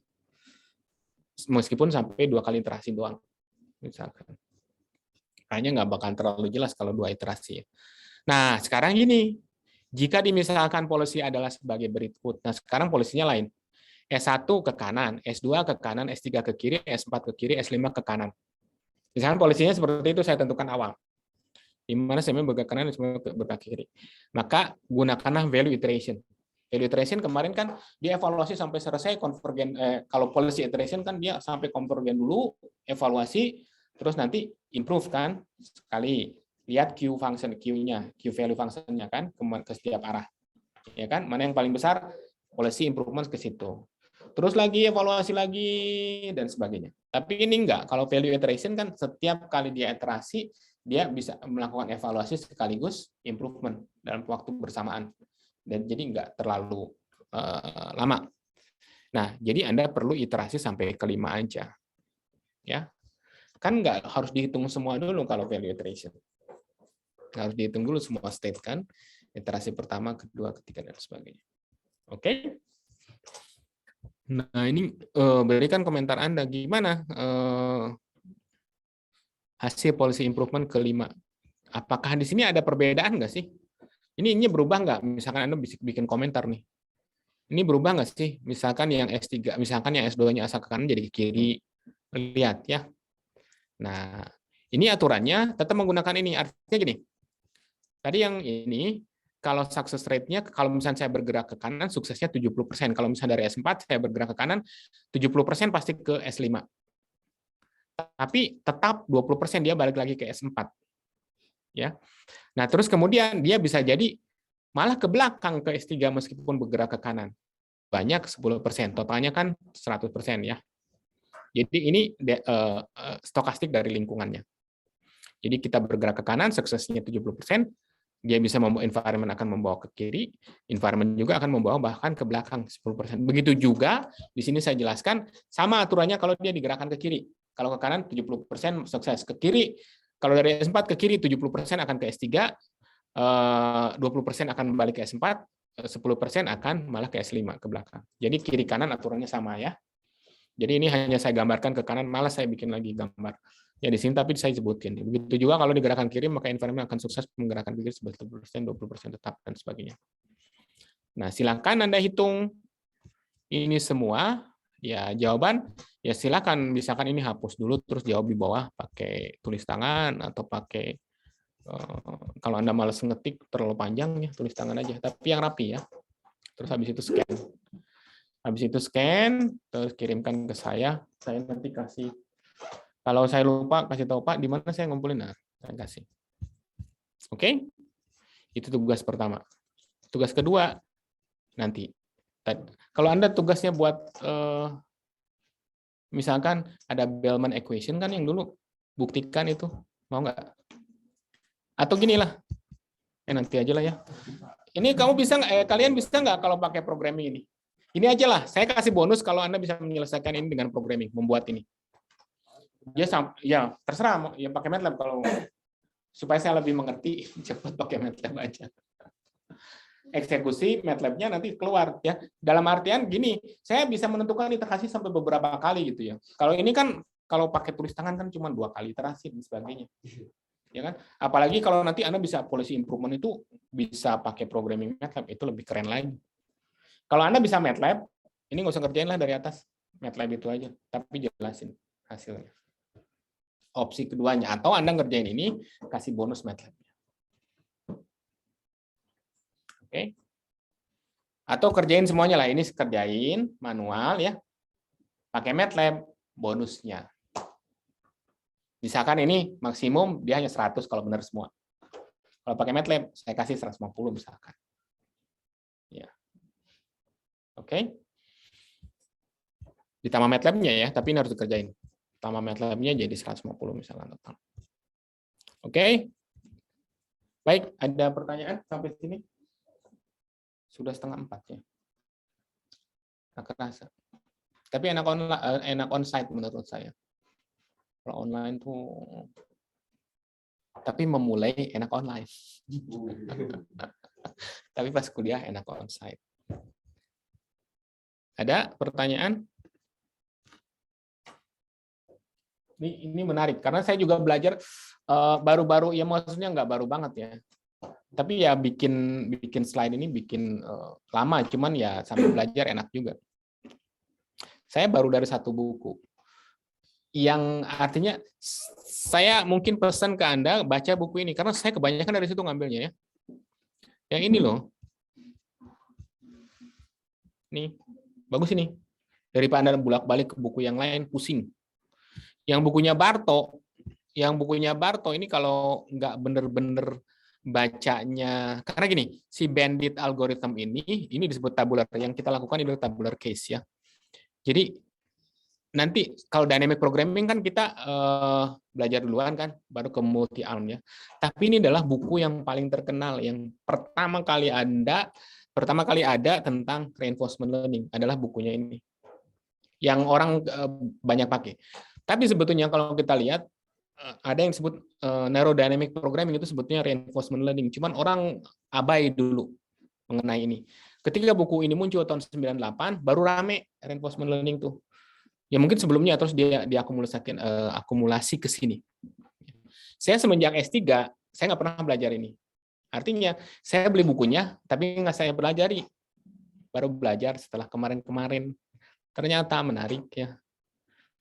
Meskipun sampai 2 kali iterasi doang. Misalkan. Kayaknya nggak bakal terlalu jelas kalau 2 iterasi. Nah, sekarang gini, jika dimisalkan policy adalah sebagai berikut, nah sekarang polisinya lain. S1 ke kanan, S2 ke kanan, S3 ke kiri, S4 ke kiri, S5 ke kanan. Misalkan polisinya seperti itu saya tentukan awal. Di mana saya bergerak ke kanan, bergerak ke kiri. Maka gunakanlah value iteration. Value iteration kemarin kan dia evaluasi sampai selesai konvergen. Kalau policy iteration kan dia sampai konvergen dulu, evaluasi, terus nanti improve kan sekali. Lihat Q function, Q-nya, Q value function-nya kan ke setiap arah. Ya kan? Mana yang paling besar, policy improvement ke situ. Terus lagi evaluasi lagi dan sebagainya. Tapi ini enggak. Kalau value iteration kan setiap kali dia iterasi dia bisa melakukan evaluasi sekaligus improvement dalam waktu bersamaan. Dan jadi nggak terlalu lama. Nah, jadi Anda perlu iterasi sampai kelima aja. Ya. Kan nggak harus dihitung semua dulu kalau value iteration. Harus dihitung dulu semua state kan. Iterasi pertama, kedua, ketiga, dan sebagainya. Oke? Nah, ini berikan komentar Anda. Gimana hasil policy improvement kelima? Apakah di sini ada perbedaan nggak sih? Ini berubah nggak? Misalkan Anda bikin komentar nih. Ini berubah nggak sih? Misalkan yang S3, misalkan yang S2-nya asal ke kanan jadi ke kiri. Lihat ya. Nah, ini aturannya tetap menggunakan ini. Artinya gini. Tadi yang ini, kalau success rate-nya, kalau misalnya saya bergerak ke kanan, suksesnya 70%. Kalau misalnya dari S4, saya bergerak ke kanan, 70% pasti ke S5. Tapi tetap 20% dia balik lagi ke S4. Ya. Nah, terus kemudian dia bisa jadi malah ke belakang ke S3 meskipun bergerak ke kanan. Banyak 10%, totalnya kan 100% ya. Jadi ini stokastik dari lingkungannya. Jadi kita bergerak ke kanan, suksesnya 70%, dia bisa membawa environment akan membawa ke kiri, environment juga akan membawa bahkan ke belakang 10%. Begitu juga di sini saya jelaskan sama aturannya kalau dia digerakkan ke kiri. Kalau ke kanan 70% sukses, ke kiri kalau dari S4 ke kiri 70% akan ke S3, 20% akan balik ke S4, 10% akan malah ke S5 ke belakang. Jadi kiri kanan aturannya sama ya. Jadi ini hanya saya gambarkan ke kanan, malah saya bikin lagi gambar. Ya di sini tapi saya sebutkan. Begitu juga kalau digerakkan kiri maka environment akan sukses menggerakkan kiri sebanyak 10%, 20% tetap dan sebagainya. Nah, silakan Anda hitung ini semua. Ya jawaban ya silakan, misalkan ini hapus dulu terus jawab di bawah pakai tulis tangan atau pakai kalau Anda malas ngetik terlalu panjang ya tulis tangan aja, tapi yang rapi ya. Terus habis itu scan. Habis itu scan, terus kirimkan ke saya nanti kasih. Kalau saya lupa, kasih tahu Pak, di mana saya ngumpulin, nah, saya kasih. Oke? Itu tugas pertama. Tugas kedua, nanti. Kalau Anda tugasnya buat, misalkan ada Bellman equation kan yang dulu, buktikan itu, mau nggak? Atau gini lah, nanti aja lah ya. Ini kamu bisa nggak? Kalian bisa nggak kalau pakai programming ini? Ini aja lah, saya kasih bonus kalau Anda bisa menyelesaikan ini dengan programming, membuat ini. Ya terserah, ya pakai MATLAB kalau supaya saya lebih mengerti, cepat pakai MATLAB aja. Eksekusi MATLAB-nya nanti keluar ya. Dalam artian gini, saya bisa menentukan iterasi sampai beberapa kali gitu ya. Kalau ini kan kalau pakai tulis tangan kan cuma 2 kali iterasi dan sebagainya. Ya kan? Apalagi kalau nanti Anda bisa policy improvement itu bisa pakai programming MATLAB, itu lebih keren lagi. Kalau Anda bisa MATLAB, ini nggak usah kerjain lah dari atas. MATLAB itu aja, tapi jelasin hasilnya. Opsi keduanya, atau Anda ngerjain ini, kasih bonus MATLAB-nya. Oke. Atau kerjain semuanya lah, ini kerjain manual ya. Pakai MATLAB, bonusnya. Misalkan ini maksimum, dia hanya 100 kalau benar semua. Kalau pakai MATLAB, saya kasih 150 misalkan. Ya. Oke. Ditambah MATLAB-nya ya, tapi ini harus dikerjain. Tambah MATLAB-nya jadi 150 misalkan total. Oke. Baik, ada pertanyaan sampai sini? Sudah 3:30 ya. Nggak kerasa. Tapi enak on-site menurut saya. Kalau online tuh, tapi memulai enak online. Tapi pas kuliah enak on-site. Ada pertanyaan? Ini menarik karena saya juga belajar baru-baru, ya maksudnya nggak baru banget ya. Tapi ya bikin slide ini bikin lama, cuman ya sambil belajar enak juga. Saya baru dari 1 buku. Yang artinya saya mungkin pesan ke Anda baca buku ini karena saya kebanyakan dari situ ngambilnya ya. Yang ini loh. Nih, bagus ini. Daripada Anda bolak-balik ke buku yang lain pusing. Yang bukunya Barto ini kalau nggak bener-bener bacanya, karena gini, si bandit algorithm ini disebut tabular, yang kita lakukan itu tabular case ya. Jadi nanti kalau dynamic programming kan kita belajar duluan kan, baru ke multi arm ya. Tapi ini adalah buku yang paling terkenal, yang pertama kali ada tentang reinforcement learning adalah bukunya ini, yang orang banyak pakai. Tapi sebetulnya kalau kita lihat ada yang disebut narrow dynamic programming, itu sebetulnya reinforcement learning. Cuman orang abai dulu mengenai ini. Ketika buku ini muncul tahun 98, baru rame reinforcement learning tuh. Ya mungkin sebelumnya terus dia akumulasi ke sini. Saya semenjak S3, saya nggak pernah belajar ini. Artinya saya beli bukunya, tapi nggak saya pelajari. Baru belajar setelah kemarin-kemarin. Ternyata menarik ya.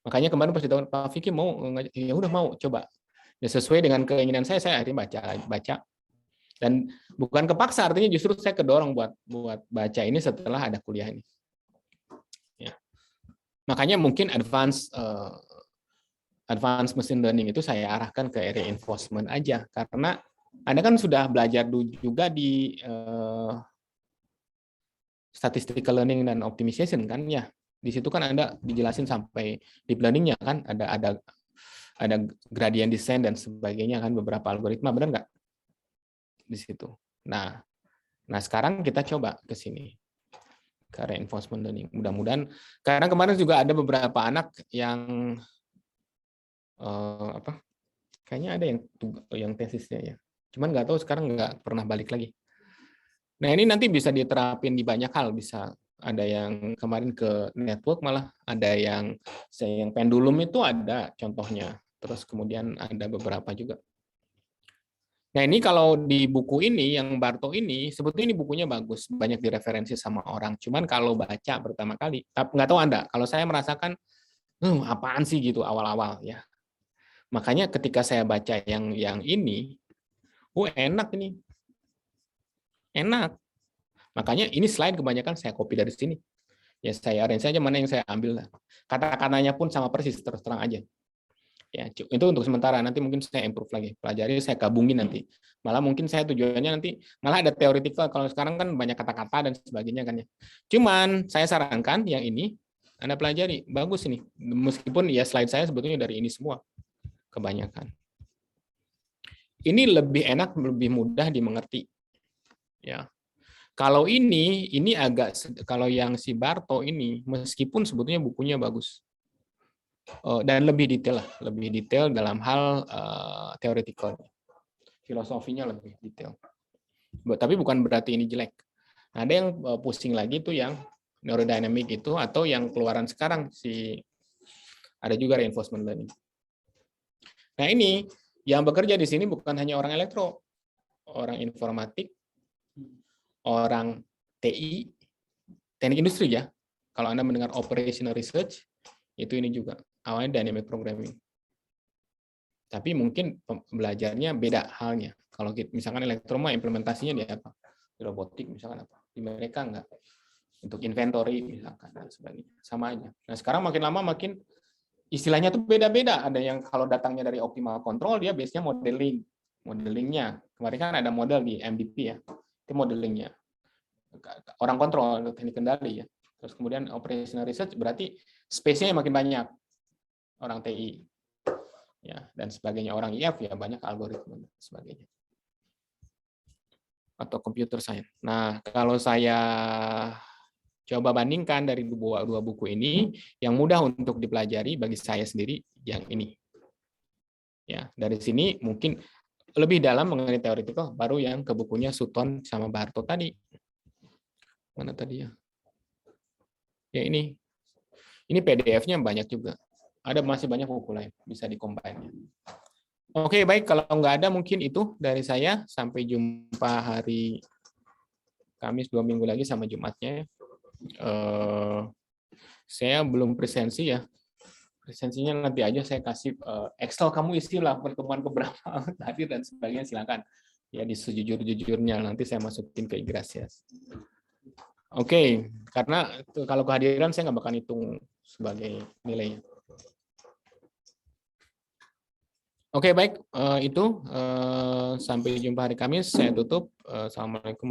Makanya kemarin pas ditanya Pak Vicky mau, ya udah mau coba. Ya sesuai dengan keinginan saya akhirnya baca. Dan bukan kepaksa, artinya justru saya kedorong buat baca ini setelah ada kuliah ini. Ya. Makanya mungkin advance machine learning itu saya arahkan ke reinforcement aja, karena Anda kan sudah belajar juga di statistical learning dan optimization kan ya. Di situ kan Anda dijelasin sampai deep learning-nya kan, ada gradient descent dan sebagainya kan, beberapa algoritma, benar nggak? Di situ. Nah sekarang kita coba ke sini, ke reinforcement learning. Mudah-mudahan, karena kemarin juga ada beberapa anak yang kayaknya ada yang tesisnya ya. Cuman nggak tahu sekarang nggak pernah balik lagi. Nah ini nanti bisa diterapin di banyak hal, bisa ada yang kemarin ke network, malah ada yang pendulum itu ada contohnya. Terus kemudian ada beberapa juga. Nah ini kalau di buku ini yang Barto ini, sebetulnya ini bukunya bagus, banyak direferensi sama orang. Cuman kalau baca pertama kali, nggak tahu Anda, kalau saya merasakan apaan sih gitu awal-awal ya. Makanya ketika saya baca yang ini, enak ini, enak. Makanya ini slide kebanyakan saya copy dari sini. Ya saya arrange saja mana yang saya ambil lah. Kata-katanya pun sama persis, terus terang aja. Ya, itu untuk sementara, nanti mungkin saya improve lagi. Pelajari, saya gabungin nanti. Malah mungkin saya tujuannya nanti, malah ada theoretical, kalau sekarang kan banyak kata-kata dan sebagainya kan ya. Cuman saya sarankan yang ini, Anda pelajari, bagus ini. Meskipun ya slide saya sebetulnya dari ini semua, kebanyakan. Ini lebih enak, lebih mudah dimengerti. Ya. Kalau ini agak, kalau yang si Barto ini, meskipun sebetulnya bukunya bagus, dan lebih detail dalam hal theoretical, filosofinya lebih detail. Tapi bukan berarti ini jelek. Ada yang pusing lagi tuh yang neurodynamic itu, atau yang keluaran sekarang ada juga reinforcement learning. Nah ini yang bekerja di sini bukan hanya orang elektro, orang informatik, orang TI, teknik industri ya. Kalau Anda mendengar operational research, itu ini juga awalnya dynamic programming. Tapi mungkin belajarnya beda halnya. Kalau misalkan elektroma implementasinya di apa? Di robotik misalkan apa? Di mereka enggak. Untuk inventory misalkan dan sebagainya. Sama aja. Nah, sekarang makin lama makin istilahnya tuh beda-beda. Ada yang kalau datangnya dari optimal control dia biasanya modeling. Modelingnya. Kemarin kan ada model di MDP ya. Itu modelingnya. Orang kontrol, teknik kendali ya. Terus kemudian operational research berarti space-nya makin banyak. Orang TI ya dan sebagainya, orang IF ya banyak algoritma dan sebagainya, atau computer science. Nah, kalau saya coba bandingkan dari dua buku ini, yang mudah untuk dipelajari bagi saya sendiri yang ini. Ya, dari sini mungkin lebih dalam mengenai teoretikal baru yang ke bukunya Sutton sama Barto tadi. Mana tadi ya? Ya ini. Ini PDF-nya banyak juga. Ada masih banyak buku lain bisa di-combine. Oke, baik, kalau nggak ada mungkin itu dari saya. Sampai jumpa hari Kamis 2 minggu lagi sama Jumatnya. Saya belum presensi ya. Presensinya nanti aja saya kasih Excel, kamu isilah pertemuan keberapa tadi dan sebagainya, silakan. Ya di sejujur-jujurnya nanti saya masukin ke Igrasias. Oke, karena kalau kehadiran saya nggak bakal hitung sebagai nilainya. Oke, baik, itu sampai jumpa hari Kamis. Saya tutup. Assalamualaikum.